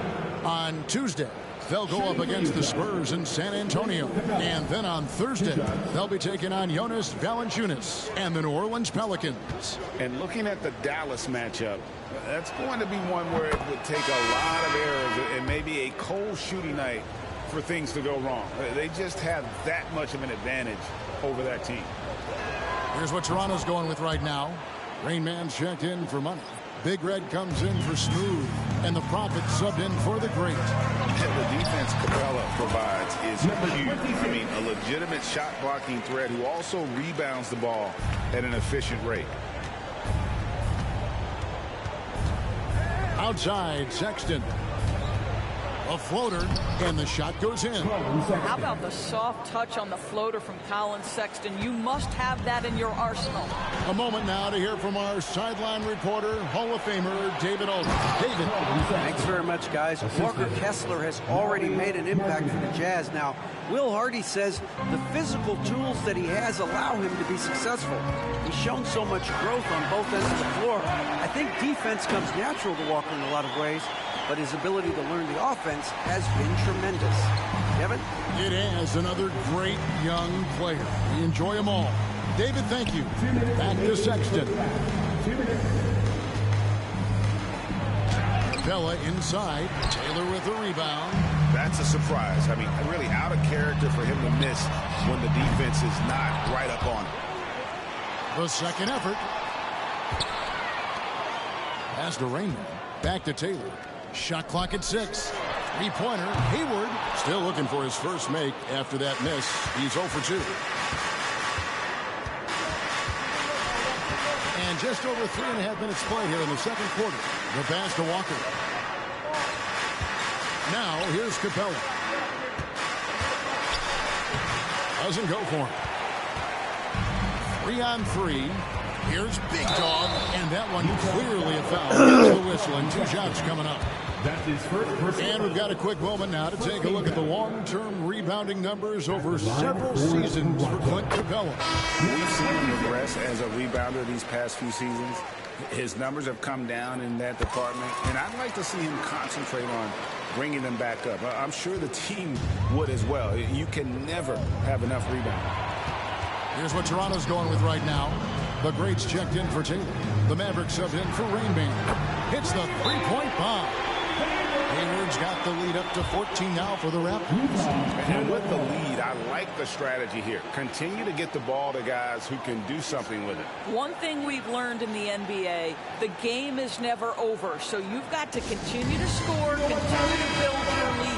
On Tuesday, they'll go up against the Spurs in San Antonio. And then on Thursday, they'll be taking on Jonas Valanciunas and the New Orleans Pelicans. And looking at the Dallas matchup, that's going to be one where it would take a lot of errors and maybe a cold shooting night for things to go wrong. They just have that much of an advantage over that team. Here's what Toronto's going with right now. Rain Man checked in for Money. Big Red comes in for Smooth, and the Prophet subbed in for the Great. And the defense Capella provides is huge. I mean, a legitimate shot blocking threat who also rebounds the ball at an efficient rate. Outside, Sexton. A floater, and the shot goes in. How about the soft touch on the floater from Colin Sexton? You must have that in your arsenal. A moment now to hear from our sideline reporter, Hall of Famer David Aldridge. David. Thanks very much, guys. Walker Kessler has already made an impact for the Jazz. Now, Will Hardy says the physical tools that he has allow him to be successful. He's shown so much growth on both ends of the floor. I think defense comes natural to Walker in a lot of ways, but his ability to learn the offense has been tremendous. Kevin? It has another great young player. We enjoy them all. David, thank you. Back to Sexton. Capella inside. Taylor with the rebound. That's a surprise. I mean, really out of character for him to miss when the defense is not right up on him. The second effort. Pass to Rainman. Back to Taylor. Shot clock at 6. Three-pointer. Hayward still looking for his first make after that miss. He's 0 for 2. And just over 3.5 minutes played here in the second quarter. The pass to Walker. Now here's Capella. Doesn't go for him. 3-on-3. Here's Big Dog, and that one clearly a foul. Gets the whistle, and 2 shots coming up. That's his first. And we've got a quick moment now to take a look at the long-term rebounding numbers over several seasons for Clint Capella. We've seen him progress as a rebounder these past few seasons. His numbers have come down in that department, and I'd like to see him concentrate on bringing them back up. I'm sure the team would as well. You can never have enough rebounding. Here's what Toronto's going with right now. The greats checked in for Taylor. The Mavericks subbed in for Rain Man. Hits the three-point bomb. Hayward's got the lead up to 14 now for the Raptors. And with the lead, I like the strategy here. Continue to get the ball to guys who can do something with it. One thing we've learned in the NBA, the game is never over. So you've got to continue to score, continue to build your lead.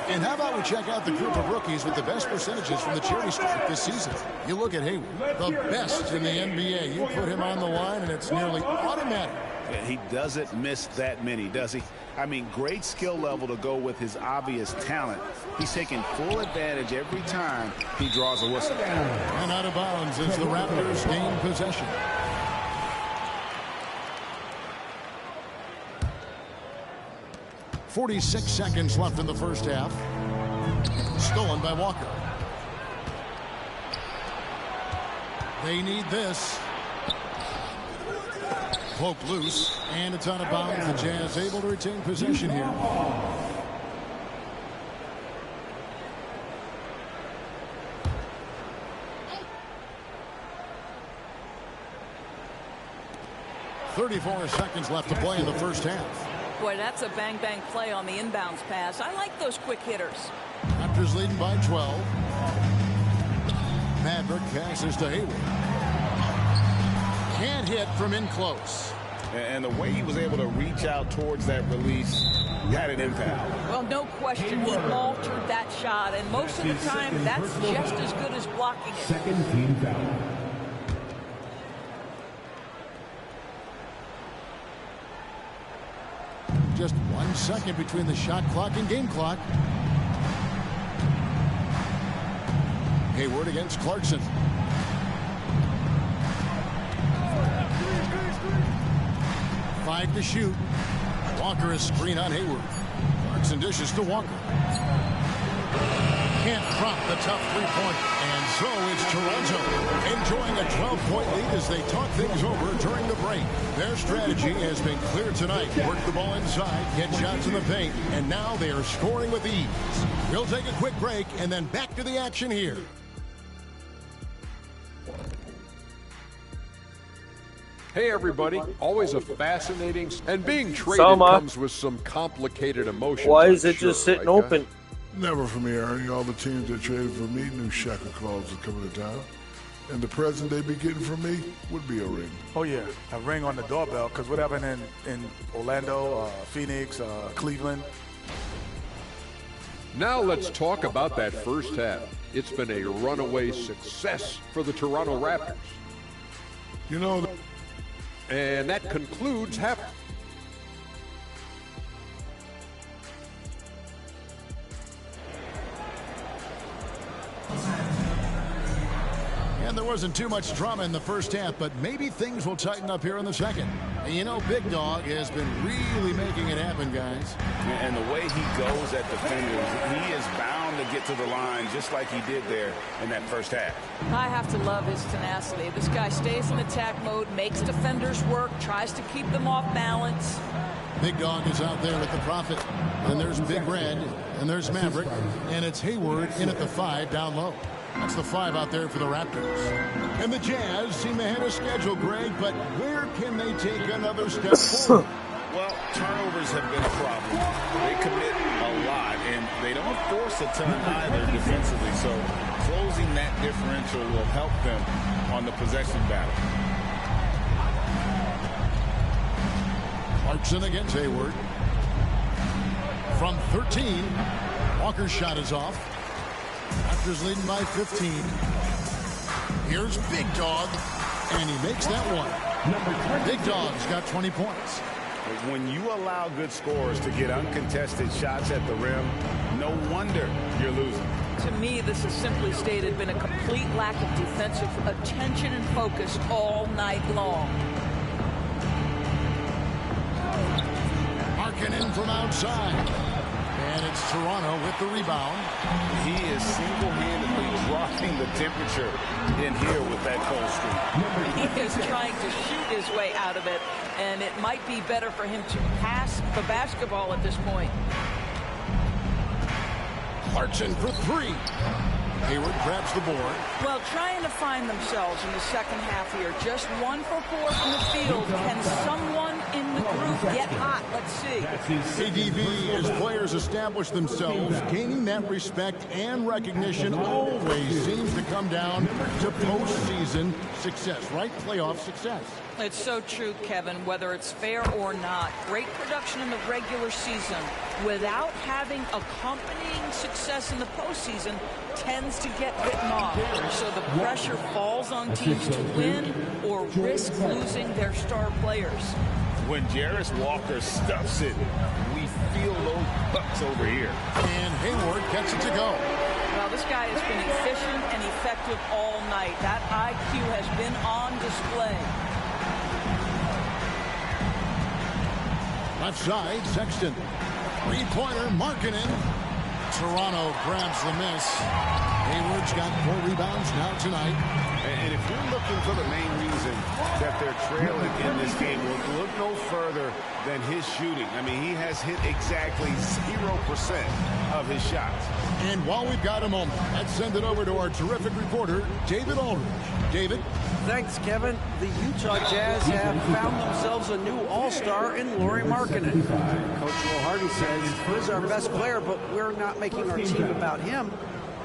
And how about we check out the group of rookies with the best percentages from the charity stripe this season? You look at Hayward, the best in the NBA. You put him on the line, and it's nearly automatic. Yeah, he doesn't miss that many, does he? I mean, great skill level to go with his obvious talent. He's taking full advantage every time he draws a whistle. And out of bounds as the Raptors gain possession. .46 seconds left in the first half. Stolen by Walker. They need this. Poked loose, and it's out of bounds. The Jazz able to retain possession here. .34 seconds left to play in the first half. Boy, that's a bang-bang play on the inbounds pass. I like those quick hitters. Raptors leading by 12. Maverick passes to Hayward. Can't hit from in close. And the way he was able to reach out towards that release had an impact. Well, no question. He altered that shot, and most of the time, that's just as good as blocking it. Second team foul. Just 1 second between the shot clock and game clock. Hayward against Clarkson. Five to shoot. Walker is screen on Hayward. Clarkson dishes to Walker. Can't drop the tough three-point. And so it's Toronto enjoying a 12-point lead as they talk things over during the break. Their strategy has been clear tonight. Work the ball inside, get shots in the paint, and now they are scoring with ease. We'll take a quick break and then back to the action here. Hey everybody, always a fascinating, and being traded comes with some complicated emotions. Why is it just sitting open? Never for me, Ernie. All the teams that traded for me knew Shaka Claus was coming to town. And the present they'd be getting from me would be a ring. Oh, yeah, a ring on the doorbell, because what happened in Orlando, Phoenix, Cleveland. Now let's talk about that first half. It's been a runaway success for the Toronto Raptors. You know, and that concludes half. And there wasn't too much drama in the first half, but maybe things will tighten up here in the second. And you know, Big Dog has been really making it happen, guys. And the way he goes at defenders, he is bound to get to the line just like he did there in that first half. I have to love his tenacity. This guy stays in attack mode, makes defenders work, tries to keep them off balance. Big Dog is out there with the Prophet. And there's Big Red, and there's Maverick, and it's Hayward in at the 5 down low. That's the 5 out there for the Raptors. And the Jazz seem ahead of schedule, Greg, but where can they take another step forward? Well, turnovers have been a problem. They commit a lot, and they don't force a ton either defensively, so closing that differential will help them on the possession battle. Clarkson against Hayward. From 13, Walker's shot is off. Raptors leading by 15. Here's Big Dog, and he makes that one. Big Dog's got 20 points. When you allow good scorers to get uncontested shots at the rim, no wonder you're losing. To me, this has simply stated been a complete lack of defensive attention and focus all night long. from outside. And it's Toronto with the rebound. He is single-handedly dropping the temperature in here with that cold streak. He is trying to shoot his way out of it, and it might be better for him to pass the basketball at this point. Clarkson for three. Hayward grabs the board. Well, trying to find themselves in the second half here. Just 1 for 4 from the field. Can someone in the group get hot? Let's see. ADB, as players establish themselves, gaining that respect and recognition always seems to come down to postseason success, right? Playoff success. It's so true, Kevin, whether it's fair or not. Great production in the regular season without having accompanying success in the postseason tends to get written off. So the pressure falls on teams to win or risk losing their star players. When Jarris Walker stuffs it, we feel those bucks over here. And Hayward gets it to go. Well, this guy has been efficient and effective all night. That IQ has been on display. Left side, Sexton. Three-pointer, Markkanen. Toronto grabs the miss. Hayward's got 4 rebounds now tonight. And if you're looking for the main reason that they're trailing in this game, look no further than his shooting. I mean, he has hit exactly 0% of his shots. And while we've got a moment, let's send it over to our terrific reporter, David Aldridge. David? Thanks, Kevin. The Utah Jazz have found themselves a new all-star in Lauri Markkanen. Coach Will Hardy says he's our best player, but we're not making our team about him.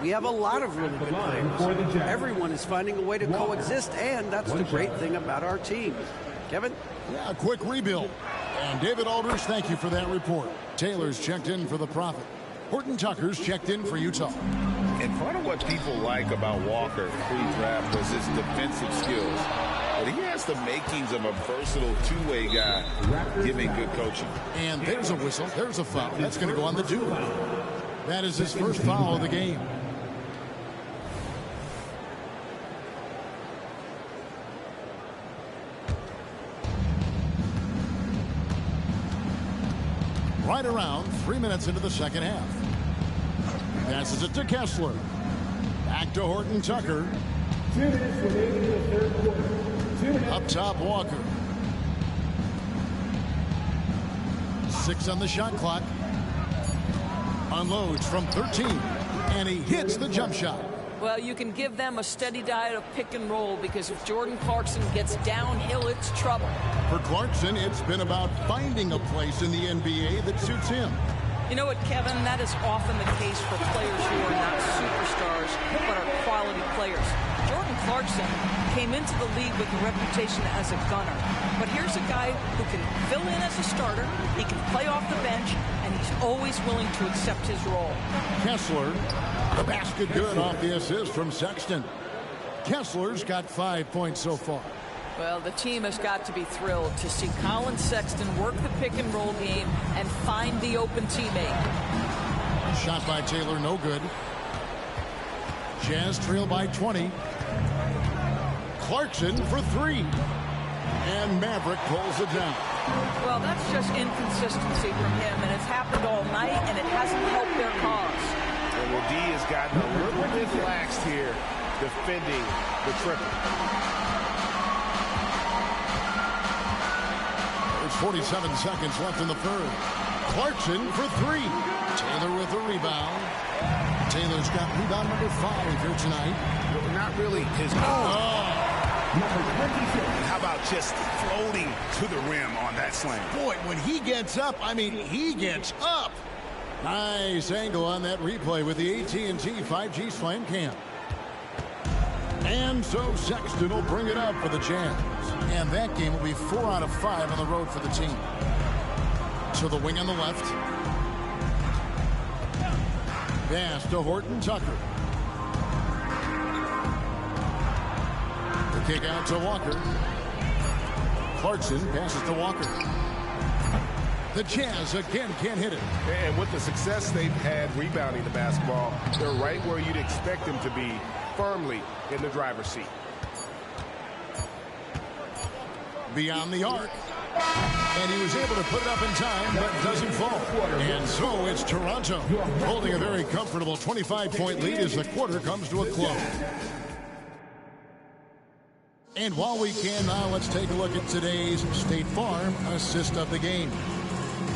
We have a lot of really good players. Everyone is finding a way to coexist, and that's the great thing about our team. Kevin? Yeah, a quick rebuild. And David Aldridge, thank you for that report. Taylor's checked in for the Prophet. Horton Tucker's checked in for Utah. And part of what people like about Walker pre-draft was his defensive skills. But he has the makings of a versatile two-way guy giving good coaching. And there's a whistle. There's a foul. That's going to go on the Duke. That is his first foul of the game. Right around 3 minutes into the second half. Passes it to Kessler. Back to Horton Tucker. 2 minutes remaining in the third quarter. Up top, Walker. 6 on the shot clock. Unloads from 13. And he hits the jump shot. Well, you can give them a steady diet of pick and roll because if Jordan Clarkson gets downhill, it's trouble. For Clarkson, it's been about finding a place in the NBA that suits him. You know what, Kevin? That is often the case for players who are not superstars, but are quality players. Jordan Clarkson came into the league with a reputation as a gunner. But here's a guy who can fill in as a starter, he can play off the bench, and he's always willing to accept his role. Kessler, the basket good off the assist from Sexton. Kessler's got 5 points so far. Well, the team has got to be thrilled to see Colin Sexton work the pick and roll game and find the open teammate. Shot by Taylor, no good. Jazz trail by 20. Clarkson for 3. And Maverick pulls it down. Well, that's just inconsistency from him, and it's happened all night, and it hasn't helped their cause. Well, D has gotten a little bit laxed here defending the triple. 47 seconds left in the third. Clarkson for 3. Taylor with the rebound. Taylor's got rebound number 5 here tonight. Well, not really his goal. How about just floating to the rim on that slam? Boy, when he gets up, I mean, he gets up. Nice angle on that replay with the AT&T 5G Slam Cam. And so Sexton will bring it up for the Jazz. And that game will be 4 out of 5 on the road for the team. To the wing on the left. Pass to Horton Tucker. The kick out to Walker. Clarkson passes to Walker. The Jazz again can't hit it. And with the success they've had rebounding the basketball, they're right where you'd expect them to be, firmly in the driver's seat. beyond the arc. And he was able to put it up in time, but doesn't fall. And so it's Toronto holding a very comfortable 25-point lead as the quarter comes to a close. And while we can now, let's take a look at today's State Farm assist of the game.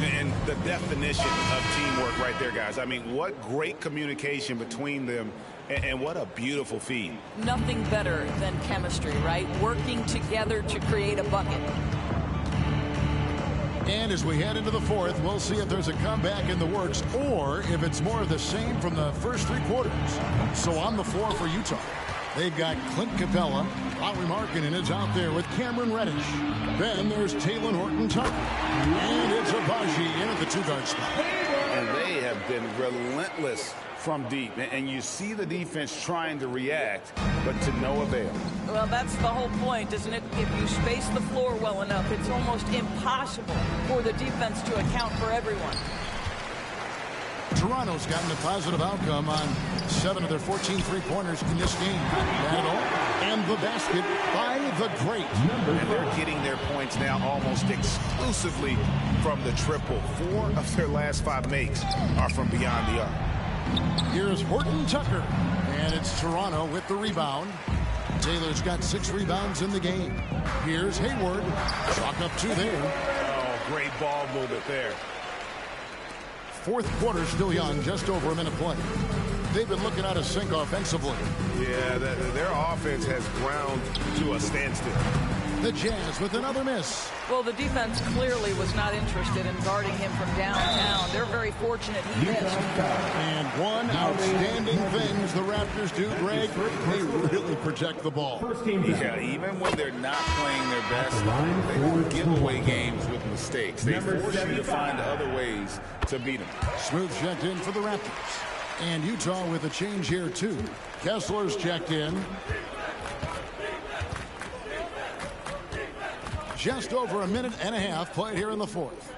And the definition of teamwork right there, guys. I mean, what great communication between them, and what a beautiful feed. Nothing better than chemistry, right? Working together to create a bucket. And as we head into the fourth, we'll see if there's a comeback in the works or if it's more of the same from the first three quarters. So on the floor for Utah, they've got Clint Capella. Lauri Markkanen is out there with Cameron Reddish. Then there's Taylor Horton-Tucker. And it's Abaji in at the two-guard spot. And they have been relentless from deep. And you see the defense trying to react, but to no avail. Well, that's the whole point, isn't it? If you space the floor well enough, it's almost impossible for the defense to account for everyone. Toronto's gotten a positive outcome on 7 of their 14 three-pointers in this game. And the basket by the great. And they're getting their points now almost exclusively from the triple. 4 of their last 5 makes are from beyond the arc. Here's Horton-Tucker. And it's Toronto with the rebound. Taylor's got 6 rebounds in the game. Here's Hayward. Chalk up 2 there. Oh, great ball movement there. Fourth quarter still young, just over a minute play. They've been looking out of sync offensively. Yeah, their offense has ground to a standstill. The Jazz with another miss. Well, the defense clearly was not interested in guarding him from downtown. They're very fortunate he missed. And one outstanding thing the Raptors do, Greg, they really protect the ball. Yeah, even when they're not playing their best, they don't give away games with mistakes. They force you to find other ways to beat them. Smooth checked in for the Raptors. And Utah with a change here, too. Kessler's checked in. Just over a minute and a half played here in the fourth.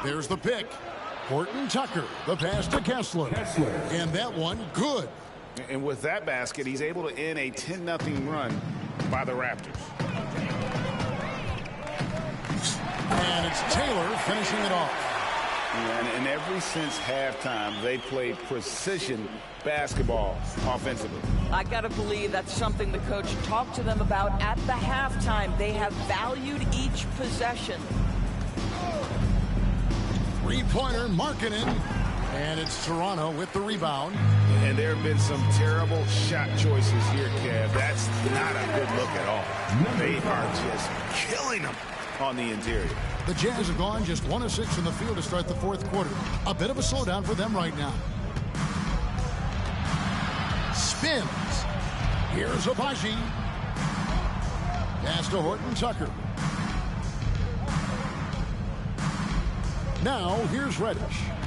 There's the pick. Horton-Tucker, the pass to Kessler. And that one, good. And with that basket, he's able to end a 10-0 run by the Raptors. And it's Taylor finishing it off. And ever since halftime, they played precision basketball offensively. I got to believe that's something the coach talked to them about at the halftime. They have valued each possession. Three-pointer, Markkanen. And it's Toronto with the rebound. And there have been some terrible shot choices here, Kev. That's not a good look at all. They are just killing them on the interior. The Jazz have gone just 1 of 6 in the field to start the fourth quarter. A bit of a slowdown for them right now. Spins. Here's Abaji. Pass to Horton-Tucker. Now here's Reddish.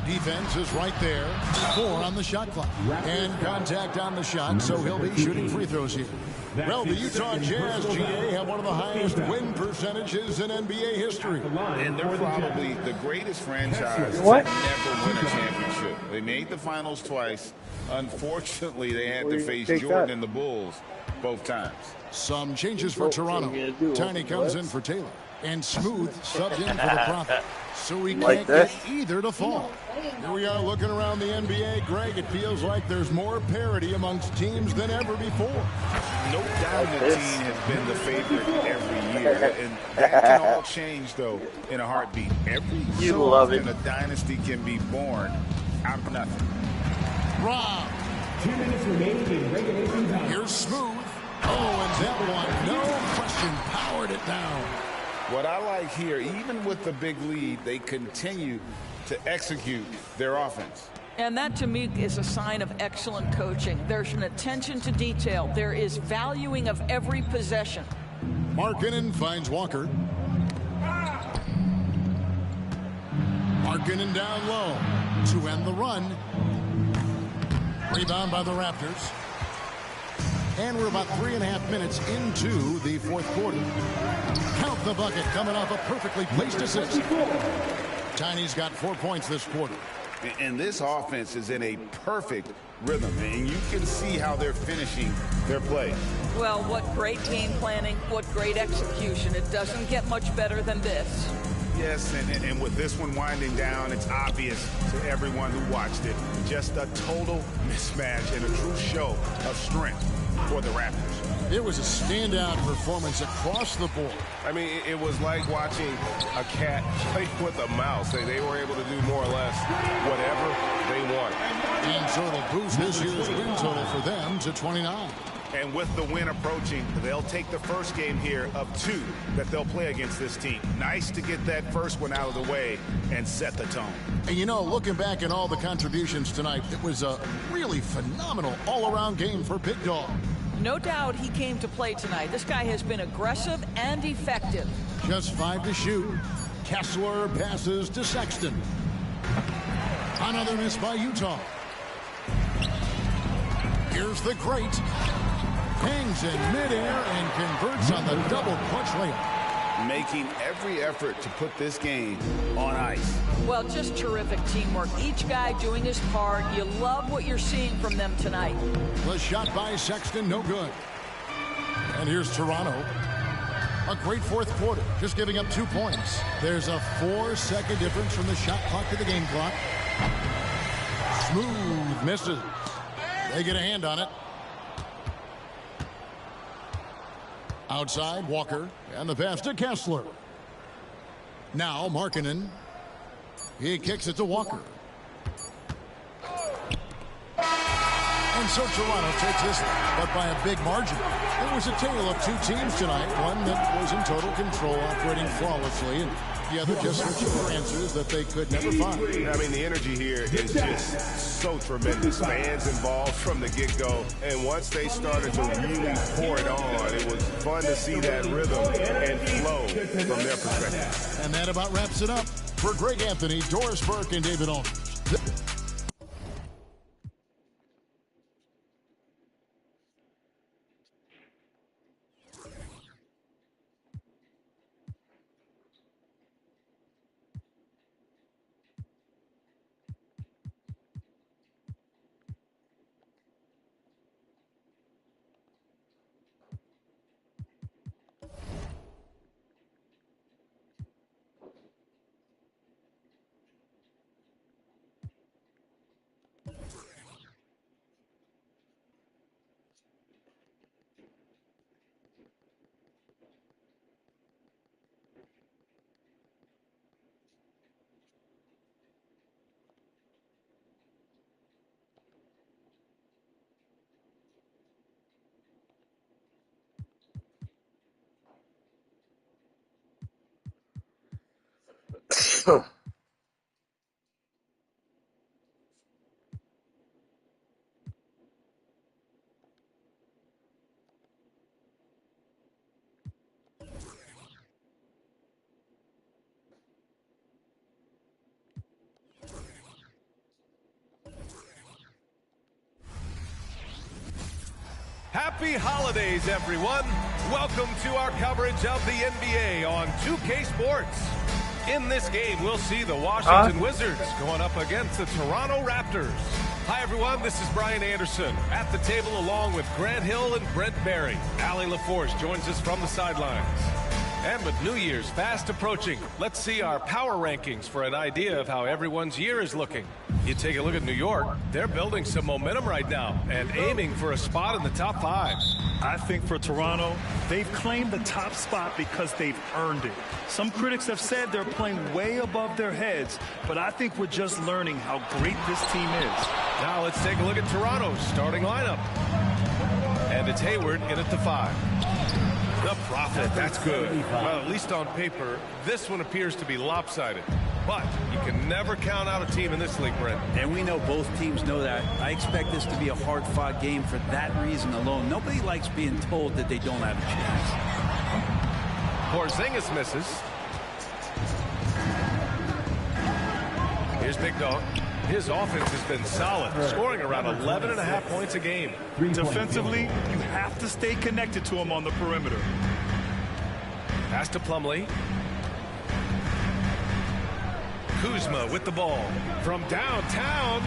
Defense is right there. 4 on the shot clock. And contact on the shot, so he'll be shooting free throws here. Well, the Utah Jazz, GA, have one of the highest win percentages in NBA history. And they're probably the greatest franchise to never win a championship. They made the finals twice. Unfortunately, they had to face Jordan and the Bulls both times. Some changes for Toronto. Tiny comes in for Taylor. And Smooth subbed in for the Prophet. So we can't get either to fall. Here we are looking around the NBA. Greg, it feels like there's more parity amongst teams than ever before. No dominant team has been the favorite every year. And that can all change, though, in a heartbeat. Every so often a dynasty can be born out of nothing. Rob. 2 minutes remaining in regulation time. Here's Smooth. Oh, and that one, no question, powered it down. What I like here, even with the big lead, they continue to execute their offense. And that, to me, is a sign of excellent coaching. There's an attention to detail. There is valuing of every possession. Markkanen finds Walker. Markkanen down low to end the run. Rebound by the Raptors. And we're about 3.5 minutes into the fourth quarter. Count the bucket coming off a perfectly placed assist. Tiny's got 4 points this quarter. And this offense is in a perfect rhythm. And you can see how they're finishing their play. Well, what great game planning, what great execution. It doesn't get much better than this. Yes, and with this one winding down, it's obvious to everyone who watched it. Just a total mismatch and a true show of strength for the Raptors. It was a standout performance across the board. I mean, it was like watching a cat play with a mouse. They were able to do more or less whatever they wanted. And so it'll boost this year's win total for them to 29. And with the win approaching, they'll take the first game here of 2 that they'll play against this team. Nice to get that first one out of the way and set the tone. And you know, looking back at all the contributions tonight, it was a really phenomenal all-around game for Big Dog. No doubt he came to play tonight. This guy has been aggressive and effective. Just 5 to shoot. Kessler passes to Sexton. Another miss by Utah. Here's the great. Hangs in midair and converts on the double clutch layup. Making every effort to put this game on ice. Well, just terrific teamwork. Each guy doing his part. You love what you're seeing from them tonight. The shot by Sexton, no good. And here's Toronto. A great fourth quarter, just giving up 2 points. There's a 4-second difference from the shot clock to the game clock. Smooth misses. They get a hand on it. Outside, Walker, and the pass to Kessler. Now, Markkanen. He kicks it to Walker. And so Toronto takes this, but by a big margin. It was a tale of 2 teams tonight, one that was in total control, operating flawlessly, and the other just searching for answers that they could never find. I mean, the energy here is just so tremendous. Fans involved from the get-go, and once they started to really pour it on, it was fun to see that rhythm and flow from their perspective. And that about wraps it up. For Greg Anthony, Doris Burke, and David Aldridge. Happy holidays, everyone. Welcome to our coverage of the NBA on 2K Sports. In this game, we'll see the Washington Wizards going up against the Toronto Raptors. Hi, everyone. This is Brian Anderson at the table along with Grant Hill and Brent Barry. Allie LaForce joins us from the sidelines. And with New Year's fast approaching, let's see our power rankings for an idea of how everyone's year is looking. You take a look at New York, they're building some momentum right now and aiming for a spot in the top 5. I think for Toronto, they've claimed the top spot because they've earned it. Some critics have said they're playing way above their heads, but I think we're just learning how great this team is. Now let's take a look at Toronto's starting lineup. And it's Hayward in at the 5. The Prophet, that's good. Well, at least on paper, this one appears to be lopsided. But you can never count out a team in this league, Brent. And we know both teams know that. I expect this to be a hard-fought game for that reason alone. Nobody likes being told that they don't have a chance. Porzingis misses. Here's Big Dog. His offense has been solid, scoring around 11.5 points a game. Defensively, you have to stay connected to him on the perimeter. Pass to Plumlee. Kuzma with the ball. From downtown,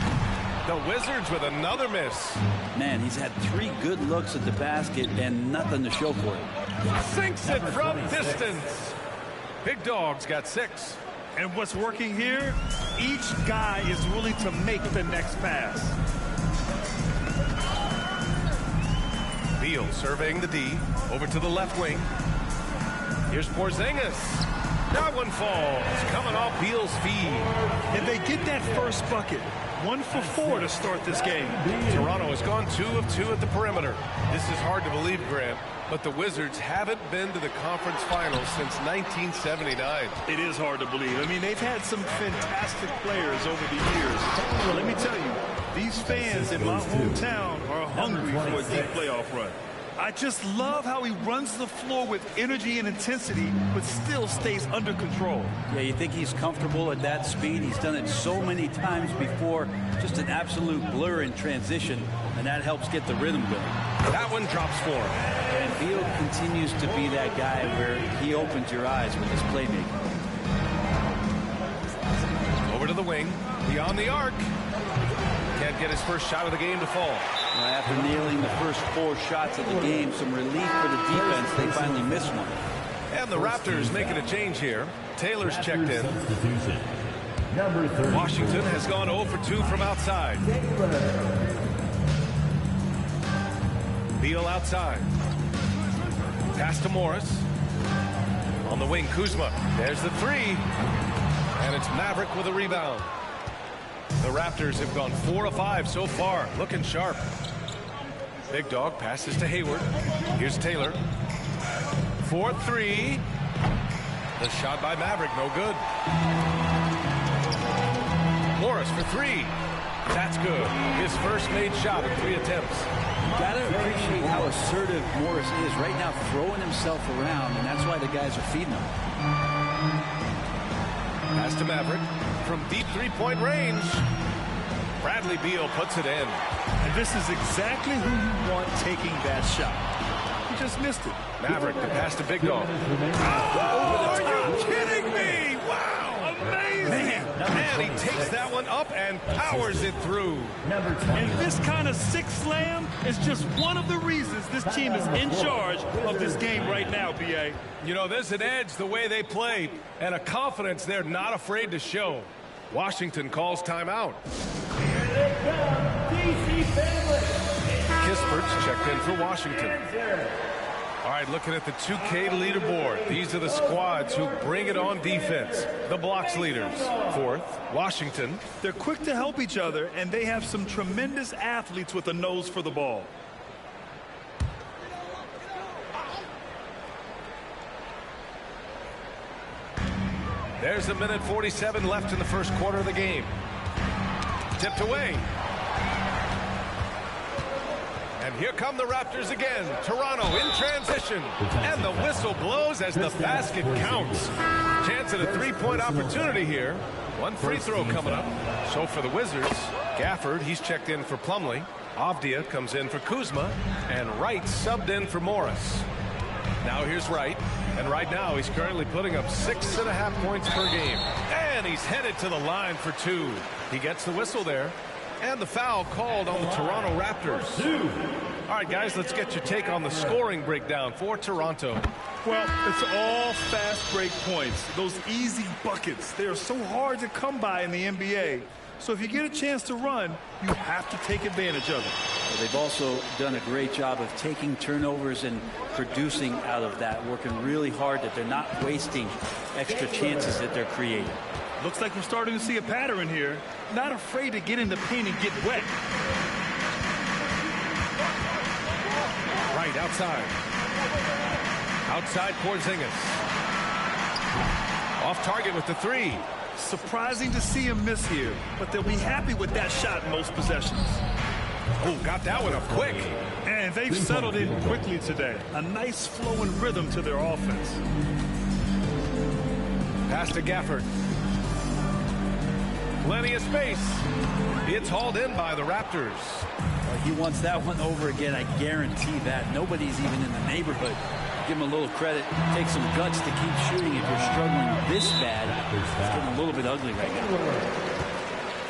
the Wizards with another miss. Man, he's had 3 good looks at the basket and nothing to show for it. Sinks it from distance. Big Dog's got 6. And what's working here, each guy is willing to make the next pass. Beal surveying the D. Over to the left wing. Here's Porzingis. That one falls. Coming off Beal's feed. And they get that first bucket. 1 for 4 to start this game. Toronto has gone 2 of 2 at the perimeter. This is hard to believe, Grant, but the Wizards haven't been to the conference finals since 1979. It is hard to believe. I mean, they've had some fantastic players over the years. But let me tell you, these fans in my hometown are hungry for a deep playoff run. I just love how he runs the floor with energy and intensity, but still stays under control. Yeah, you think he's comfortable at that speed? He's done it so many times before. Just an absolute blur in transition, and that helps get the rhythm going. That one drops for him. And Beal continues to be that guy where he opens your eyes with his playmaking. Over to the wing, beyond the arc. Can't get his first shot of the game to fall. After nailing the first 4 shots of the game, some relief for the defense. They finally missed one. And the Raptors making a change here. Taylor's checked in. Washington has gone 0 for 2 from outside. Beal outside. Pass to Morris. On the wing, Kuzma. There's the 3. And it's Maverick with a rebound. The Raptors have gone 4 of 5 so far, looking sharp. Big Dog passes to Hayward. Here's Taylor. 4-3. The shot by Maverick, no good. Morris for 3. That's good. His first made shot in 3 attempts. You gotta appreciate how assertive Morris is right now, throwing himself around, and that's why the guys are feeding him. Pass to Maverick from deep 3-point range. Bradley Beal puts it in. And this is exactly who you want taking that shot. He just missed it. Maverick to pass to Big Dog. Oh, are you kidding me? Wow, amazing. Man, he takes that one up and powers it through. And this kind of 6 slam is just one of the reasons this team is in charge of this game right now, B.A. You know, there's an edge the way they play and a confidence they're not afraid to show. Washington calls timeout. Kispert's checked in for Washington. All right, looking at the 2K leaderboard. These are the squads who bring it on defense. The blocks leaders. 4th, Washington. They're quick to help each other, and they have some tremendous athletes with a nose for the ball. There's a minute 47 left in the first quarter of the game. Tipped away. And here come the Raptors again. Toronto in transition. And the whistle blows as the basket counts. Chance at a 3-point opportunity here. 1 free throw coming up. So for the Wizards, Gafford, he's checked in for Plumlee. Avdia comes in for Kuzma. And Wright subbed in for Morris. Now here's Wright. And right now he's currently putting up 6.5 points per game. And he's headed to the line for 2. He gets the whistle there. And the foul called on the Toronto Raptors. All right, guys, let's get your take on the scoring breakdown for Toronto. Well, it's all fast break points. Those easy buckets. They are so hard to come by in the NBA. So if you get a chance to run, you have to take advantage of it. Well, they've also done a great job of taking turnovers and producing out of that, working really hard that they're not wasting extra chances that they're creating. Looks like we're starting to see a pattern here. Not afraid to get in the paint and get wet. Right outside. Outside Porzingis. Off target with the 3. Surprising to see him miss here, but they'll be happy with that shot in most possessions. Oh, got that one up quick. And they've settled in quickly today. A nice flowing rhythm to their offense. Pass to Gafford. Plenty of space. It's hauled in by the Raptors. He wants that one over again. I guarantee that. Nobody's even in the neighborhood. Give him a little credit. Take some guts to keep shooting if you're struggling this bad. It's getting a little bit ugly right now.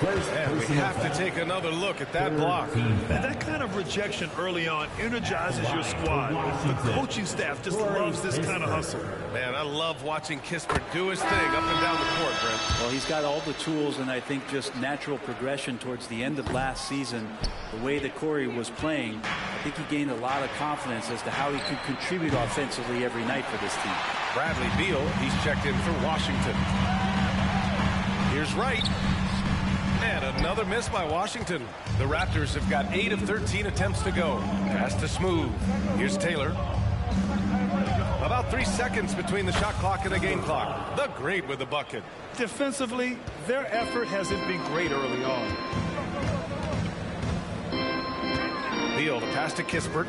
And we have to take another look at that block. And that kind of rejection early on energizes your squad. The coaching staff just loves this kind of hustle. Man, I love watching Kispert do his thing up and down the court, Brent. Well, he's got all the tools, and I think just natural progression towards the end of last season, the way that Corey was playing, I think he gained a lot of confidence as to how he could contribute offensively every night for this team. Bradley Beal, he's checked in for Washington. Here's Wright. And another miss by Washington. The Raptors have got 8 of 13 attempts to go. Pass to Smooth. Here's Taylor. About 3 seconds between the shot clock and the game clock. The great with the bucket. Defensively, their effort hasn't been great early on. Beal, the pass to Kispert.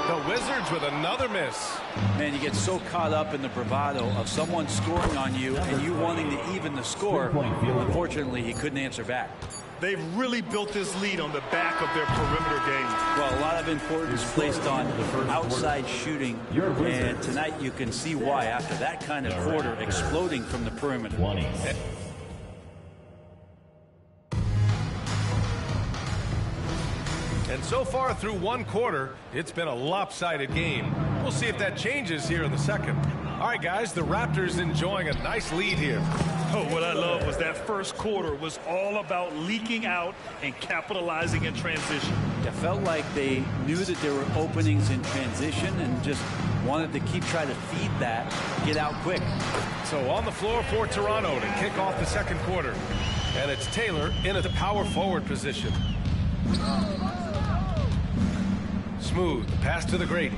The Wizards with another miss. Man, you get so caught up in the bravado of someone scoring on you and you wanting to even the score. Unfortunately, he couldn't answer back. They've really built this lead on the back of their perimeter game. Well, a lot of importance placed on outside shooting, and tonight you can see why after that kind of quarter exploding from the perimeter. And so far through one quarter, it's been a lopsided game. We'll see if that changes here in the second. All right, guys, the Raptors enjoying a nice lead here. Oh, what I love was that first quarter was all about leaking out and capitalizing in transition. It felt like they knew that there were openings in transition and just wanted to keep trying to feed that, get out quick. So on the floor for Toronto to kick off the second quarter. And it's Taylor in at the power forward position. Smooth, pass to the Great.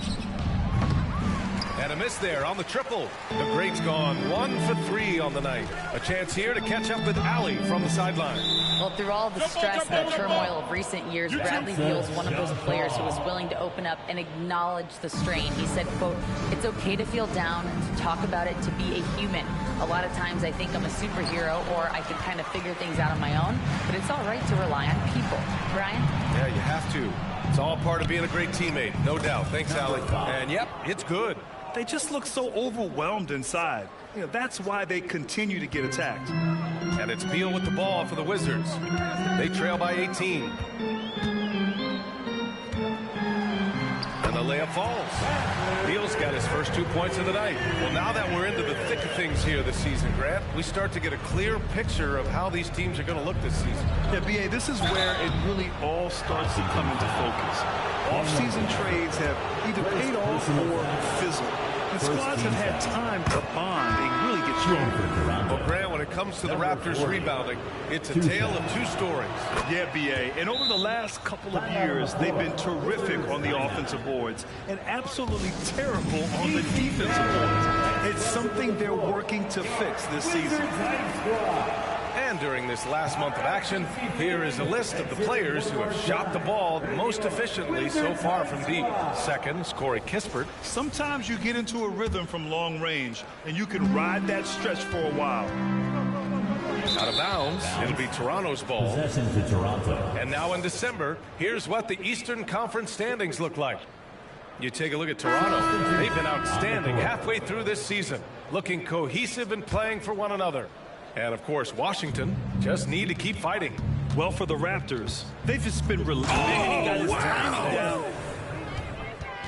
And a miss there on the triple. The Great's gone 1 for 3 on the night. A chance here to catch up with Allie from the sideline. Well, through all the stress and the turmoil of recent years, Bradley Beal's one of those players who was willing to open up and acknowledge the strain. He said, quote, "It's okay to feel down, to talk about it, to be a human. A lot of times I think I'm a superhero or I can kind of figure things out on my own, but it's all right to rely on people." Brian? Yeah, you have to. It's all part of being a great teammate, no doubt. Thanks, Allie. And yep, it's good. They just look so overwhelmed inside. You know, that's why they continue to get attacked. And it's Beal with the ball for the Wizards. They trail by 18. And the layup falls. Beal's got his first 2 points of the night. Well, now that we're into the thick of things here this season, Grant, we start to get a clear picture of how these teams are going to look this season. Yeah, B.A., this is where it really all starts to come into focus. Off-season trades have either paid off or fizzled. And squads have had time to bond and really get stronger. Well, Grant, when it comes to the Raptors rebounding, it's a tale of two stories. Yeah, B.A., and over the last couple of years, they've been terrific on the offensive boards and absolutely terrible on the defensive boards. It's something they're working to fix this season. And during this last month of action, here is a list of the players who have shot the ball most efficiently so far from deep. Second is Corey Kispert. Sometimes you get into a rhythm from long range, and you can ride that stretch for a while. Out of bounds, it'll be Toronto's ball. Possession to Toronto. And now in December, here's what the Eastern Conference standings look like. You take a look at Toronto. They've been outstanding halfway through this season, looking cohesive and playing for one another. And, of course, Washington just need to keep fighting. Well, for the Raptors, they've just been relentless. He got his timing down.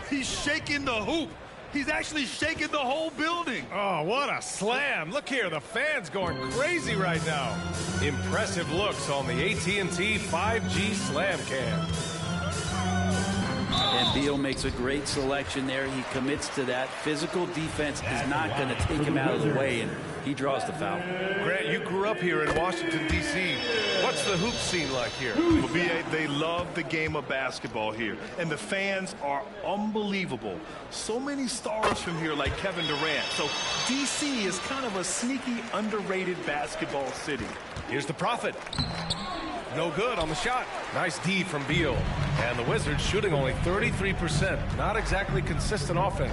He's shaking the hoop. He's actually shaking the whole building. Oh, what a slam. Look here, the fans going crazy right now. Impressive looks on the AT&T 5G Slam Cam. And Beal makes a great selection there. He commits to that. Physical defense is not going to take him out of the way, and he draws the foul. Grant, you grew up here in Washington, D.C. What's the hoop scene like here? Well, B.A., they love the game of basketball here, and the fans are unbelievable. So many stars from here like Kevin Durant. So D.C. is kind of a sneaky, underrated basketball city. Here's the Prophet. No good on the shot. Nice D from Beal. And the Wizards shooting only 33%. Not exactly consistent offense.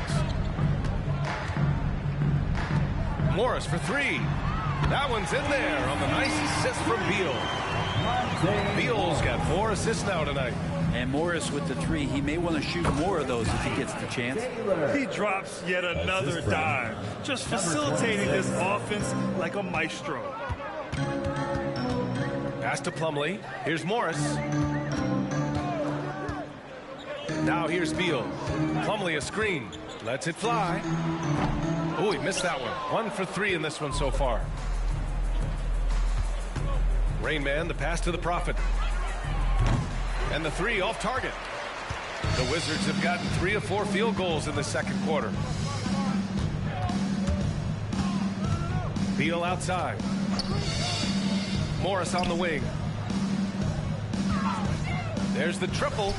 Morris for three. That one's in there on the nice assist from Beal. Beal's got 4 assists now tonight. And Morris with the 3. He may want to shoot more of those if he gets the chance. He drops yet another dime. Just facilitating this offense like a maestro. Pass to Plumlee. Here's Morris. Now here's Beal. Plumlee a screen. Lets it fly. Oh, he missed that one. 1 for 3 in this one so far. Rain Man, the pass to the Prophet. And the 3 off target. The Wizards have gotten 3 of 4 field goals in the second quarter. Beal outside. Morris on the wing. There's the triple.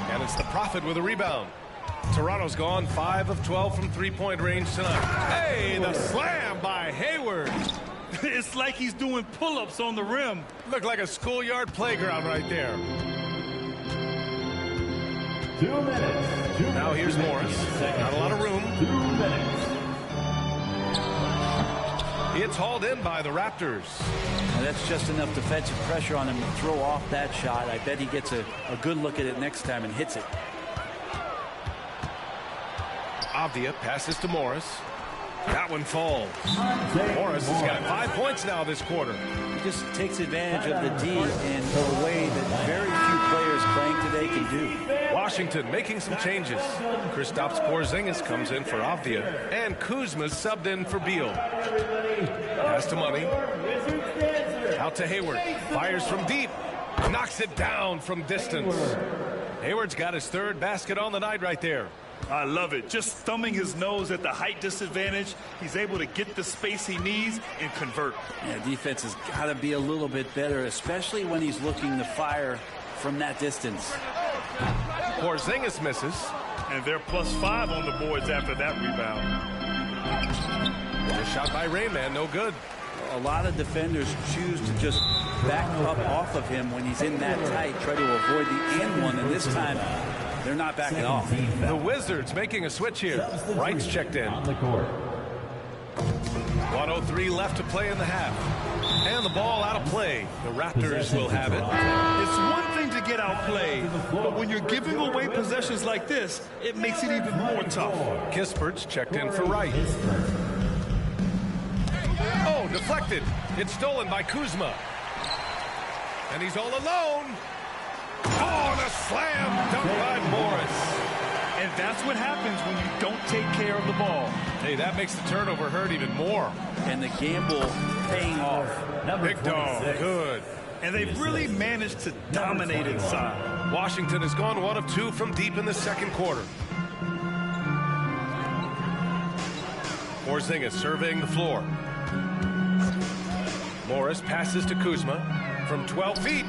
And it's the Prophet with a rebound. Toronto's gone 5 of 12 from three-point range tonight. Hey, the slam by Hayward. It's like he's doing pull-ups on the rim. Looked like a schoolyard playground right there. 2 minutes. Now here's Morris. Not a lot of room. 2 minutes. It's hauled in by the Raptors. Now that's just enough defensive pressure on him to throw off that shot. I bet he gets a good look at it next time and hits it. Avdia passes to Morris. That one falls. Morris has got 5 points now this quarter. He just takes advantage of the D in a way that very few players playing today can do. Washington making some changes. Kristaps Porzingis comes in for Avdia, and Kuzma's subbed in for Beal. Pass to Money. Out to Hayward. Fires from deep. Knocks it down from distance. Hayward's got his 3rd basket on the night right there. I love it. Just thumbing his nose at the height disadvantage. He's able to get the space he needs and convert. Yeah, defense has got to be a little bit better, especially when he's looking to fire from that distance. Porzingis misses. And they're +5 on the boards after that rebound. A shot by Rayman, no good. A lot of defenders choose to just back up off of him when he's in that tight, try to avoid the and one, and this time they're not backing off. The Wizards making a switch here. Wright's checked in. 1:03 left to play in the half. And the ball out of play. The Raptors will have it. It's one thing to get outplayed, but when you're giving away possessions like this, it makes it even more tough. Kispert's checked in for Wright. Oh, deflected. It's stolen by Kuzma. And he's all alone. Oh, and a slam dunk by Morris. And that's what happens when you don't take care of the ball. Hey, that makes the turnover hurt even more. And the gamble paying off. Big dog, good. And they've really managed to dominate inside. Washington has gone 1 of 2 from deep in the second quarter. Porzingis surveying the floor. Morris passes to Kuzma from 12 feet.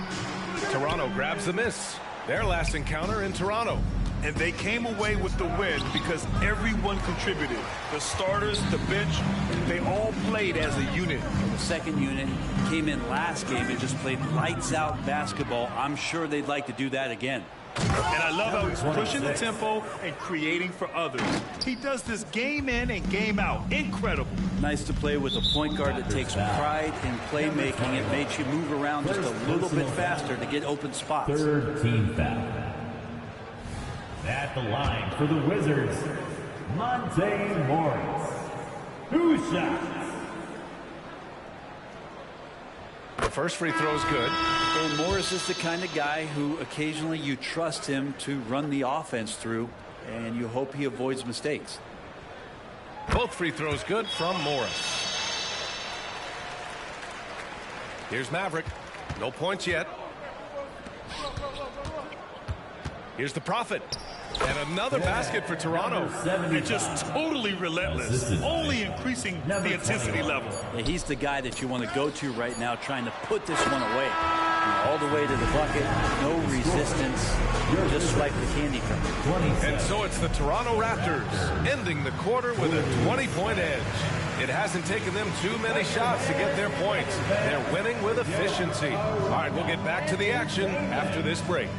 Toronto grabs the miss. Their last encounter in Toronto. And they came away with the win because everyone contributed. The starters, the bench, they all played as a unit. The second unit came in last game and just played lights out basketball. I'm sure they'd like to do that again. And I love how he's pushing the tempo and creating for others. He does this game in and game out. Incredible. Nice to play with a point guard that takes pride in playmaking. It makes you move around just a little bit faster to get open spots. 3rd team foul. At the line for the Wizards, Monte Morris. 2 shots. The first free throw is good. And Morris is the kind of guy who occasionally you trust him to run the offense through, and you hope he avoids mistakes. Both free throws good from Morris. Here's Maverick. No points yet. Here's the Prophet. And another basket for Toronto. They're just totally relentless, only increasing the intensity level. Yeah, he's the guy that you want to go to right now, trying to put this one away. All the way to the bucket, no resistance, just swipe the candy from it. And so it's the Toronto Raptors ending the quarter with a 20-point edge. It hasn't taken them too many shots to get their points. They're winning with efficiency. All right, we'll get back to the action after this break.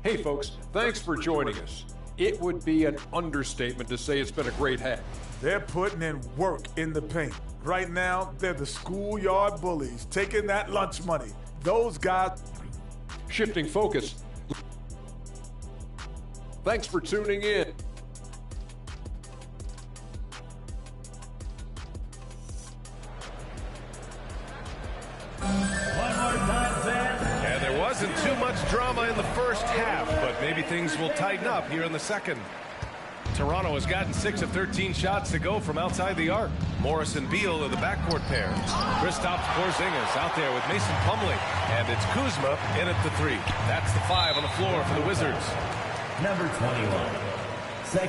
Hey folks, thanks for joining us. It would be an understatement to say it's been a great half. They're putting in work in the paint. Right now, they're the schoolyard bullies, taking that lunch money. Those guys... Shifting focus. Thanks for tuning in. wasn't too much drama in the first half, but maybe things will tighten up here in the second. Toronto has gotten 6 of 13 shots to go from outside the arc. Morris and Beal are the backcourt pair. Kristaps Porzingis out there with Mason Plumlee. And it's Kuzma in at the 3. That's the 5 on the floor for the Wizards. Number 21.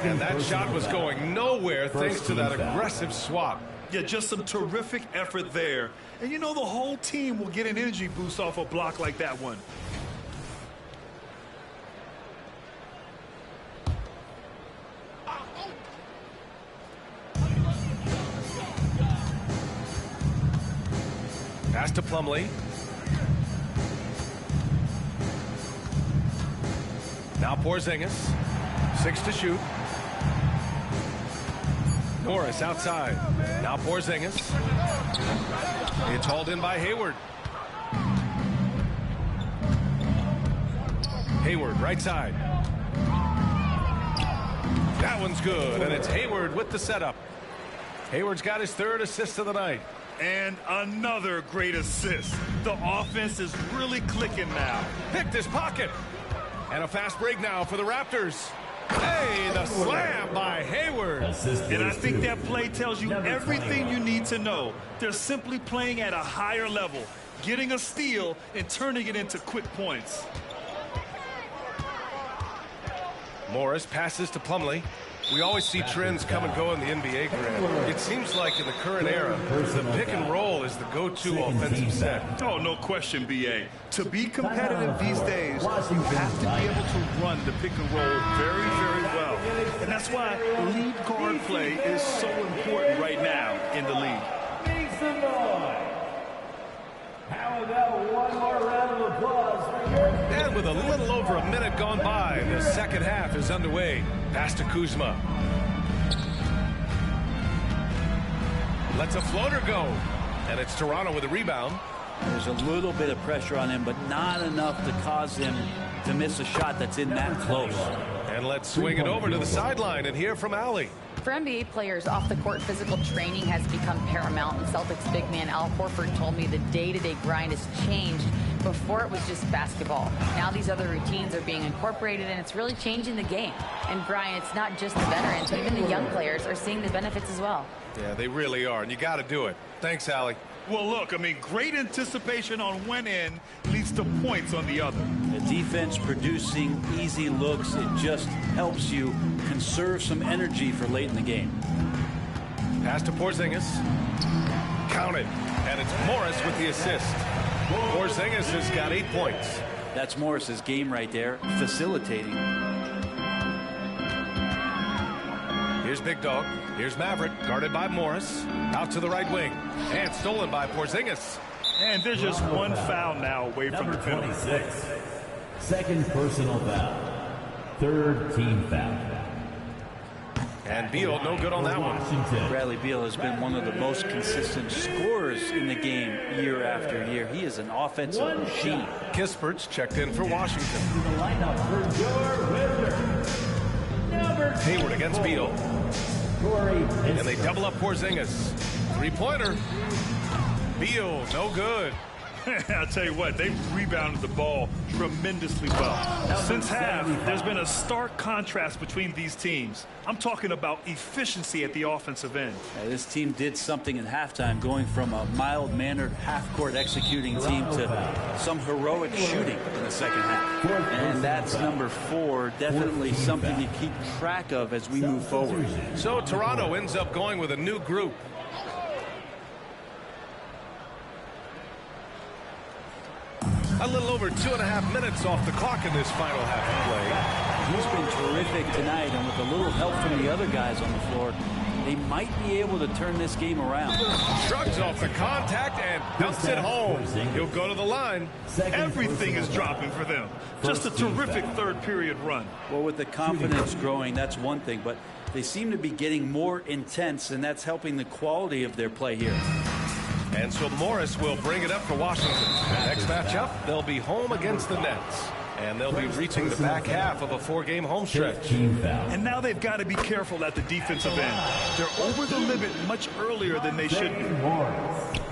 And that shot was going nowhere thanks to that aggressive swap. Yeah, just some terrific effort there. And you know the whole team will get an energy boost off a block like that one. Pass to Plumlee. Now Porzingis. 6 to shoot. Norris outside. Now Porzingis. It's hauled in by Hayward. Hayward right side. That one's good, and it's Hayward with the setup. Hayward's got his 3rd assist of the night. And another great assist. The offense is really clicking now. Picked his pocket. And a fast break now for the Raptors. Hey, the slam by Hayward. And I think that play tells you everything you need to know. They're simply playing at a higher level, getting a steal and turning it into quick points. Morris passes to Plumlee. We always see trends come and go in the NBA, Grant. It seems like in the current era, the pick and roll is the go-to offensive set. Oh, no question, B.A. To be competitive these days, you have to be able to run the pick and roll very, very well. And that's why lead guard play is so important right now in the league. How about one more round of applause for your... And with a little over a minute gone by, the second half is underway. Pass to Kuzma. Lets a floater go. And it's Toronto with a rebound. There's a little bit of pressure on him, but not enough to cause him to miss a shot that's in that close. And let's swing it over to the sideline and hear from Allie. For NBA players, off-the-court physical training has become paramount, and Celtics big man Al Horford told me the day-to-day grind has changed. Before it was just basketball. Now these other routines are being incorporated, and it's really changing the game. And Brian, it's not just the veterans, even the young players are seeing the benefits as well. Yeah, they really are, and you got to do it. Thanks, Allie. Well, look, I mean, great anticipation on one end leads to points on the other. The defense producing easy looks, it just helps you conserve some energy for late in the game. Pass to Porzingis. Count it. And it's Morris with the assist. Porzingis has got 8 points. That's Morris's game right there, facilitating. Here's Big Dog. Here's Maverick, guarded by Morris. Out to the right wing. And stolen by Porzingis. And there's just one foul now away from the penalty. 26. Second personal foul. 3rd team foul. And Beal, no good on that one. Bradley Beal has been one of the most consistent scorers in the game year after year. He is an offensive machine. Kispert's checked in for Washington. The lineup for your winner. Hayward against Beal. And they double up Porzingis. 3-pointer. Beal, no good. I'll tell you what, they've rebounded the ball tremendously well. Since half, there's been a stark contrast between these teams. I'm talking about efficiency at the offensive end. This team did something at halftime, going from a mild-mannered half-court executing team to some heroic shooting in the second half. And that's number 4, definitely something to keep track of as we move forward. So Toronto ends up going with a new group. A little over 2.5 minutes off the clock in this final half of play. He's been terrific tonight, and with a little help from the other guys on the floor, they might be able to turn this game around. Shrugs off the contact and dumps it home. He'll go to the line. Everything is dropping for them. Just a terrific third period run. Well, with the confidence growing, that's one thing, but they seem to be getting more intense, and that's helping the quality of their play here. And so Morris will bring it up for Washington. Next matchup, they'll be home against the Nets. And they'll be reaching the back half of a 4-game home stretch. And now they've got to be careful at the defensive end. They're over the limit much earlier than they should be.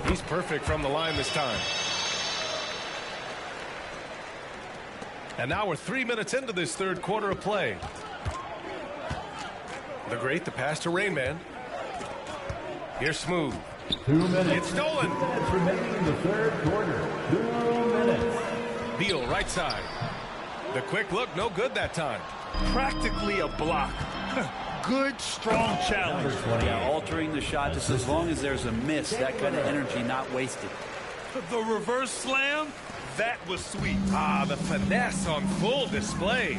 He's perfect from the line this time. And now we're 3 minutes into this third quarter of play. The great, the pass to Rain Man. Here's Smooth. 2 minutes. It's stolen. 2 minutes remaining in the third quarter. 2 minutes. Beal, right side. The quick look, no good that time. Practically a block. Good, strong challenge. Yeah, altering the shot just as long as there's a miss. That kind of energy not wasted. The reverse slam, that was sweet. Ah, the finesse on full display.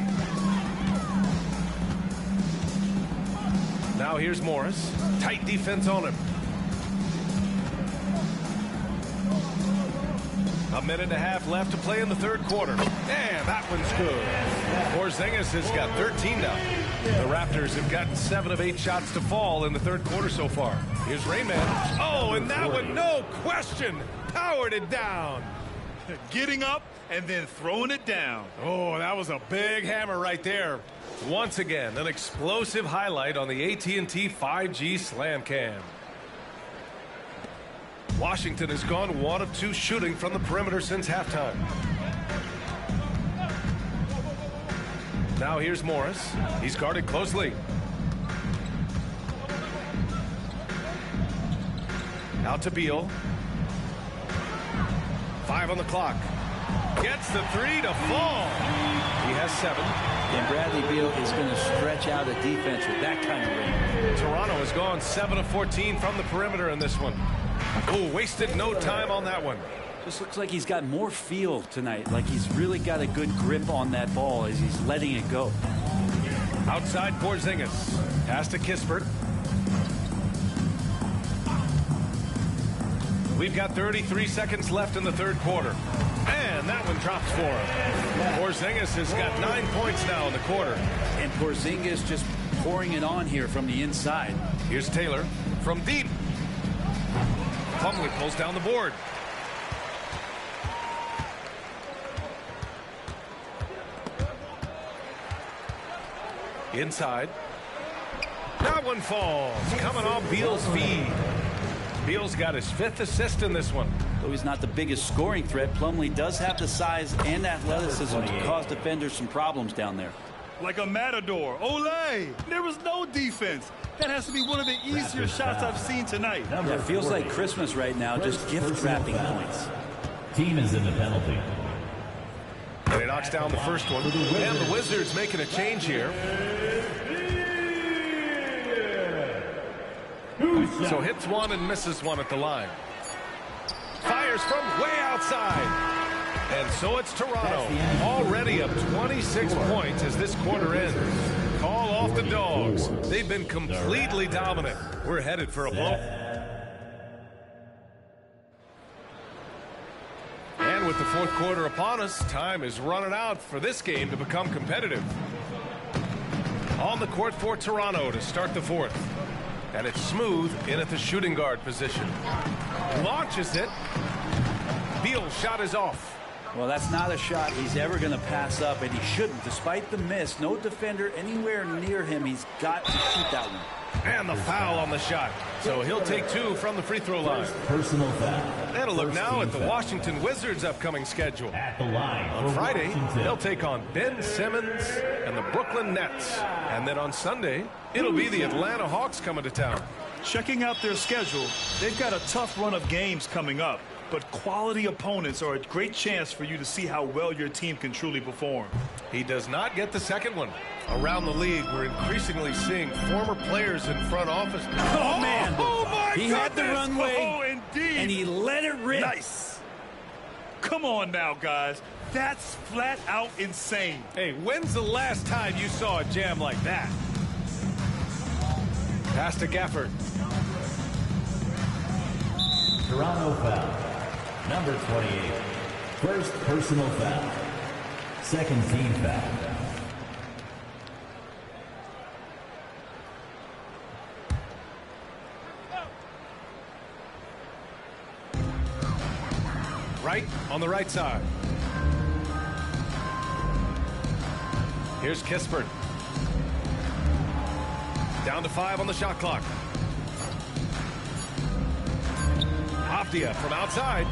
Now here's Morris. Tight defense on him. A minute and a half left to play in the third quarter. And that one's good. Porzingis has got 13 now. The Raptors have gotten 7 of 8 shots to fall in the third quarter so far. Here's Rayman. Oh, and that one, no question, powered it down. Getting up and then throwing it down. Oh, that was a big hammer right there. Once again, an explosive highlight on the AT&T 5G Slam Cam. Washington has gone 1 of 2 shooting from the perimeter since halftime. Now here's Morris. He's guarded closely. Out to Beal. 5 on the clock. Gets the 3 to fall. He has 7. And Bradley Beal is going to stretch out a defense with that kind of range. Toronto has gone 7 of 14 from the perimeter in this one. Oh, wasted no time on that one. Just looks like he's got more feel tonight. Like he's really got a good grip on that ball as he's letting it go. Outside Porzingis. Pass to Kispert. We've got 33 seconds left in the third quarter. And that one drops for him. Porzingis has got 9 points now in the quarter. And Porzingis just pouring it on here from the inside. Here's Taylor from deep. Plumlee pulls down the board. Inside. That one falls. Coming off Beal's feed. Beal's got his 5th assist in this one. Though he's not the biggest scoring threat, Plumlee does have the size and athleticism to cause defenders some problems down there. Like a matador. Olay! There was no defense. That has to be one of the easier shots I've seen tonight. It feels like Christmas right now, just gift wrapping points. Team is in the penalty. And he knocks down the first one. And the Wizards making a change here. So hits one and misses one at the line. Fires from way outside. And so it's Toronto, already up 26 points as this quarter ends. Call off the Dogs. They've been completely dominant. We're headed for a blow. And with the fourth quarter upon us, time is running out for this game to become competitive. On the court for Toronto to start the fourth. And it's Smooth in at the shooting guard position. Launches it. Beal's shot is off. Well, that's not a shot he's ever going to pass up, and he shouldn't. Despite the miss, no defender anywhere near him. He's got to shoot that one. And the foul on the shot. So he'll take 2 from the free throw line. Personal foul. And a look now at the Washington Wizards' upcoming schedule. At the line on Friday, they'll take on Ben Simmons and the Brooklyn Nets. And then on Sunday, it'll be the Atlanta Hawks coming to town. Checking out their schedule, they've got a tough run of games coming up. But quality opponents are a great chance for you to see how well your team can truly perform. He does not get the second one. Around the league, we're increasingly seeing former players in front office. Oh, man. Oh, my He goodness. had the runway. Oh, indeed. And he let it rip. Nice. Come on now, guys. That's flat out insane. Hey, when's the last time you saw a jam like that? Pass to Gafford. Toronto foul. Number 28. First personal foul. Second team foul. Right on the right side. Here's Kispert. Down to 5 on the shot clock. Avdia from outside.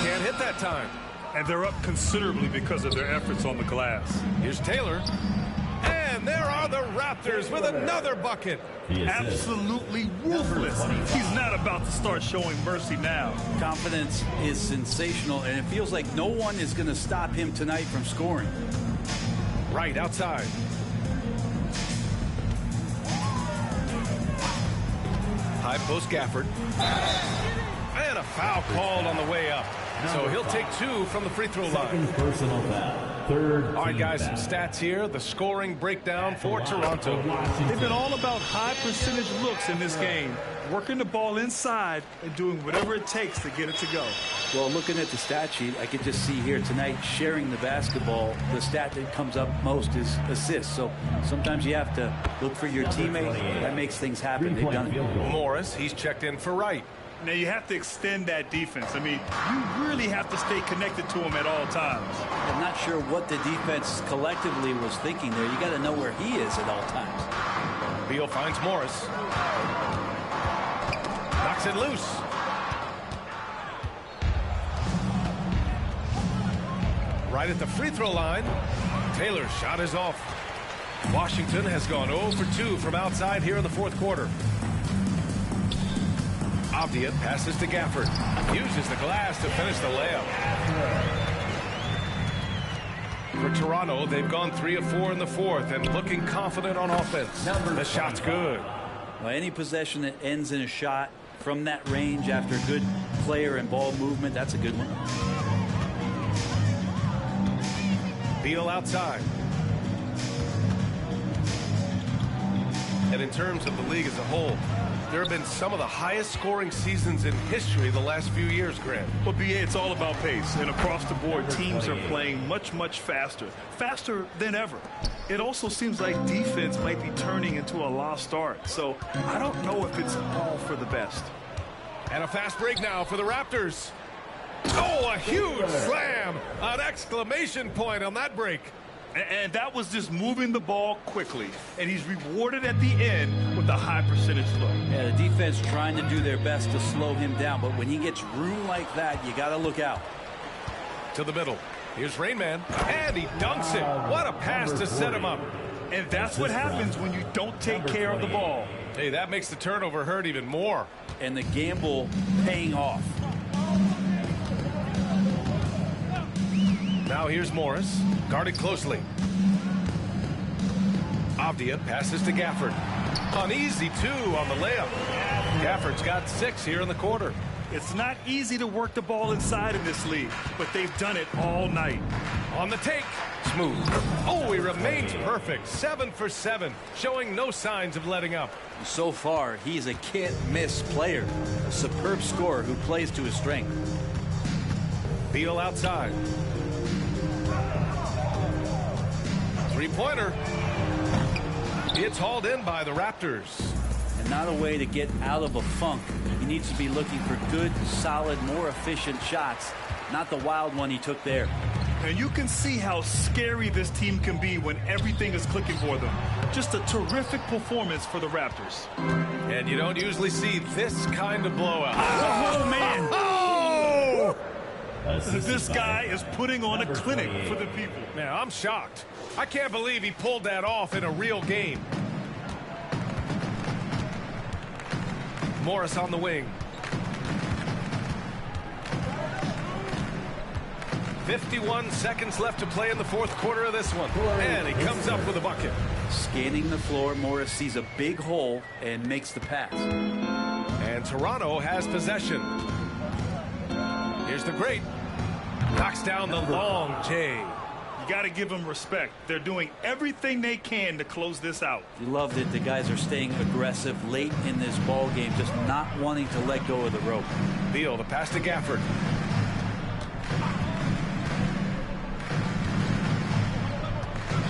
Can't hit that time. And they're up considerably because of their efforts on the glass. Here's Taylor. And there are the Raptors with another bucket. Absolutely ruthless. He's not about to start showing mercy now. Confidence is sensational, and it feels like no one is going to stop him tonight from scoring. Right outside. High post Gafford. And a foul called on the way up. So he'll take 2 from the free throw line. Personal foul. Third. All right, guys, some stats here. The scoring breakdown for Toronto. They've been all about high percentage looks in this game, working the ball inside and doing whatever it takes to get it to go. Well, looking at the stat sheet, I could just see here tonight sharing the basketball. The stat that comes up most is assists. So sometimes you have to look for your teammate. That makes things happen. They've done it. Morris, he's checked in for Wright. Now you have to extend that defense. I mean, you really have to stay connected to him at all times. I'm not sure what the defense collectively was thinking there. You got to know where he is at all times. Beal finds Morris. Knocks it loose. Right at the free throw line. Taylor's shot is off. Washington has gone 0 for 2 from outside here in the fourth quarter. Avdia passes to Gafford. Uses the glass to finish the layup. For Toronto, they've gone 3 of 4 in the fourth and looking confident on offense. The shot's good. Well, any possession that ends in a shot from that range after good player and ball movement, that's a good one. Beal outside. And in terms of the league as a whole, there have been some of the highest scoring seasons in history the last few years, Grant. Well, BA, it's all about pace. And across the board, teams are playing much, much faster. Faster than ever. It also seems like defense might be turning into a lost art. So I don't know if it's all for the best. And a fast break now for the Raptors. Oh, a huge slam. An exclamation point on that break. And that was just moving the ball quickly. And he's rewarded at the end with a high percentage look. Yeah, the defense trying to do their best to slow him down. But when he gets room like that, you got to look out. To the middle. Here's Rain Man. And he dunks it. What a pass to set him up. And that's what happens when you don't take care of the ball. Hey, that makes the turnover hurt even more. And the gamble paying off. Now here's Morris, guarded closely. Avdia passes to Gafford. An easy 2 on the layup. Gafford's got 6 here in the quarter. It's not easy to work the ball inside in this league, but they've done it all night. On the take, smooth. Oh, he remains perfect. 7 for 7, showing no signs of letting up. So far, he's a can't-miss player, a superb scorer who plays to his strength. Beal outside. Three-pointer. It's hauled in by the Raptors. And not a way to get out of a funk. He needs to be looking for good, solid, more efficient shots, not the wild one he took there. And you can see how scary this team can be when everything is clicking for them. Just a terrific performance for the Raptors. And you don't usually see this kind of blowout. Oh, man. Oh! This guy is putting on a clinic for the people. Man, I'm shocked. I can't believe he pulled that off in a real game. Morris on the wing. 51 seconds left to play in the fourth quarter of this one. And he comes up with a bucket. Scanning the floor, Morris sees a big hole and makes the pass. And Toronto has possession. Here's the great. Knocks down the long J. You got to give them respect. They're doing everything they can to close this out. You love that the guys are staying aggressive late in this ball game, just not wanting to let go of the rope. Beal, the pass to Gafford.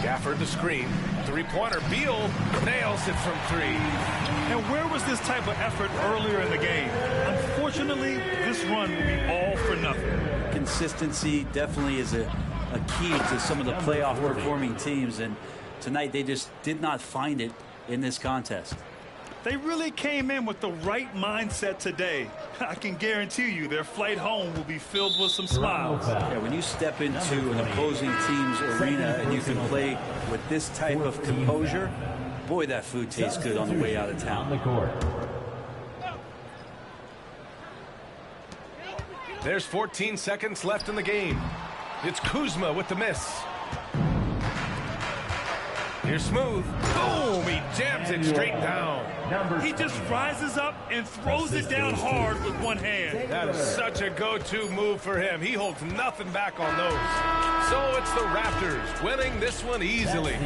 Gafford the screen. Three-pointer. Beal nails it from 3. And where was this type of effort earlier in the game? Unfortunately, this run will be all for nothing. Consistency definitely is a key to some of the playoff performing teams, and tonight they just did not find it in this contest. They really came in with the right mindset today. I can guarantee you their flight home will be filled with some smiles. Yeah, when you step into an opposing team's arena and you can play with this type of composure, boy, that food tastes good on the way out of town. There's 14 seconds left in the game. It's Kuzma with the miss. Here's Smooth. Boom! He jams it straight down. He just rises up and throws it down hard with one hand. That is such a go-to move for him. He holds nothing back on those. So it's the Raptors winning this one easily.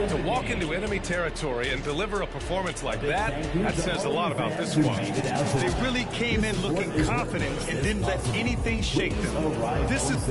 To walk into enemy territory and deliver a performance like that, that says a lot about this squad. They really came in looking confident and didn't let anything shake them. This is...